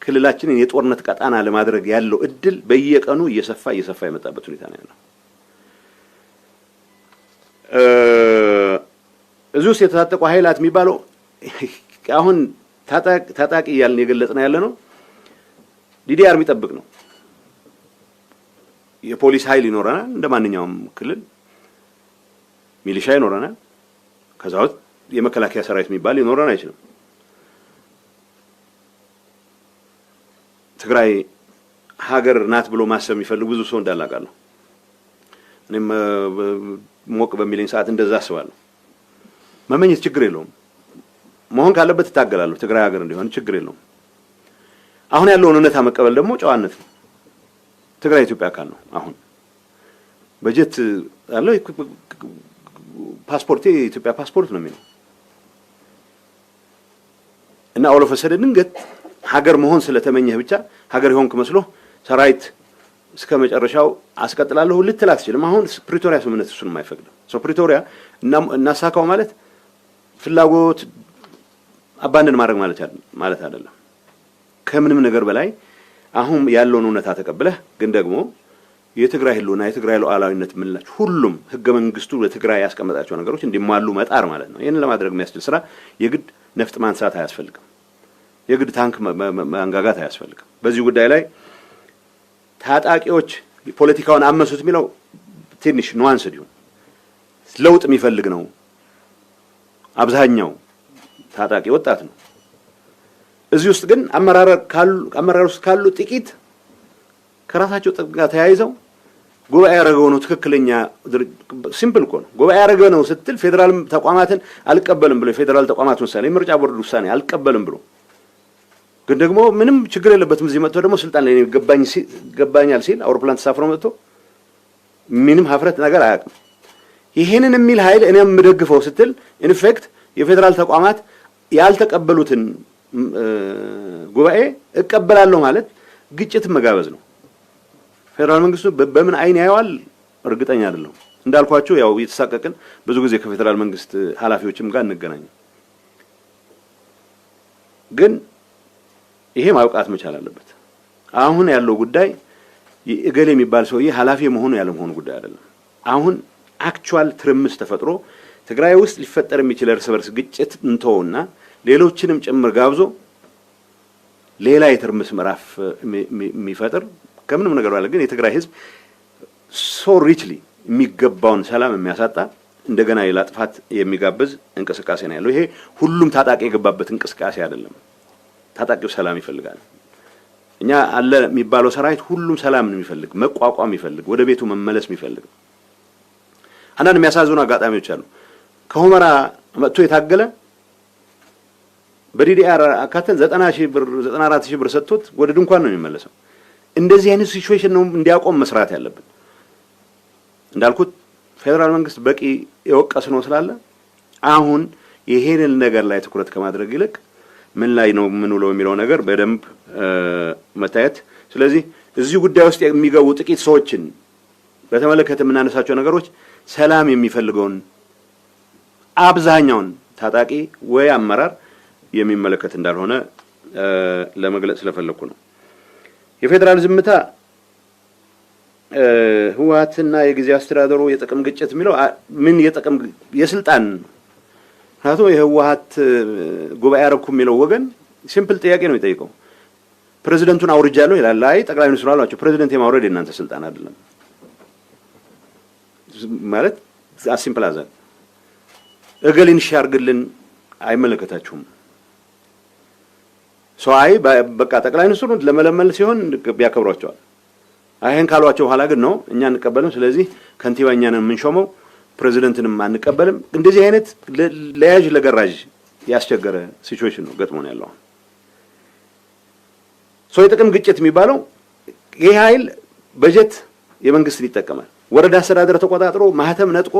ክልላችንን የጦርነት ቀጣና ለማድረግ ያለው እድል በየቀኑ እየሰፋ የመጣበት ሁኔታ ነው ያለው። እዚህ ውስጥ የተታጠቁ ኃይላት የሚባለው አሁን ታጣቂ እያልን የገለጽነው ያለ ነው። ዲዲአር የሚጠብቅ ነው። የፖሊስ ኃይል ይኖረናል፣ እንደማንኛውም ክልል ሚሊሻ ይኖረናል። ከዛው የመከላከያ ሰራዊት የሚባል ሊኖረን አይችልም። ትግራይ ሀገር ናት ብሎ ማሰብ የሚፈልግ ብዙ ሰው እንዳላቃለሁ። እኔም ሞቅ በሚለኝ ሰዓት እንደዛ አስባለሁ። መመኘት ችግር የለውም። መሆን ካለበት እታገላለሁ። ትግራይ ሀገር እንዲሆን ችግር የለውም። አሁን ያለውን እውነታ መቀበል ደግሞ ጨዋነት ነው። ትግራይ ኢትዮጵያ አካል ነው። አሁን በጀት አለው። ፓስፖርቴ የኢትዮጵያ ፓስፖርት ነው የሚለው እና ኦሎፈሰደ ድንገት ሀገር መሆን ስለተመኘህ ብቻ ሀገር ይሆንክ መስሎ ሰራዊት እስከ መጨረሻው አስቀጥላለሁ ልትል አትችልም። አሁን ፕሪቶሪያ ስምምነት እሱን የማይፈቅድ ፕሪቶሪያ እናሳካው ማለት ፍላጎት አባንደን ማድረግ ማለት አይደለም። ከምንም ነገር በላይ አሁን ያለውን እውነታ ተቀብለህ ግን ደግሞ የትግራይ ህልውና የትግራይ ሉዓላዊነት ምንላችሁ ሁሉም ህገ መንግስቱ ለትግራይ ያስቀመጣቸው ነገሮች እንዲሟሉ መጣር ማለት ነው። ይሄንን ለማድረግ የሚያስችል ስራ የግድ ነፍጥ ማንሳት አያስፈልግም። የግድ ታንክ ማንጋጋት አያስፈልግም። በዚህ ጉዳይ ላይ ታጣቂዎች ፖለቲካውን አመሱት የሚለው ትንሽ ኑዋንስ ዲሁን ለውጥ የሚፈልግ ነው። አብዛኛው ታጣቂ ወጣት ነው። እዚህ ውስጥ ግን አመራር ውስጥ ካሉ ጥቂት ከራሳቸው ጥቅም ጋር ተያይዘው ጉባኤ ያደረገው ነው ትክክለኛ ሲምፕል እኮ ነው። ጉባኤ ያደረገው ነው ስትል ፌደራል ተቋማትን አልቀበልም ብሎ ፌደራል ተቋማት ውሳኔ ምርጫ ቦርድ ውሳኔ አልቀበልም ብሎ ግን ደግሞ ምንም ችግር የለበትም እዚህ መጥቶ ደግሞ ስልጣን ላይ ገባኛል ሲል አውሮፕላን ተሳፍሮ መጥቶ ምንም ሀፍረት ነገር አያውቅም። ይሄንን የሚል ኃይል እኔም የምደግፈው ስትል ኢንፌክት የፌደራል ተቋማት ያልተቀበሉትን ጉባኤ እቀበላለሁ ማለት ግጭት መጋበዝ ነው። ፌደራል መንግስቱ በምን አይን ያየዋል እርግጠኛ አይደለም። እንዳልኳችሁ ያው እየተሳቀቅን ብዙ ጊዜ ከፌደራል መንግስት ኃላፊዎችም ጋር እንገናኝ። ግን ይሄ ማውቃት መቻል አለበት። አሁን ያለው ጉዳይ እገሌ የሚባል ሰውዬ ኃላፊ መሆኑ ያለ መሆኑ ጉዳይ አይደለም። አሁን አክቹዋል ትርምስ ተፈጥሮ ትግራይ ውስጥ ሊፈጠር የሚችል እርስ በርስ ግጭት እንተውና ሌሎችንም ጭምር ጋብዞ ሌላ የትርምስ ምዕራፍ የሚፈጥር ከምንም ነገር ባለ ግን የትግራይ ህዝብ ሶ ሪችሊ የሚገባውን ሰላም የሚያሳጣ እንደገና ሌላ ጥፋት የሚጋብዝ እንቅስቃሴ ነው ያለው። ይሄ ሁሉም ታጣቂ የገባበት እንቅስቃሴ አይደለም። ታጣቂው ሰላም ይፈልጋል። እኛ አለ የሚባለው ሰራዊት ሁሉም ሰላምን የሚፈልግ መቋቋም የሚፈልግ ወደ ቤቱ መመለስ የሚፈልግ። አንዳንድ የሚያሳዝኑ አጋጣሚዎች አሉ። ከሁመራ መጥቶ የታገለ በዲዲአር አካተን 90,000 ብር 94,000 ብር ሰጥቶት ወደ ድንኳን ነው የሚመለሰው። እንደዚህ አይነት ሲቹዌሽን ነው እንዲያቆም መስራት ያለብን። እንዳልኩት ፌደራል መንግስት በቂ የወቀስ ነው ስላለ አሁን ይሄንን ነገር ላይ ትኩረት ከማድረግ ይልቅ ምን ላይ ነው ምን ብለው የሚለው ነገር በደንብ መታየት። ስለዚህ እዚህ ጉዳይ ውስጥ የሚገቡ ጥቂት ሰዎችን በተመለከተ የምናነሳቸው ነገሮች ሰላም የሚፈልገውን አብዛኛውን ታጣቂ ወይ አመራር የሚመለከት እንዳልሆነ ለመግለጽ ስለፈለኩ ነው። የፌደራል ዝምታ ህወሓትና የጊዜ አስተዳደሩ የጥቅም ግጭት የሚለው ምን የጥቅም የስልጣን ታቶ የህወሓት ጉባኤ አረኩ የሚለው ወገን ሲምፕል ጥያቄ ነው የሚጠይቀው። ፕሬዝዳንቱን አውርጃለሁ ይላል። አይ ጠቅላይ ሚኒስትሩ አሏቸው ፕሬዝዳንት የማውረድ የእናንተ ስልጣን አይደለም ማለት ሲምፕል አዘ እገሊን ሻርግልን አይመለከታችሁም። አይ በቃ ጠቅላይ ሚኒስትሩን ለመለመል ሲሆን ቢያከብሯቸዋል። አይን ካሏቸው በኋላ ግን ነው እኛ እንቀበልም፣ ስለዚህ ከንቲባኛ ነን የምንሾመው ፕሬዝዳንትንም አንቀበልም። እንደዚህ አይነት ለያዥ ለገራዥ ያስቸገረ ሲቹዌሽን ነው ገጥሞን ያለው። የጥቅም ግጭት የሚባለው ይሄ ኃይል በጀት የመንግስትን ይጠቀማል። ወረዳ አስተዳደር ተቆጣጥሮ ማህተም ነጥቆ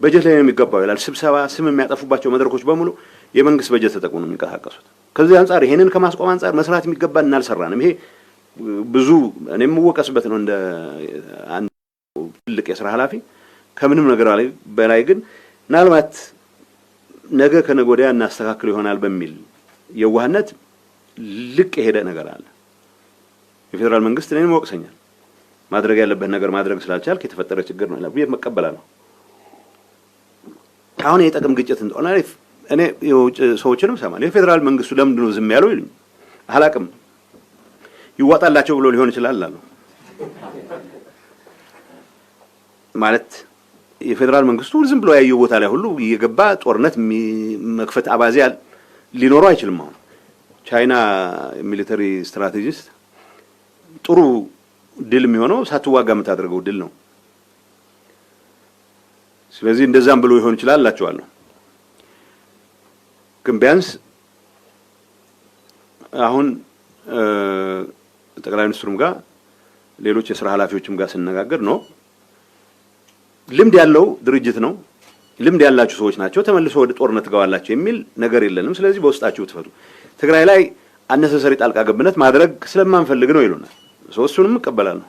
በጀት ላይ ነው የሚገባው ይላል። ስብሰባ ስም የሚያጠፉባቸው መድረኮች በሙሉ የመንግስት በጀት ተጠቅሞ ነው የሚንቀሳቀሱት። ከዚህ አንፃር ይሄንን ከማስቆም አንፃር መስራት የሚገባን እናልሰራንም። ይሄ ብዙ እኔም ወቀስበት ነው እንደ አንድ ትልቅ የሥራ ኃላፊ ከምንም ነገር በላይ ግን ምናልባት ነገ ከነገ ወዲያ እናስተካክል ይሆናል በሚል የዋህነት ልቅ የሄደ ነገር አለ። የፌደራል መንግስት እኔንም ወቅሰኛል። ማድረግ ያለበት ነገር ማድረግ ስላልቻልክ የተፈጠረ ችግር ነው ይላል። ቤት መቀበላለሁ። አሁን የጥቅም ግጭት እንደሆነ እኔ የውጭ ሰዎችንም ሰማል። የፌደራል መንግስቱ ለምንድን ነው ዝም ያለው ይሉኝ። አላቅም ይዋጣላቸው ብሎ ሊሆን ይችላል አሉ። ማለት የፌደራል መንግስቱ ዝም ብሎ ያየው ቦታ ላይ ሁሉ እየገባ ጦርነት መክፈት አባዜ ሊኖረው አይችልም። አሁን ቻይና ሚሊተሪ ስትራቴጂስት ጥሩ ድል የሚሆነው ሳትዋጋ የምታደርገው ድል ነው። ስለዚህ እንደዛም ብሎ ይሆን ይችላል አላቸዋለሁ። ግን ቢያንስ አሁን ጠቅላይ ሚኒስትሩም ጋር ሌሎች የሥራ ኃላፊዎችም ጋር ስነጋገር ነው ልምድ ያለው ድርጅት ነው፣ ልምድ ያላችሁ ሰዎች ናቸው፣ ተመልሶ ወደ ጦርነት ገባላችሁ የሚል ነገር የለንም። ስለዚህ በውስጣችሁ ትፈቱ። ትግራይ ላይ አነሰሰሪ ጣልቃ ገብነት ማድረግ ስለማንፈልግ ነው ይሉናል። እሱንም እቀበላለሁ።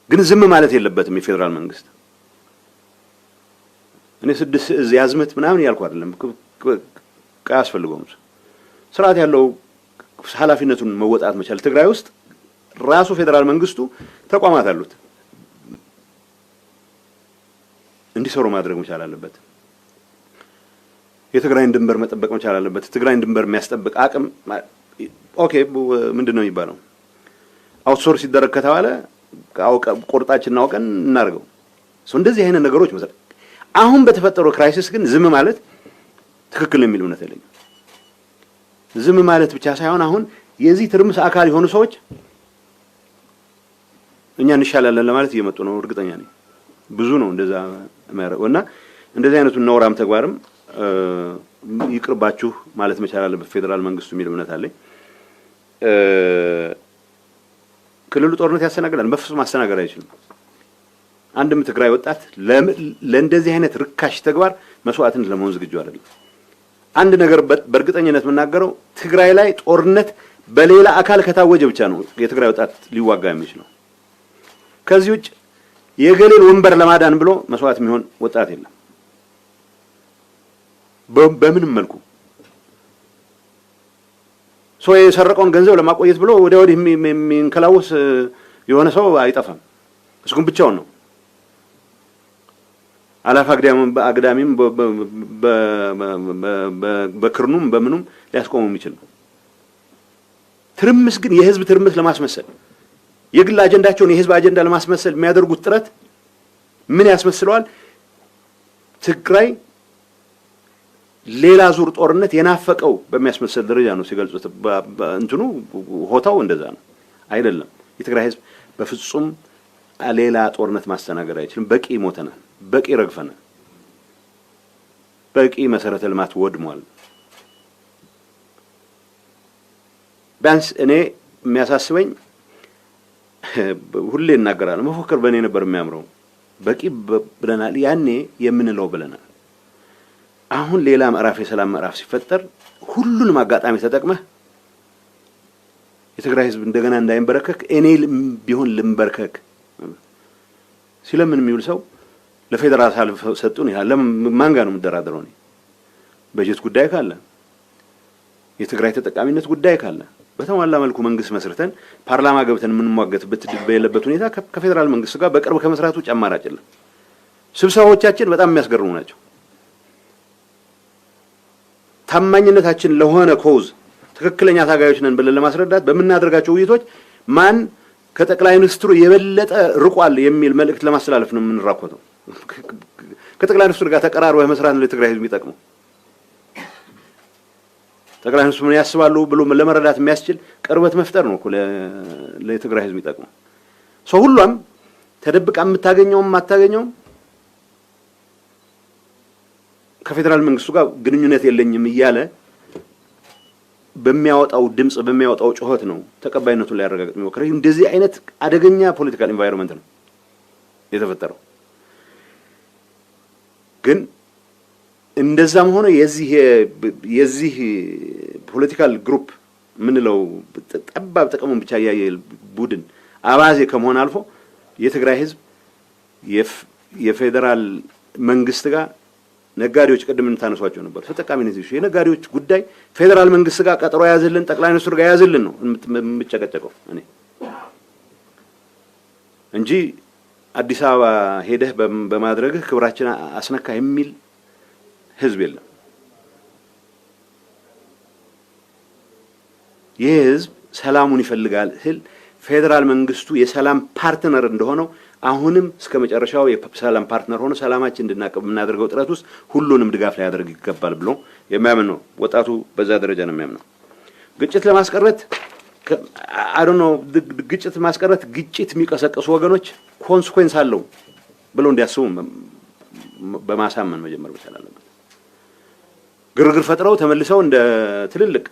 ግን ዝም ማለት የለበትም የፌደራል መንግስት። እኔ 6 እዝ ያዝመት ምናምን ያልኩ አይደለም። አያስፈልገውም። ስርዓት ያለው ኃላፊነቱን መወጣት መቻል። ትግራይ ውስጥ ራሱ ፌደራል መንግስቱ ተቋማት አሉት እንዲሰሩ ማድረግ መቻል አለበት። የትግራይን ድንበር መጠበቅ መቻል አለበት። ትግራይን ድንበር የሚያስጠብቅ አቅም ኦኬ ምንድነው የሚባለው አውትሶርስ ሲደረግ ከተባለ ቁርጣችንን አውቀን እናርገው። እንደዚህ አይነት ነገሮች መሰለ። አሁን በተፈጠረው ክራይሲስ ግን ዝም ማለት ትክክል ነው የሚል እምነት የለኝም። ዝም ማለት ብቻ ሳይሆን አሁን የዚህ ትርምስ አካል የሆኑ ሰዎች እኛ እንሻላለን ለማለት እየመጡ ነው። እርግጠኛ ነኝ ብዙ ነው እንደዛ እና እንደዚህ አይነቱ ነውራም ተግባርም ይቅርባችሁ ማለት መቻል አለበት ፌደራል መንግስቱ የሚል እምነት አለኝ። ክልሉ ጦርነት ያስተናግዳል? በፍጹም ማስተናገድ አይችልም። አንድም ትግራይ ወጣት ለእንደዚህ አይነት ርካሽ ተግባር መስዋዕትን ለመሆን ዝግጁ አይደለም። አንድ ነገር በእርግጠኝነት የምናገረው ትግራይ ላይ ጦርነት በሌላ አካል ከታወጀ ብቻ ነው የትግራይ ወጣት ሊዋጋ የሚችለው። ከዚህ ውጭ የገሌን ወንበር ለማዳን ብሎ መስዋዕት የሚሆን ወጣት የለም በምንም መልኩ። ሰው የሰረቀውን ገንዘብ ለማቆየት ብሎ ወዲያ ወዲህ የሚንከላወስ የሆነ ሰው አይጠፋም። እሱ ግን ብቻውን ነው አላፍ አግዳሚም በክርኑም በምኑም ሊያስቆመው የሚችል ነው። ትርምስ ግን የህዝብ ትርምስ ለማስመሰል የግል አጀንዳቸውን የህዝብ አጀንዳ ለማስመሰል የሚያደርጉት ጥረት ምን ያስመስለዋል? ትግራይ ሌላ ዙር ጦርነት የናፈቀው በሚያስመስል ደረጃ ነው ሲገልጹት። እንትኑ ሆታው እንደዛ ነው አይደለም። የትግራይ ህዝብ በፍጹም ሌላ ጦርነት ማስተናገድ አይችልም። በቂ ሞተናል፣ በቂ ረግፈናል፣ በቂ መሰረተ ልማት ወድሟል። ቢያንስ እኔ የሚያሳስበኝ ሁሌ እናገራለሁ፣ መፎከር በእኔ ነበር የሚያምረው። በቂ ብለናል፣ ያኔ የምንለው ብለናል። አሁን ሌላ ምዕራፍ የሰላም ምዕራፍ ሲፈጠር ሁሉንም አጋጣሚ ተጠቅመህ የትግራይ ህዝብ እንደገና እንዳይንበረከክ እኔ ቢሆን ልንበርከክ ሲለምን የሚውል ሰው ለፌደራል ሳልፍ ሰጡን ይላል። ለማን ጋር ነው የምደራደረው? እኔ በጀት ጉዳይ ካለ የትግራይ ተጠቃሚነት ጉዳይ ካለ በተሟላ መልኩ መንግስት መስርተን ፓርላማ ገብተን የምንሟገትበት በሌለበት ሁኔታ ከፌደራል መንግስት ጋር በቅርብ ከመስራቱ ውጭ አማራጭ የለም። ስብሰባዎቻችን በጣም የሚያስገርሙ ናቸው። ታማኝነታችን ለሆነ ኮዝ ትክክለኛ ታጋዮች ነን ብለን ለማስረዳት በምናደርጋቸው ውይይቶች ማን ከጠቅላይ ሚኒስትሩ የበለጠ ርቋል የሚል መልእክት ለማስተላለፍ ነው የምንራኮተው። ከጠቅላይ ሚኒስትሩ ጋር ተቀራርበው መስራት ነው ለትግራይ ህዝብ የሚጠቅመው። ጠቅላይ ሚኒስትሩ ምን ያስባሉ ብሎ ለመረዳት የሚያስችል ቅርበት መፍጠር ነው እኮ ለትግራይ ህዝብ የሚጠቅመው። ሰው ሁሉም ተደብቃ የምታገኘውም አታገኘውም ከፌደራል መንግስቱ ጋር ግንኙነት የለኝም እያለ በሚያወጣው ድምጽ በሚያወጣው ጩኸት ነው ተቀባይነቱን ሊያረጋግጥ የሚሞክረው። እንደዚህ አይነት አደገኛ ፖለቲካል ኢንቫይሮንመንት ነው የተፈጠረው። ግን እንደዛም ሆነ የዚህ ፖለቲካል ግሩፕ ምንለው ጠባብ ጥቅሙን ብቻ ያየ ቡድን አባዜ ከመሆን አልፎ የትግራይ ህዝብ የፌደራል መንግስት ጋር ነጋዴዎች ቅድም እንታነሷቸው ነበር ተጠቃሚነት ይሹ የነጋዴዎች ጉዳይ ፌደራል መንግስት ጋር ቀጠሮ ያዘልን ጠቅላይ ሚኒስትሩ ጋር ያዘልን ነው የምጨቀጨቀው እኔ እንጂ አዲስ አበባ ሄደህ በማድረግህ ክብራችን አስነካ የሚል ህዝብ የለም። ይህ ህዝብ ሰላሙን ይፈልጋል። ፌደራል መንግስቱ የሰላም ፓርትነር እንደሆነው አሁንም እስከ መጨረሻው የሰላም ፓርትነር ሆኖ ሰላማችን እንድናቀብ የምናደርገው ጥረት ውስጥ ሁሉንም ድጋፍ ሊያደርግ ይገባል ብሎ የሚያምን ነው ወጣቱ። በዛ ደረጃ ነው የሚያምነው። ግጭት ለማስቀረት ግጭት ማስቀረት ግጭት የሚቀሰቀሱ ወገኖች ኮንሲኩዌንስ አለው ብለው እንዲያስቡ በማሳመን መጀመር መቻል አለበት። ግርግር ፈጥረው ተመልሰው እንደ ትልልቅ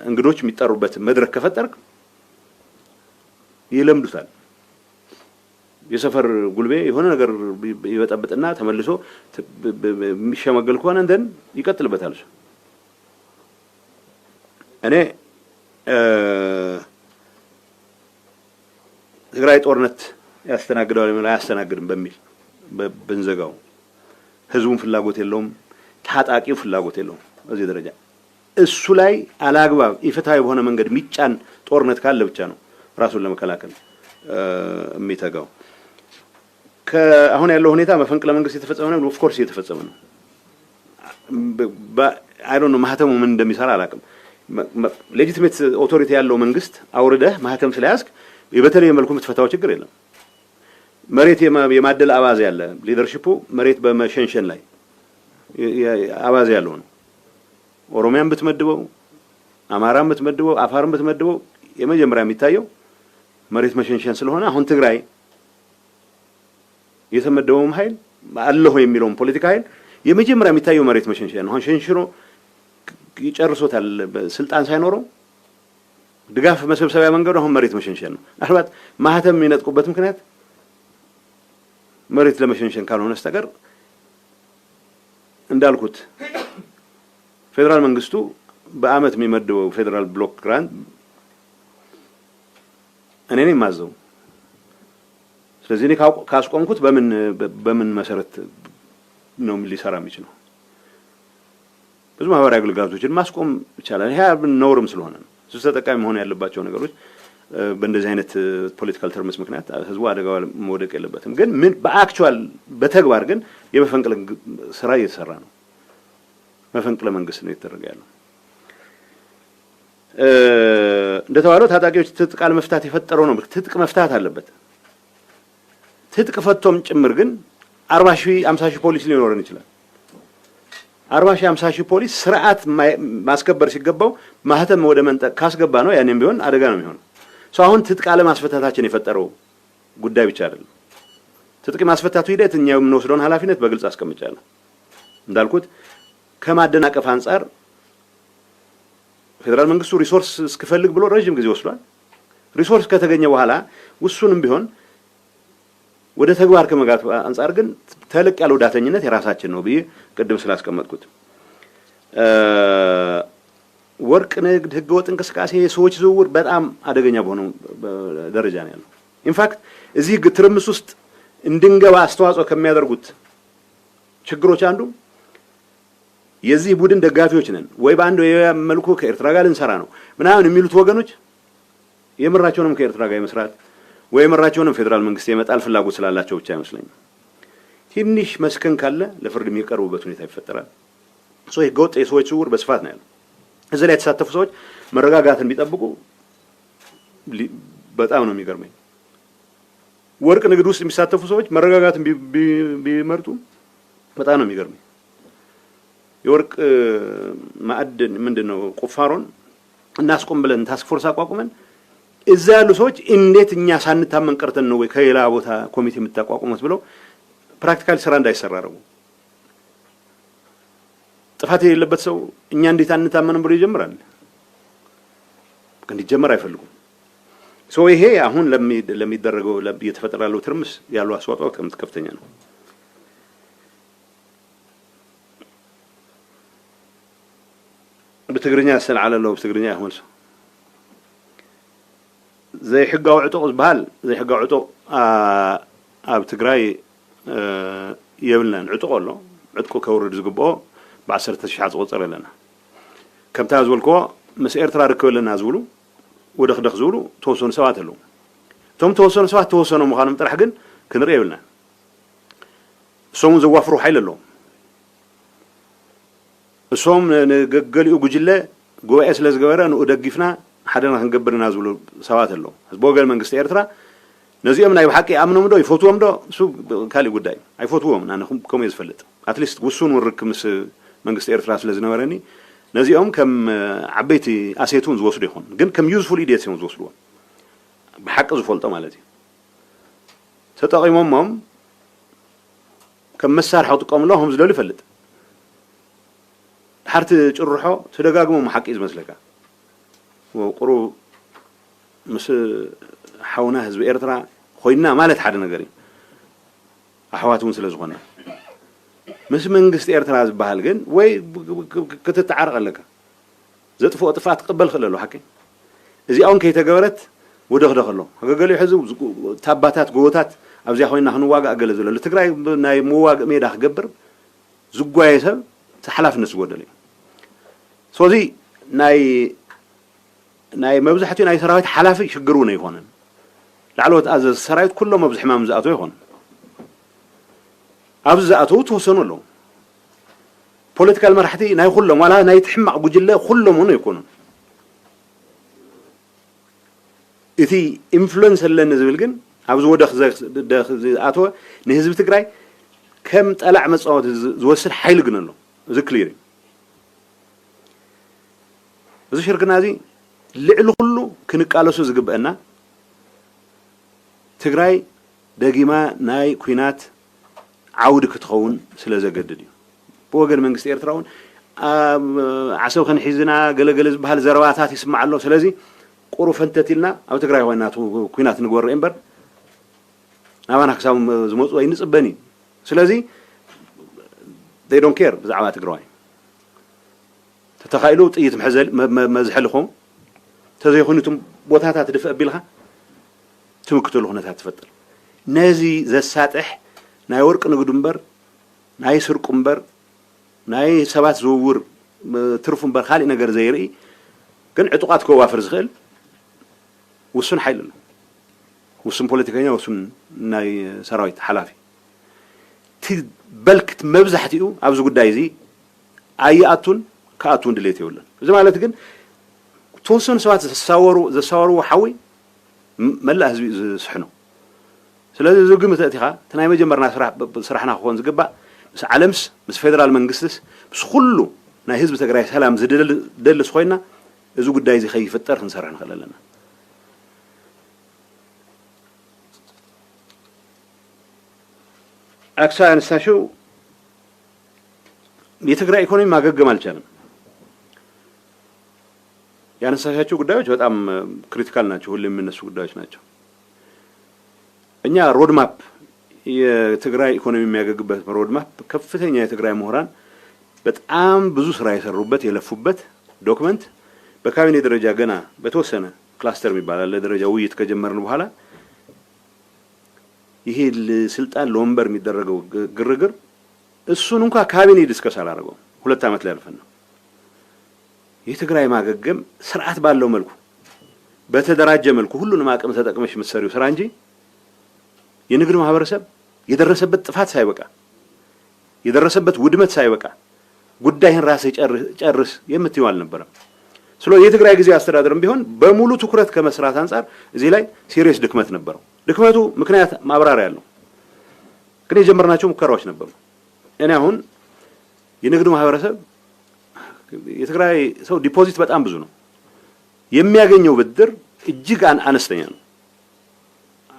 እንግዶች የሚጠሩበት መድረክ ከፈጠርክ ይለምዱታል። የሰፈር ጉልቤ የሆነ ነገር ይበጠብጥና ተመልሶ የሚሸመገል ከሆነ እንደን ይቀጥልበታል። እኔ ትግራይ ጦርነት ያስተናግዳል ማለት አያስተናግድም በሚል በንዘጋው ህዝቡን ፍላጎት የለውም፣ ታጣቂው ፍላጎት የለውም። በዚህ ደረጃ እሱ ላይ አላግባብ ኢፍትሃዊ በሆነ መንገድ የሚጫን ጦርነት ካለ ብቻ ነው ራሱን ለመከላከል የሚተጋው። አሁን ያለው ሁኔታ መፈንቅለ መንግስት የተፈጸመ ነው። ኦፍ ኮርስ የተፈጸመ ነው። አይ ዶንት ኖ ማህተሙ ምን እንደሚሰራ አላውቅም። ሌጂቲሜት ኦቶሪቲ ያለው መንግስት አውርደህ ማህተም ስለያዝክ በተለየ መልኩ የምትፈታው ችግር የለም። መሬት የማደል አባዜ ያለ ሊደርሺፑ መሬት በመሸንሸን ላይ አባዜ ያለው ነው። ኦሮሚያን ብትመድበው፣ አማራን ብትመድበው፣ አፋርን ብትመድበው የመጀመሪያ የሚታየው መሬት መሸንሸን ስለሆነ አሁን ትግራይ የተመደበውም ኃይል አለሁ የሚለውም ፖለቲካ ኃይል የመጀመሪያ የሚታየው መሬት መሸንሸን ነው። አሁን ሸንሽኖ ይጨርሶታል ስልጣን ሳይኖረው ድጋፍ መሰብሰቢያ መንገዱ አሁን መሬት መሸንሸን ነው። ምናልባት ማህተም የሚነጥቁበት ምክንያት መሬት ለመሸንሸን ካልሆነ በስተቀር እንዳልኩት ፌደራል መንግስቱ በአመት የሚመደበው ፌደራል ብሎክ ግራንት እኔ ነኝ ማዘው ስለዚህ እኔ ካስቆምኩት በምን መሰረት ነው ሊሰራ የሚችለው ብዙ ማህበራዊ አገልግሎቶችን ማስቆም ይቻላል ይሄ ነውርም ስለሆነ ነው ተጠቃሚ መሆን ያለባቸው ነገሮች በእንደዚህ አይነት ፖለቲካል ተርምስ ምክንያት ህዝቡ አደጋው መውደቅ የለበትም ግን ምን በአክቹዋል በተግባር ግን የመፈንቅለ ስራ እየተሰራ ነው መፈንቅለ መንግስት ነው እየተደረገ ያለው እንደተባለው ታጣቂዎች ትጥቅ መፍታት የፈጠረው ነው ትጥቅ መፍታት አለበት ትጥቅ ፈቶም ጭምር ግን 40,000 50,000 ፖሊስ ሊኖረን ይችላል 40,000 50,000 ፖሊስ ስርዓት ማስከበር ሲገባው ማህተም ወደ መንጠቅ ካስገባ ነው ያኔም ቢሆን አደጋ ነው የሚሆነው አሁን ትጥቅ ማስፈታታችን የፈጠረው ጉዳይ ብቻ አይደለም ትጥቅ ማስፈታቱ ሂደት እኛው የምንወስደውን ኃላፊነት በግልጽ አስቀምጫለሁ እንዳልኩት ከማደናቀፍ አንፃር ፌደራል መንግስቱ ሪሶርስ እስከፈልግ ብሎ ረጅም ጊዜ ወስዷል ሪሶርስ ከተገኘ በኋላ ውሱንም ቢሆን ወደ ተግባር ከመጋት አንፃር ግን ተለቅ ያለው ዳተኝነት የራሳችን ነው ብዬ ቅድም ስላስቀመጥኩት ወርቅ ንግድ ህገወጥ እንቅስቃሴ ሰዎች ዝውውር በጣም አደገኛ በሆነው ደረጃ ነው ያለው ኢንፋክት እዚህ ትርምስ ውስጥ እንድንገባ አስተዋጽኦ ከሚያደርጉት ችግሮች አንዱ የዚህ ቡድን ደጋፊዎች ነን ወይ ባንዶ መልኩ ከኤርትራ ጋር እንሰራ ነው ምናምን የሚሉት ወገኖች የምራቸውንም ከኤርትራ ጋር መስራት ወይ የምራቸውንም ፌደራል መንግስት የመጣል ፍላጎት ስላላቸው ብቻ አይመስለኝም ትንሽ መስከን ካለ ለፍርድ የሚቀርቡበት ሁኔታ ይፈጠራል ህገወጥ የሰዎች ዝውውር በስፋት ነው ያለው እዚህ ላይ የተሳተፉ ሰዎች መረጋጋትን ቢጠብቁ በጣም ነው የሚገርመኝ ወርቅ ንግድ ውስጥ የሚሳተፉ ሰዎች መረጋጋትን ቢመርጡ በጣም ነው የሚገርመኝ የወርቅ ማዕድን ምንድነው ቁፋሮን እናስቆም ብለን ታስክ ፎርስ አቋቁመን እዛ ያሉ ሰዎች እንዴት እኛ ሳንታመን ቀርተን ነው ወይ ከሌላ ቦታ ኮሚቴ የምታቋቁሙት ብለው ፕራክቲካሊ ስራ እንዳይሰራሩ ጥፋት የሌለበት ሰው እኛ እንዴት አንታመንም ብሎ ይጀምራል እንዲጀመር አይፈልጉም ይሄ አሁን ለሚደረገው የተፈጠራለው ትርምስ ያለው አስተዋጽኦ ከፍተኛ ነው بتجرني أسأل على الله بتجرني أهونس زي حقة وعطوق بهال زي حقة وعطوق بتجراي يبلنا عطوق الله عطوق كورد زقبه بعشرة شحات غصر لنا كم تازول كوا مسير ترى ركول لنا زولو ودخ زولو توصل سوات له توصل سوات توصلوا مخالم ترحقن كنر يبلنا سوم زوافرو حيل له እሶም ገገሊኡ ጉጅለ ጉባኤ ስለዝገበረ ነው ደግፍና ሓደና ክንገብርና ዝብሉ ሰባት አለው ህዝቦገል መንግስት ኤርትራ ነዚኦም ናይ በሓቂ ኣምኖም ዶ ይፈትዎም ዶ እሱ ካሊ ጉዳይ አይፈትዎም ናነኹም ከም ይዝፈልጥ አትሊስት ውሱን ወርክ ምስ መንግስት ኤርትራ ስለዝነበረኒ ነዚኦም ከም ዓበይቲ አሴቱን ዝወስዱ ይሆን ግን ከም ዩዝፉል ኢዲየትስ እዮም ዝወስዱዎ በሓቂ ዝፈልጦ ማለት እዩ ተጠቂሞም ከም መሳርሒ ጥቆምሎም ዝደሉ ይፈልጥ حرت جرحه تدقاقمو محقيز مسلكا وقرو مس حونا حزب إيرترا خوينا مالت حد نقري أحواتهم سلزغنا مس منقست إيرترا زبهال جن وي كتتعرق لك زت فوق طفات قبل خلله حكي إذا أون كي تجورت ودخله قال لي حزب تاباتات قوتات أبزي خوينا هنواجع أقل زلوا لتقرأ ناي مواجع ميدا خجبر زقوايسه تحلف نسودلي سوزي ناي مبزحتي ناي سراويت حلافي شجرونا يهونن لعلوت از سراويت كله مبزح ما مزاتو يهون ابزاتو توسنوا له بوليتيكال مرحتي ناي كلهم ولا ناي تحمق بجله كلهم هنا يكونوا اذي انفلونس اللي نزل جن ابز ودخ اتو نهزب تግራይ كم طلع مصاوت زوسد حيل جنلو ذ كلير እዚ ሽርክናዚ ልዕሉ ሁሉ ክንቃለሱ ዝግበአና ትግራይ ደጊማ ናይ ኩናት ዓውድ ክትኸውን ስለዘገድድ እዩ በወገን መንግስት ኤርትራውን ዓሰብ ክንሒዝና ገለገለ ዝበሃል ዘረባታት ይስማዕ ኣሎ ስለዚ ቁሩ ፈንተቲልና ኣብ ትግራይ ኮይናቱ ኩናት ንግበር እምበር ናባና ክሳብ ዝመፁ ኣይንጽበኒ ስለዚ they don't care ብዛዕባ ትግራይ ተተኻይሉ ጥይት محزل መዝሐልኹም ተዘይኹንቱም ቦታታት ድፍእ ቢልኻ ትምክተሉ ሁነታት ትፈጥር ነዚ ዘሳጥሕ ናይ ወርቅ ንግዱ እምበር ናይ ስርቁ እምበር ናይ ሰባት ዝውውር ትርፉ እምበር ካልእ ነገር ዘይርኢ ግን ዕጡቃት ከዋፍር ዝኽእል ውሱን ሓይል ኣሎ ውሱን ፖለቲከኛ ውሱን ናይ ሰራዊት ሓላፊ በልክት መብዛሕትኡ ኣብዚ ጉዳይ እዚ ኣይኣቱን ከኣቱን ድሌት ይብለን እዚ ማለት ግን ተወሰኑ ሰባት ዘሳወሩ ሓዊ መላእ ህዝቢ ዝስሕኑ ስለዚ ዝግምት እቲኻ እቲ ናይ መጀመርና ስራሕና ክኾን ዝግባእ ምስ ዓለምስ ምስ ፌደራል መንግስትስ ምስ ኩሉ ናይ ህዝቢ ትግራይ ሰላም ዝደልስ ኮይና እዚ ጉዳይ እዚ ከይፍጠር ክንሰርሕ ንኽእል ኣለና አክሳ ያነሳሽው የትግራይ ኢኮኖሚ ማገገም አልቻለም ያነሳሻቸው ጉዳዮች በጣም ክሪቲካል ናቸው ሁሉ የሚነሱ ጉዳዮች ናቸው እኛ ሮድማፕ የትግራይ ኢኮኖሚ የሚያገግበት ሮድማፕ ከፍተኛ የትግራይ ምሁራን በጣም ብዙ ስራ የሰሩበት የለፉበት ዶክመንት በካቢኔ ደረጃ ገና በተወሰነ ክላስተር የሚባል ለደረጃ ውይይት ከጀመርን በኋላ ይሄ ስልጣን ለወንበር የሚደረገው ግርግር እሱን እንኳን ካቢኔ ዲስከስ አላደረገው 2 አመት ላይ አልፈን ነው የትግራይ ማገገም ስርዓት ባለው መልኩ በተደራጀ መልኩ ሁሉንም አቅም ተጠቅመሽ መስሪው ስራ እንጂ የንግድ ማህበረሰብ የደረሰበት ጥፋት ሳይበቃ የደረሰበት ውድመት ሳይበቃ ጉዳይን ራስ ጨርስ የምትይው አልነበረም ስለዚህ የትግራይ ጊዜ አስተዳደርም ቢሆን በሙሉ ትኩረት ከመስራት አንፃር እዚህ ላይ ሲሪየስ ድክመት ነበረው ድክመቱ ምክንያት ማብራሪያ ያለው ግን የጀመርናቸው ሙከራዎች ነበሩ እኔ አሁን የንግድ ማህበረሰብ የትግራይ ሰው ዲፖዚት በጣም ብዙ ነው የሚያገኘው ብድር እጅግ አነስተኛ ነው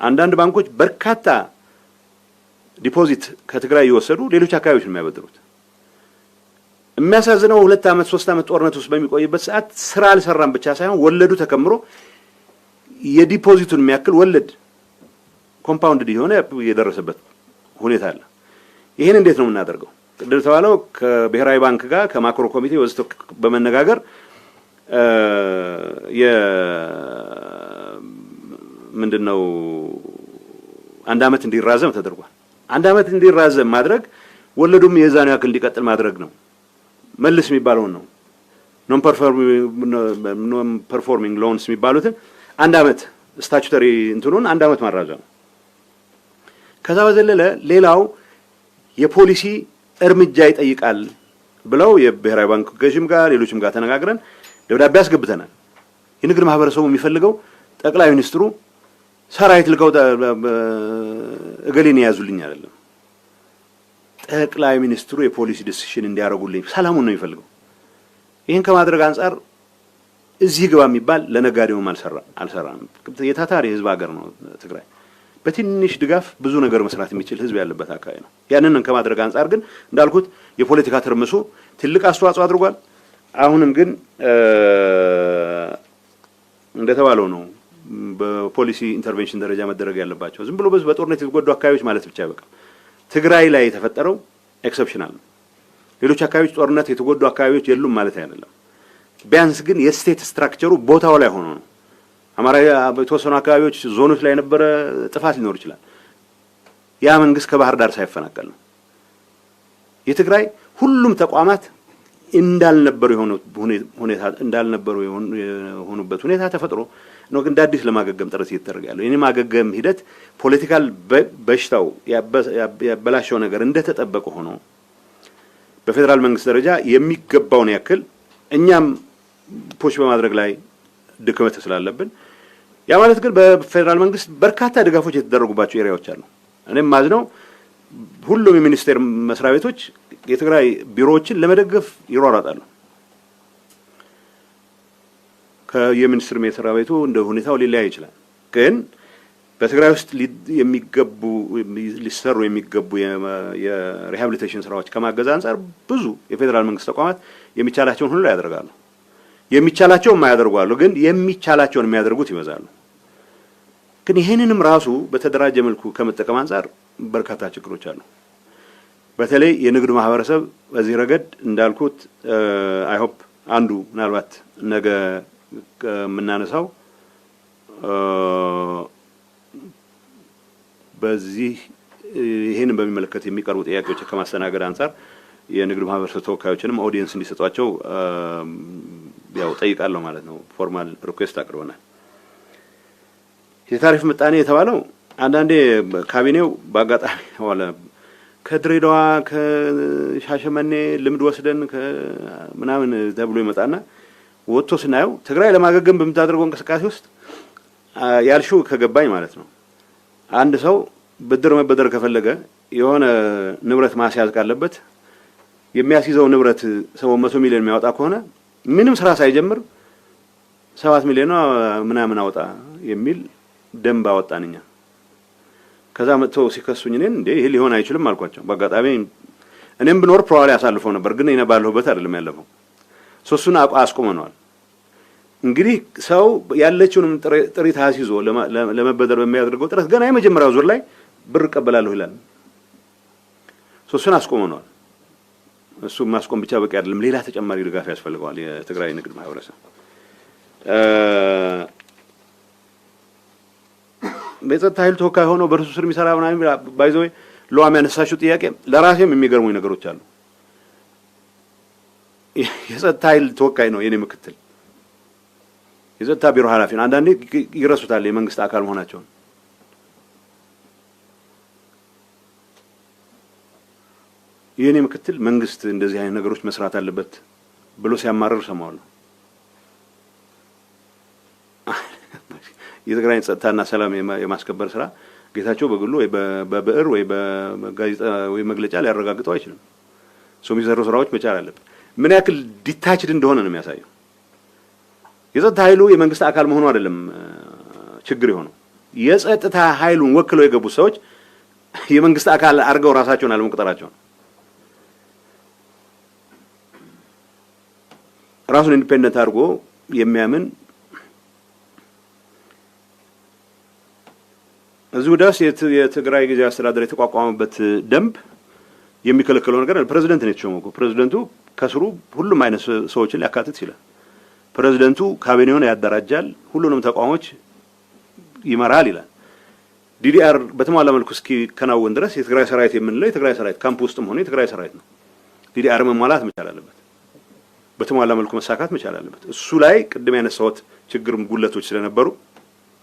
አንዳንድ ባንኮች በርካታ ዲፖዚት ከትግራይ ይወሰዱ ሌሎች አካባቢዎች ነው የሚያበድሩት የሚያሳዝነው 2 አመት 3 አመት ጦርነት ውስጥ በሚቆይበት ሰዓት ስራ አልሰራም ብቻ ሳይሆን ወለዱ ተከምሮ የዲፖዚቱን የሚያክል ወለድ ኮምፓውንድ የሆነ የደረሰበት ሁኔታ አለ ይሄን እንዴት ነው የምናደርገው ቅድም ተባለው ከብሔራዊ ባንክ ጋር ከማክሮ ኮሚቴ ወስቶ በመነጋገር ምንድነው አንድ አመት እንዲራዘም ተደርጓል አንድ አመት እንዲራዘም ማድረግ ወለዱም የዛኑ ያክል እንዲቀጥል ማድረግ ነው መልስ የሚባለው ነው ኖን ፐርፎርሚንግ ሎንስ የሚባሉት አንድ አመት ስታቹተሪ እንትኑን አንድ አመት ማራዘም ከዛ በዘለለ ሌላው የፖሊሲ እርምጃ ይጠይቃል ብለው የብሔራዊ ባንክ ገዥም ጋር ሌሎችም ጋር ተነጋግረን ደብዳቤ አስገብተናል የንግድ ማህበረሰቡ የሚፈልገው ጠቅላይ ሚኒስትሩ ሰራዊት ልከው እገሌን ያዙልኝ አይደለም ጠቅላይ ሚኒስትሩ የፖሊሲ ዲሲሽን እንዲያረጉልኝ ሰላሙን ነው የሚፈልገው ይሄን ከማድረግ አንፃር እዚህ ግባ የሚባል ለነጋዴውም አልሰራም የታታሪ ህዝብ ሀገር ነው ትግራይ በትንሽ ድጋፍ ብዙ ነገር መስራት የሚችል ህዝብ ያለበት አካባቢ ነው ያንንን ከማድረግ አንፃር ግን እንዳልኩት የፖለቲካ ትርምሱ ትልቅ አስተዋጽኦ አድርጓል አሁንም ግን እንደተባለው ነው በፖሊሲ ኢንተርቬንሽን ደረጃ መደረግ ያለባቸው ዝም ብሎ በጦርነት የተጎዱ አካባቢዎች ማለት ብቻ አይበቃም ትግራይ ላይ የተፈጠረው ኤክሰፕሽናል ነው ሌሎች አካባቢዎች ጦርነት የተጎዱ አካባቢዎች የሉም ማለት አይደለም ቢያንስ ግን የስቴት ስትራክቸሩ ቦታው ላይ ሆኖ ነው አማራ በተወሰኑ አካባቢዎች ዞኖች ላይ የነበረ ጥፋት ሊኖር ይችላል ያ መንግስት ከባህር ዳር ሳይፈናቀል ነው የትግራይ ሁሉም ተቋማት እንዳልነበሩ የሆኑበት ሁኔታ ተፈጥሮ ነው ግን ዳዲስ ለማገገም ጥረት እየተደረገ ያለው የኔ ማገገም ሂደት ፖለቲካል በሽታው ያበላሸው ነገር እንደተጠበቀ ሆኖ በፌደራል መንግስት ደረጃ የሚገባውን ያክል እኛም ፑሽ በማድረግ ላይ ድክመት ስላለብን ያ ማለት ግን በፌደራል መንግስት በርካታ ድጋፎች የተደረጉባቸው ኤሪያዎች አሉ እኔም ማዝነው ሁሉም የሚኒስቴር መስሪያ ቤቶች የትግራይ ቢሮዎችን ለመደገፍ ይሯሯጣሉ ከየሚኒስትር መስሪያ ቤቱ እንደ ሁኔታው ሊለያይ ይችላል ግን በትግራይ ውስጥ ሊሰሩ የሚገቡ የሪሃቢሊቴሽን ስራዎች ከማገዝ አንፃር ብዙ የፌደራል መንግስት ተቋማት የሚቻላቸውን ሁሉ ያደርጋሉ የሚቻላቸውን ማያደርጓሉ ግን የሚቻላቸውን የሚያደርጉት ይበዛሉ ግን ይሄንንም ራሱ በተደራጀ መልኩ ከመጠቀም አንፃር በርካታ ችግሮች አሉ በተለይ የንግድ ማህበረሰብ በዚህ ረገድ እንዳልኩት አይ ሆፕ አንዱ ምናልባት ነገ የምናነሳው በዚህ ይሄንን በሚመለከት የሚቀርቡ ጥያቄዎች ከማስተናገድ አንፃር የንግድ ማህበረሰብ ተወካዮችንም ኦዲየንስ እንዲሰጧቸው ያው ጠይቃለሁ ማለት ነው። ፎርማል ሪኩዌስት አቅርበናል። የታሪፍ ምጣኔ የተባለው አንዳንዴ ካቢኔው በአጋጣሚ ዋለ ከድሬዳዋ ከሻሸመኔ ልምድ ወስደን ከምናምን ተብሎ ይመጣና ወጥቶ ስናየው ትግራይ ለማገገም በምታደርገው እንቅስቃሴ ውስጥ ያልሽው ከገባኝ ማለት ነው አንድ ሰው ብድር መበደር ከፈለገ የሆነ ንብረት ማስያዝ ካለበት የሚያስይዘው ንብረት 700 ሚሊዮን የሚያወጣ ከሆነ ምንም ስራ ሳይጀምር 7 ሚሊዮን ምናምን አወጣ የሚል ደንብ አወጣንኛ። ከዛ መጥተው ሲከሱኝ እኔን እንዴ ይሄ ሊሆን አይችልም አልኳቸው። በአጋጣሚ እኔም ብኖር ፕሮባብሊ አሳልፈው ነበር፣ ግን እኔ ባለሁበት አይደለም ያለፈው። ሶስቱን አስቆመነዋል። እንግዲህ ሰው ያለችውንም ጥሪት አስይዞ ለመበደር በሚያደርገው ጥረት ገና የመጀመሪያው ዙር ላይ ብር እቀበላለሁ ይላል። ሶስቱን አስቆመነዋል። እሱ ማስቆም ብቻ በቂ አይደለም፣ ሌላ ተጨማሪ ድጋፍ ያስፈልገዋል የትግራይ ንግድ ማህበረሰብ። በጸጥታ ኃይል ተወካይ ሆኖ በርሱ ስር የሚሰራ ምናምን ባይዘው ለዋም ያነሳሽው ጥያቄ ለራሴም የሚገርሙኝ ነገሮች አሉ። የጸጥታ ኃይል ተወካይ ነው የኔ ምክትል፣ የጸጥታ ቢሮ ኃላፊ ነው። አንዳንዴ ይረሱታል የመንግስት አካል መሆናቸውን። የኔ ምክትል መንግስት እንደዚህ አይነት ነገሮች መስራት አለበት ብሎ ሲያማርር ሰማዋለሁ። የትግራይ ጸጥታና ሰላም የማስከበር ስራ ጌታቸው በግሉ ወይ በብዕር ወይ በጋዜጣ ወይ መግለጫ ሊያረጋግጠው አይችልም። ሰው የሚሰሩ ስራዎች መቻል አለበት። ምን ያክል ዲታችድ እንደሆነ ነው የሚያሳየው። የጸጥታ ኃይሉ የመንግስት አካል መሆኑ አይደለም ችግር የሆነው፣ የጸጥታ ኃይሉን ወክለው የገቡ ሰዎች የመንግስት አካል አድርገው ራሳቸውን አለመቁጠራቸው ነው። ራሱን ኢንዲፔንደንት አድርጎ የሚያምን እዚሁ ድረስ የትግራይ ጊዜያዊ አስተዳደር የተቋቋመበት ደንብ የሚከለክለው ነገር ፕሬዝዳንት ነው የተሾመው። ፕሬዝዳንቱ ከስሩ ሁሉም አይነት ሰዎችን ሊያካትት ይችላል። ፕሬዝዳንቱ ካቢኔውን ያደራጃል፣ ሁሉንም ተቋሞች ይመራል ይላል። ዲዲአር በተሟላ መልኩ እስኪከናወን ድረስ የትግራይ ሰራዊት የምንለው የትግራይ ሰራዊት ካምፕ ውስጥም ሆነ የትግራይ ሰራዊት ነው። ዲዲአር መሟላት መቻል አለበት፣ በተሟላ መልኩ መሳካት መቻል አለበት። እሱ ላይ ቅድም ያነሳሁት ችግርም ጉለቶች ስለነበሩ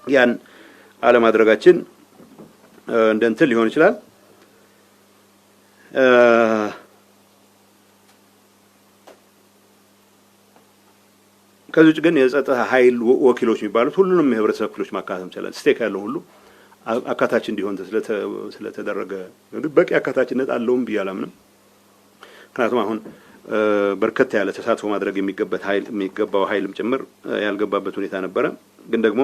ያን አለማድረጋችን እንደ እንትን ሊሆን ይችላል። ከዚህ ውጭ ግን የጸጥታ ኃይል ወኪሎች የሚባሉት ሁሉንም የህብረተሰብ ክፍሎች ማካተት ይችላል። ስቴክ ያለው ሁሉ አካታች እንዲሆን ስለተደረገ በቂ አካታችነት አለውም ብዬ አላምንም። ምክንያቱም አሁን በርከት ያለ ተሳትፎ ማድረግ የሚገባው ኃይልም ጭምር ያልገባበት ሁኔታ ነበረ። ግን ደግሞ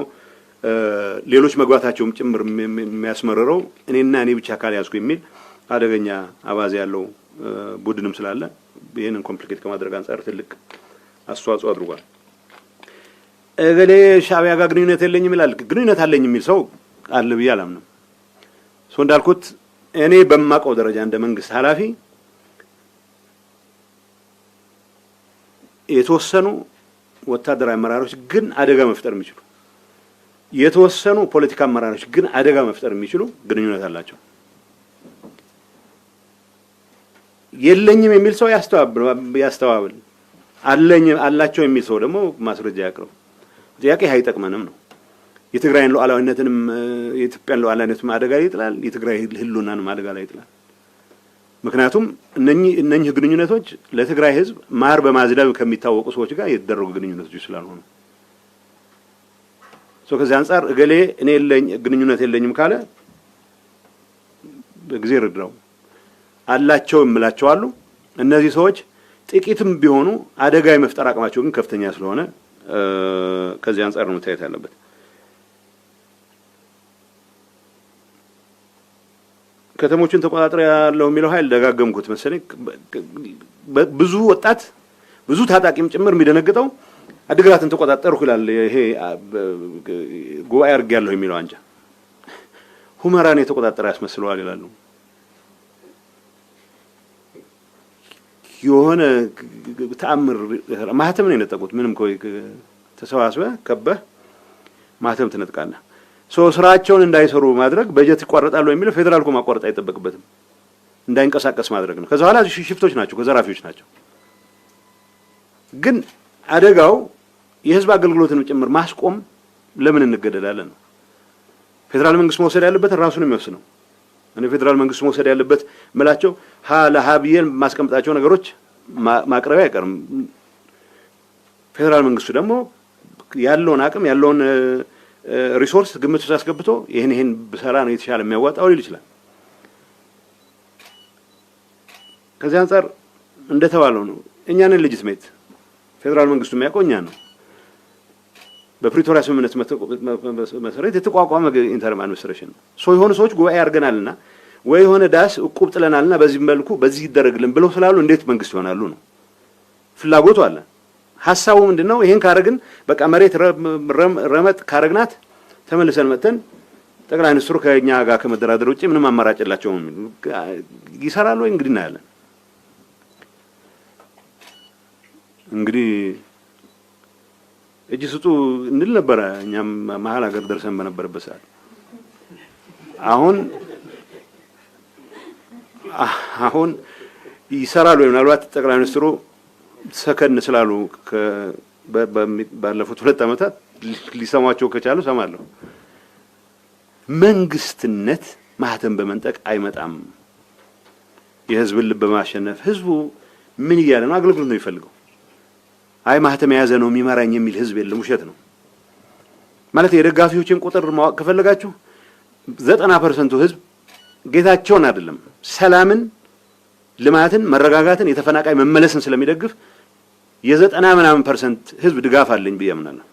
ሌሎች መግባታቸውም ጭምር የሚያስመርረው እኔና እኔ ብቻ አካል ያዝኩ የሚል አደገኛ አባዜ ያለው ቡድንም ስላለ ይህንን ኮምፕሊኬት ከማድረግ አንጻር ትልቅ አስተዋጽኦ አድርጓል። እገሌ ሻዕቢያ ጋር ግንኙነት የለኝም ይላል። ግንኙነት አለኝ የሚል ሰው አለ ብዬ አላምንም። ሰው እንዳልኩት እኔ በማውቀው ደረጃ እንደ መንግስት ኃላፊ የተወሰኑ ወታደራዊ አመራሮች ግን አደጋ መፍጠር የሚችሉ የተወሰኑ ፖለቲካ አመራሮች ግን አደጋ መፍጠር የሚችሉ ግንኙነት አላቸው። የለኝም የሚል ሰው ያስተባብል፣ አላቸው የሚል ሰው ደግሞ ማስረጃ ያቅርብ። ጥያቄ አይጠቅመንም ነው። የትግራይን ሉዓላዊነትንም የኢትዮጵያን ሉዓላዊነትም አደጋ ላይ ይጥላል፣ የትግራይ ህልውናንም አደጋ ላይ ይጥላል። ምክንያቱም እነኚህ ግንኙነቶች ለትግራይ ህዝብ ማር በማዝዳብ ከሚታወቁ ሰዎች ጋር የተደረጉ ግንኙነቶች ስላልሆኑ ከዚህ አንጻር እገሌ እኔ ግንኙነት የለኝም ካለ በጊዜ ርድረው አላቸው እምላቸው አሉ። እነዚህ ሰዎች ጥቂትም ቢሆኑ አደጋ የመፍጠር አቅማቸው ግን ከፍተኛ ስለሆነ ከዚህ አንጻር ነው መታየት ያለበት። ከተሞችን ተቆጣጣሪ ያለው የሚለው ኃይል ደጋገምኩት መሰለኝ። ብዙ ወጣት ብዙ ታጣቂም ጭምር የሚደነግጠው አድግራትን ተቆጣጣርኩ ይላል። ይሄ ጉባኤ አድርጌያለሁ የሚለው አንጃ ሁመራን የተቆጣጠረ ያስመስለዋል ይላሉ። የሆነ ተአምር ማህተም ነው የነጠቁት። ምንም ኮይ ተሰባስበህ ከበህ ማህተም ትነጥቃለህ። ስራቸውን እንዳይሰሩ ማድረግ በጀት ይቋረጣሉ የሚለው ፌደራል እኮ ማቋረጥ አይጠበቅበትም። እንዳይንቀሳቀስ ማድረግ ነው። ከዛ በኋላ ሽፍቶች ናቸው፣ ከዘራፊዎች ናቸው። ግን አደጋው የህዝብ አገልግሎትን ጭምር ማስቆም ለምን እንገደላለን ነው። ፌደራል መንግስት መውሰድ ያለበት ራሱ ነው የሚወስነው። እኔ ፌደራል መንግስት መውሰድ ያለበት ምላቸው ለሀብየን ማስቀምጣቸው ነገሮች ማቅረቢያ አይቀርም። ፌደራል መንግስቱ ደግሞ ያለውን አቅም ያለውን ሪሶርስ ግምት ውስጥ አስገብቶ ይሄን በሰራ ነው የተሻለ የሚያዋጣው ሊል ይችላል። ከዚህ አንፃር እንደተባለው ነው እኛንን ሌጂትሜት ፌደራል መንግስቱ የሚያውቀው እኛ ነው። በፕሪቶሪያ ስምምነት መሰረት የተቋቋመ ኢንተርም አድሚኒስትሬሽን ነው። የሆኑ ሰዎች ጉባኤ አድርገናልና ወይ የሆነ ዳስ እቁብ ጥለናልና በዚህ መልኩ በዚህ ይደረግልን ብለው ስላሉ እንዴት መንግስት ይሆናሉ ነው ፍላጎቱ አለ። ሐሳቡ ምንድነው? ይሄን ካረግን በቃ መሬት ረመጥ ካረግናት ተመልሰን መተን ጠቅላይ ሚኒስትሩ ከኛ ጋር ከመደራደር ውጪ ምንም አማራጭ የላቸውም። ይሰራሉ ወይ እንግዲህ እናያለን። እንግዲህ እጅ ስጡ እንል ነበረ እኛም መሀል ሀገር ደርሰን በነበረበት ሰዓት። አሁን ይሰራሉ ወይ? ምናልባት ጠቅላይ ሚኒስትሩ ሰከን ስላሉ ባለፉት 2 ዓመታት ሊሰማቸው ከቻሉ ሰማለሁ። መንግስትነት ማህተም በመንጠቅ አይመጣም። የህዝብን ልብ በማሸነፍ ህዝቡ ምን እያለ ነው? አገልግሎት ነው የሚፈልገው። አይ ማህተም የያዘ ነው የሚመራኝ የሚል ህዝብ የለም። ውሸት ነው ማለት። የደጋፊዎችን ቁጥር ማወቅ ከፈለጋችሁ 90% ህዝብ ጌታቸውን አይደለም ሰላምን፣ ልማትን፣ መረጋጋትን፣ የተፈናቃይ መመለስን ስለሚደግፍ የ90% ህዝብ ድጋፍ አለኝ ብዬ አምናለሁ።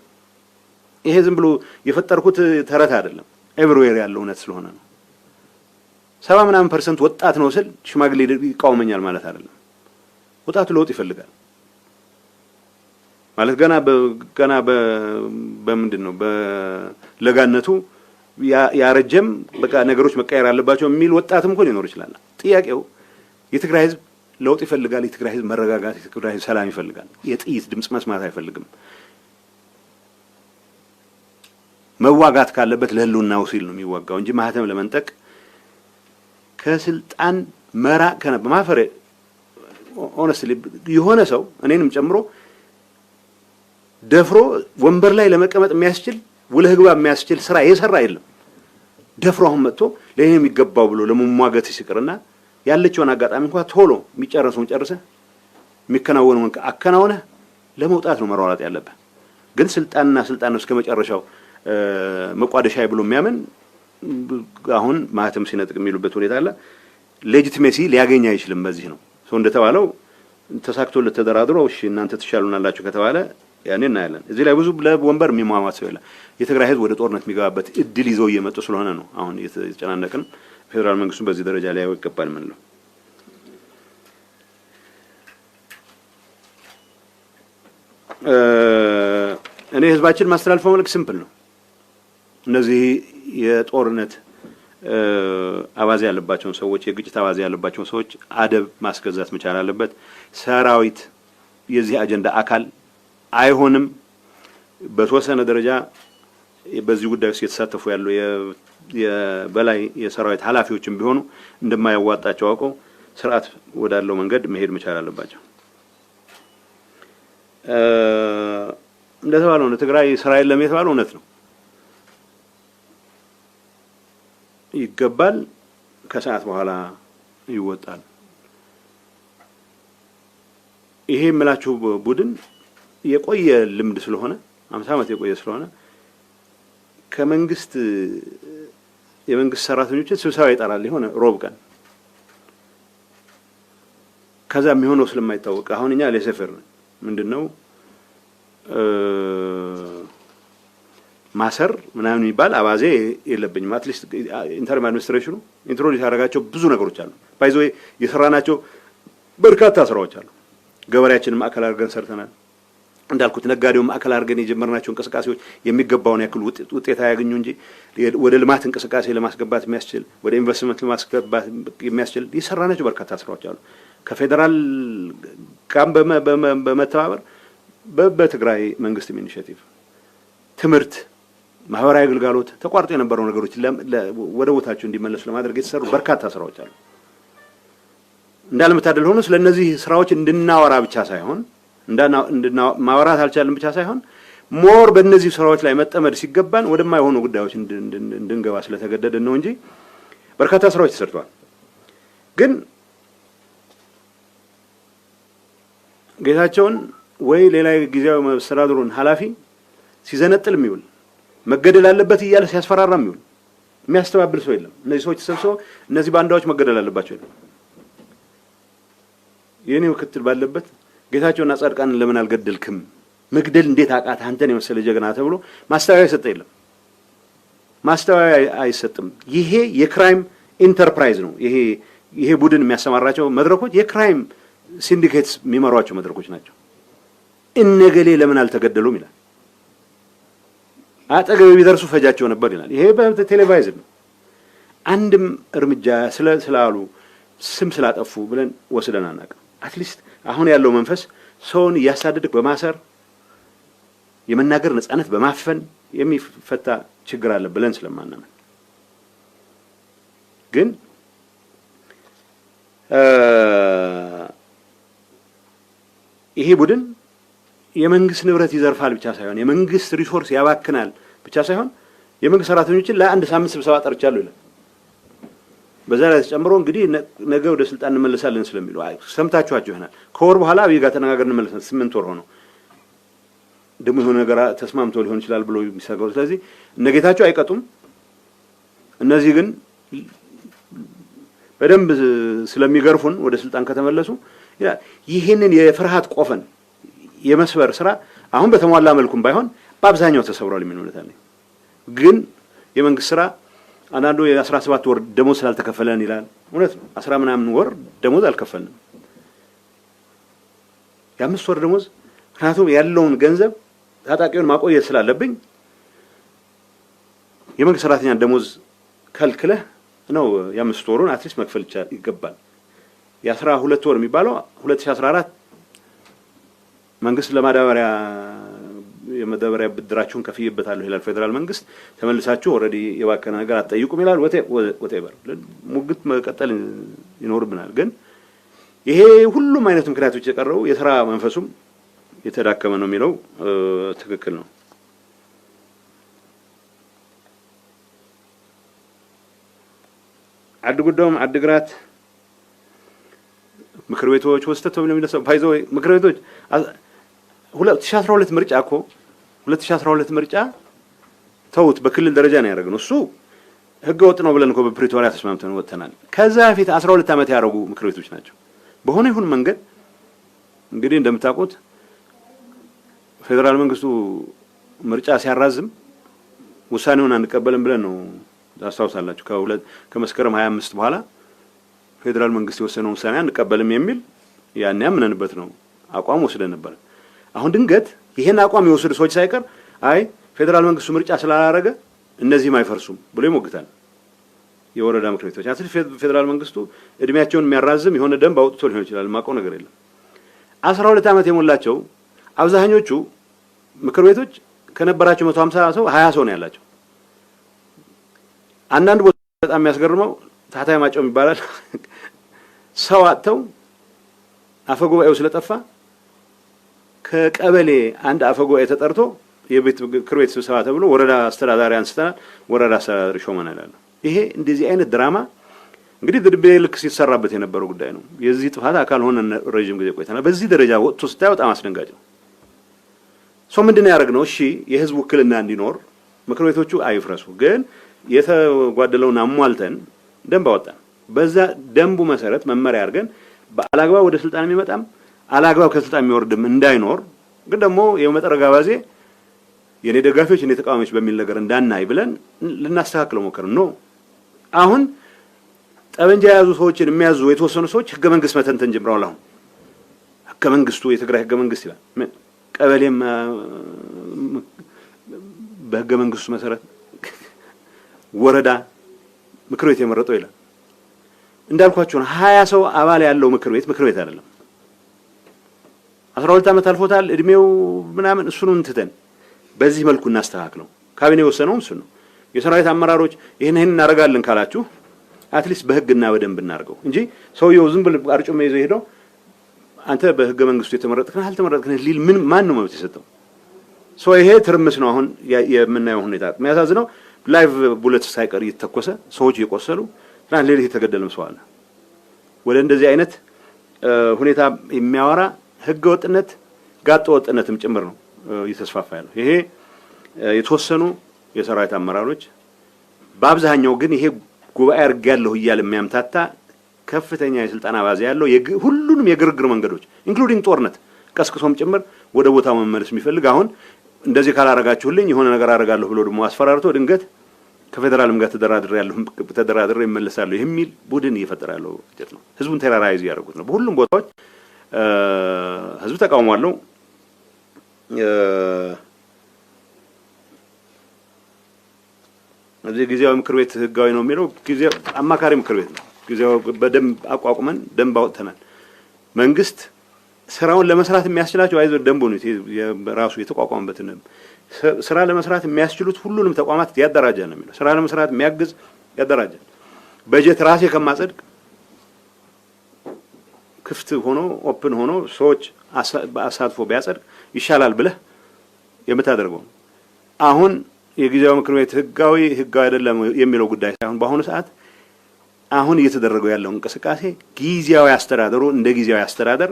ይሄ ዝም ብሎ የፈጠርኩት ተረት አይደለም፣ ኤቭሪዌር ያለው እውነት ስለሆነ ነው። 70% ወጣት ነው ስል ሽማግሌ ይቃወመኛል ማለት አይደለም። ወጣቱ ለውጥ ይፈልጋል ማለት ገና በምንድን ነው በለጋነቱ ያረጀም በቃ ነገሮች መቀየር አለባቸው የሚል ወጣትም እኮ ሊኖር ይችላል። ጥያቄው የትግራይ ህዝብ ለውጥ ይፈልጋል። የትግራይ ህዝብ መረጋጋት፣ የትግራይ ህዝብ ሰላም ይፈልጋል። የጥይት ድምጽ መስማት አይፈልግም። መዋጋት ካለበት ለህልውናው ሲል ነው የሚዋጋው እንጂ ማህተም ለመንጠቅ ከስልጣን መራቅ ከነበ ማፈረ ሆነስትሊ የሆነ ሰው እኔንም ጨምሮ ደፍሮ ወንበር ላይ ለመቀመጥ የሚያስችል ውለህ ግባ የሚያስችል ስራ የሰራ የለም። ደፍሮ አሁን መጥቶ ለኔ የሚገባው ብሎ ለመሟገት ሲቀርና ያለችውን አጋጣሚ እንኳን ቶሎ የሚጨርሰውን ጨርሰ የሚከናወነውን አከናወነ ለመውጣት ነው መሯሯጥ ያለበት። ግን ስልጣን ነው እስከመጨረሻው መቋደሻ ብሎ የሚያምን አሁን ማህተም ሲነጥቅ የሚሉበት ሁኔታ አለ። ሌጂቲሜሲ ሊያገኝ አይችልም። በዚህ ነው ሰው እንደተባለው ተሳክቶለት ተደራድሮ እሺ እናንተ ትሻሉናላችሁ ከተባለ ያኔ እናያለን። እዚህ ላይ ብዙ ለወንበር የሚሟሟት ሰው የለም። የትግራይ ህዝብ ወደ ጦርነት የሚገባበት እድል ይዘው እየመጡ ስለሆነ ነው አሁን የተጨናነቅን። ፌደራል መንግስቱ በዚህ ደረጃ ላይ ይገባል ምን ነው። እኔ ህዝባችን ማስተላለፈው መልእክት ሲምፕል ነው። እነዚህ የጦርነት አባዜ ያለባቸው ሰዎች፣ የግጭት አባዜ ያለባቸው ሰዎች አደብ ማስገዛት መቻል አለበት። ሰራዊት የዚህ አጀንዳ አካል አይሆንም። በተወሰነ ደረጃ በዚህ ጉዳይ ውስጥ የተሳተፉ ያለው የበላይ የሰራዊት ኃላፊዎችም ቢሆኑ እንደማያዋጣቸው አውቀው ስርዓት ወዳለው መንገድ መሄድ መቻል አለባቸው። እንደተባለው ነው ትግራይ ስራ የለም የተባለው እውነት ነው። ይገባል። ከሰዓት በኋላ ይወጣል። ይሄ የምላችሁ ቡድን የቆየ ልምድ ስለሆነ 50 ዓመት የቆየ ስለሆነ ከመንግስት የመንግስት ሰራተኞችን ስብሰባ ይጠራል የሆነ ሮብ ቀን። ከዛ የሚሆነው ስለማይታወቅ አሁን እኛ ለሰፈር ምንድነው ማሰር ምናምን የሚባል አባዜ የለብኝም። አትሊስት ኢንተርም አድሚኒስትሬሽኑ ኢንትሮዲዩስ ያደረጋቸው ብዙ ነገሮች አሉ። ባይዞ የሰራናቸው በርካታ ስራዎች አሉ። ገበሬያችንን ማዕከል አድርገን ሰርተናል። እንዳልኩት ነጋዴውን ማዕከል አድርገን የጀመርናቸው እንቅስቃሴዎች የሚገባውን ያክል ውጤት ያገኙ እንጂ ወደ ልማት እንቅስቃሴ ለማስገባት የሚያስችል ወደ ኢንቨስትመንት ለማስገባት የሚያስችል የሰራናቸው በርካታ ስራዎች አሉ። ከፌደራል ጋር በመተባበር በትግራይ መንግስት ኢኒሼቲቭ ትምህርት፣ ማህበራዊ አገልግሎት ተቋርጦ የነበሩ ነገሮች ወደ ቦታቸው እንዲመለሱ ለማድረግ የተሰሩ በርካታ ስራዎች አሉ። እንዳለመታደል ሆኖ ስለነዚህ ስራዎች እንድናወራ ብቻ ሳይሆን ማወራት አልቻለም ብቻ ሳይሆን ሞር በእነዚህ ስራዎች ላይ መጠመድ ሲገባን ወደማይሆኑ ጉዳዮች እንድንገባ ስለተገደድን ነው እንጂ በርካታ ስራዎች ተሰርተዋል። ግን ጌታቸውን ወይ ሌላ ጊዜያዊ መስተዳድሩን ኃላፊ ሲዘነጥል የሚውል መገደል አለበት እያለ ሲያስፈራራ የሚውል የሚያስተባብል ሰው የለም። እነዚህ ሰዎች ተሰብስበው እነዚህ ባንዳዎች መገደል አለባቸው የለም። የኔ ምክትል ባለበት ጌታቸውና ጻድቃንን ለምን አልገደልክም? መግደል እንዴት አቃተ? አንተን የመሰለ ጀግና ተብሎ ማስተባበያ ይሰጥ የለም። ማስተባበያ አይሰጥም። ይሄ የክራይም ኢንተርፕራይዝ ነው። ይሄ ቡድን የሚያሰማራቸው መድረኮች የክራይም ሲንዲኬትስ የሚመሯቸው መድረኮች ናቸው። እነገሌ ለምን አልተገደሉም ይላል። አጠገብ ቢደርሱ ፈጃቸው ነበር ይላል። ይሄ በቴሌቪዥን ነው። አንድም እርምጃ ስላሉ ስም ስላጠፉ ብለን ወስደን አናውቅም። አትሊስት አሁን ያለው መንፈስ ሰውን እያሳደድክ በማሰር የመናገር ነጻነት በማፈን የሚፈታ ችግር አለ ብለን ስለማናምን ግን ይሄ ቡድን የመንግስት ንብረት ይዘርፋል ብቻ ሳይሆን የመንግስት ሪሶርስ ያባክናል ብቻ ሳይሆን የመንግስት ሰራተኞችን ለአንድ ሳምንት ስብሰባ ጠርቻለሁ ይላል። በዛ ላይ ተጨምሮ እንግዲህ ነገ ወደ ስልጣን እንመለሳለን ስለሚሉ ሰምታችኋቸው ይሆናል። ከወር በኋላ አብይ ጋር ተነጋግረን እንመለሳለን። 8 ወር ሆኖ ደግሞ የሆነ ነገር ተስማምቶ ሊሆን ይችላል ብሎ የሚሰጋው። ስለዚህ እነጌታቸው አይቀጡም። እነዚህ ግን በደንብ ስለሚገርፉን ወደ ስልጣን ከተመለሱ ይሄንን የፍርሃት ቆፈን የመስበር ስራ አሁን በተሟላ መልኩም ባይሆን በአብዛኛው ተሰብሯል የሚኖርታል። ግን የመንግስት ስራ አንዳንዱ የ17 ወር ደሞዝ ስላልተከፈለን ይላል። እውነት ነው። 10 ምናምን ወር ደሞዝ አልከፈልንም። የ5 ወር ደሞዝ ምክንያቱም ያለውን ገንዘብ ታጣቂውን ማቆየት ስላለብኝ የመንግስት ሰራተኛ ደሞዝ ከልክለህ ነው የ5 ወሩን አትሊስት መክፈል ይገባል። የ12 ወር የሚባለው 2014 መንግስት ለማዳበሪያ የመዳበሪያ ብድራችሁን ከፍይበታለሁ ይላል ፌደራል መንግስት። ተመልሳችሁ ኦሬዲ የባከነ ነገር አትጠይቁም ይላል። ወቴቨር ሙግት መቀጠል ይኖርብናል። ግን ይሄ ሁሉም አይነት ምክንያቶች የቀረው የሥራ መንፈሱም የተዳከመ ነው የሚለው ትክክል ነው። አድጉዶም አድግራት ምክር ቤቶች ወስተ ተብሎ የሚነሳው ፋይዞ ምክር ቤቶች 2012 ምርጫ እኮ 2012 ምርጫ ተውት በክልል ደረጃ ነው ያደረግነው። እሱ ህገ ወጥ ነው ብለን እኮ በፕሪቶሪያ ተስማምተን ወጥተናል። ከዛ በፊት 12 ዓመት ያደረጉ ምክር ቤቶች ናቸው። በሆነ ይሁን መንገድ እንግዲህ እንደምታውቁት ፌደራል መንግስቱ ምርጫ ሲያራዝም ውሳኔውን አንቀበልም ብለን ነው ታስታውሳላችሁ። ከመስከረም 25 በኋላ ፌደራል መንግስት የወሰነውን ውሳኔ አንቀበልም የሚል ያን ያምነንበት ነው አቋም ወስደን ነበር። አሁን ድንገት ይሄን አቋም የወሰዱ ሰዎች ሳይቀር አይ ፌደራል መንግስቱ ምርጫ ስላላረገ እነዚህም አይፈርሱም ብሎ ይሞግታል። የወረዳ ምክር ቤቶች አትሊስት ፌደራል መንግስቱ እድሜያቸውን የሚያራዝም የሆነ ደንብ አውጥቶ ሊሆን ይችላል። ማቀው ነገር የለም። 12 ዓመት የሞላቸው አብዛኞቹ ምክር ቤቶች ከነበራቸው 150 ሰው 20 ሰው ነው ያላቸው። አንዳንድ ቦታ በጣም የሚያስገርመው ታህታይ ማጨው ይባላል። ሰው አጥተው አፈጉባኤው ስለጠፋ ከቀበሌ አንድ አፈጉባኤ ተጠርቶ የቤት ምክር ቤት ስብሰባ ተብሎ ወረዳ አስተዳዳሪ አንስተናል፣ ወረዳ አስተዳዳሪ ሾመናል ይላል። ይሄ እንደዚህ አይነት ድራማ እንግዲህ ድርቤ ልክ ሲሰራበት የነበረው ጉዳይ ነው። የዚህ ጥፋት አካል ሆነ ረጅም ጊዜ ቆይተናል። በዚህ ደረጃ ወጥቶ ስታይ በጣም አስደንጋጭ ነው። ሰው ምንድነው ያደረግነው? እሺ የህዝብ ውክልና እንዲኖር ምክር ቤቶቹ አይፍረሱ፣ ግን የተጓደለውን አሟልተን ደንብ አወጣን። በዛ ደንቡ መሰረት መመሪያ አድርገን በአላግባብ ወደ ስልጣን የሚመጣም አላግባብ ከስልጣን የሚወርድም እንዳይኖር፣ ግን ደግሞ የመጠረጋ ባዜ የኔ ደጋፊዎች የኔ ተቃዋሚዎች በሚል ነገር እንዳናይ ብለን ልናስተካክለው ሞከርን። ነው አሁን ጠበንጃ የያዙ ሰዎችን የሚያዙ የተወሰኑ ሰዎች ህገ መንግስት መተንተን ጀምረዋል። አሁን ህገ መንግስቱ የትግራይ ህገ መንግስት ይላል። ቀበሌም በህገ መንግስቱ መሰረት ወረዳ ምክር ቤት የመረጠው ይላል። እንዳልኳችሁ 20 ሰው አባል ያለው ምክር ቤት አይደለም። 12 ዓመት አልፎታል እድሜው ምናምን እሱን እንትተን በዚህ መልኩ እናስተካክለው። ካቢኔ ወሰነው እሱ ነው። የሰራዊት አመራሮች ይሄን እናደርጋለን ካላችሁ አትሊስት በህግና በደንብ እናርገው እንጂ ሰውየው ዝም ብሎ አርጩሜ ይዘው ሄዶ አንተ በህገ መንግስቱ የተመረጥከን አልተመረጥከን ሊል ማን ነው መብት የሰጠው? ይሄ ትርምስ ነው አሁን የምናየው ሁኔታ። የሚያሳዝነው ላይቭ ቡሌት ሳይቀር እየተተኮሰ ሰዎች እየቆሰሉ ትናንት ሌሊት የተገደለም ሰው አለ። ወደ እንደዚህ አይነት ሁኔታ የሚያወራ ህገ ወጥነት ጋጠ ወጥነትም ጭምር ነው እየተስፋፋ ያለው። ይሄ የተወሰኑ የሰራዊት አመራሮች በአብዛኛው ግን ይሄ ጉባኤ አድርጋለሁ እያለ የሚያምታታ ከፍተኛ የስልጣን አባዜ ያለው ሁሉንም የግርግር መንገዶች ኢንክሉዲንግ ጦርነት ቀስቅሶም ጭምር ወደ ቦታው መመለስ የሚፈልግ አሁን እንደዚህ ካላረጋችሁልኝ የሆነ ነገር አረጋለሁ ብሎ ደግሞ አስፈራርቶ ድንገት ከፌደራልም ጋር ተደራድሬ እመለሳለሁ የሚል ቡድን እየፈጠረ ያለው ውጤት ነው። ህዝቡን ቴራራይዝ ያደርጉት ነው። በሁሉም ቦታዎች ህዝብ ተቃውሞ አለው። እዚህ ጊዜያዊ ምክር ቤት ህጋዊ ነው የሚለው ጊዜያዊ አማካሪ ምክር ቤት ነው። ጊዜያዊ በደንብ አቋቁመን ደንብ አውጥተናል። መንግስት ስራውን ለመስራት የሚያስችላቸው አይዞህ ደንቡ ነው ራሱ የተቋቋመበትን ስራ ለመስራት የሚያስችሉት ሁሉንም ተቋማት ያደራጃ ነው የሚለው። ስራ ለመስራት የሚያግዝ ያደራጃ። በጀት ራሴ ከማጸድቅ ክፍት ሆኖ ኦፕን ሆኖ ሰዎች አሳትፎ ቢያጸድቅ ይሻላል ብለህ የምታደርገው አሁን የጊዜያዊ ምክር ቤት ህጋዊ አይደለም የሚለው ጉዳይ ሳይሆን በአሁኑ ሰዓት አሁን እየተደረገው ያለው እንቅስቃሴ ጊዜያዊ አስተዳደሩ እንደ ጊዜያዊ አስተዳደር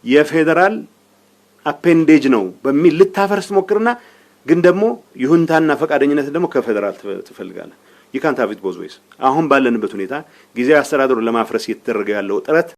የፌደራል አፔንዴጅ ነው በሚል ልታፈርስ ሞክርና ግን ደግሞ ይሁንታና ፈቃደኝነት ደግሞ ከፌደራል ትፈልጋለህ። ይካንት ሀቭ ኢት ቦዝ ዌይስ። አሁን ባለንበት ሁኔታ ጊዜያዊ አስተዳደሩን ለማፍረስ እየተደረገ ያለው ጥረት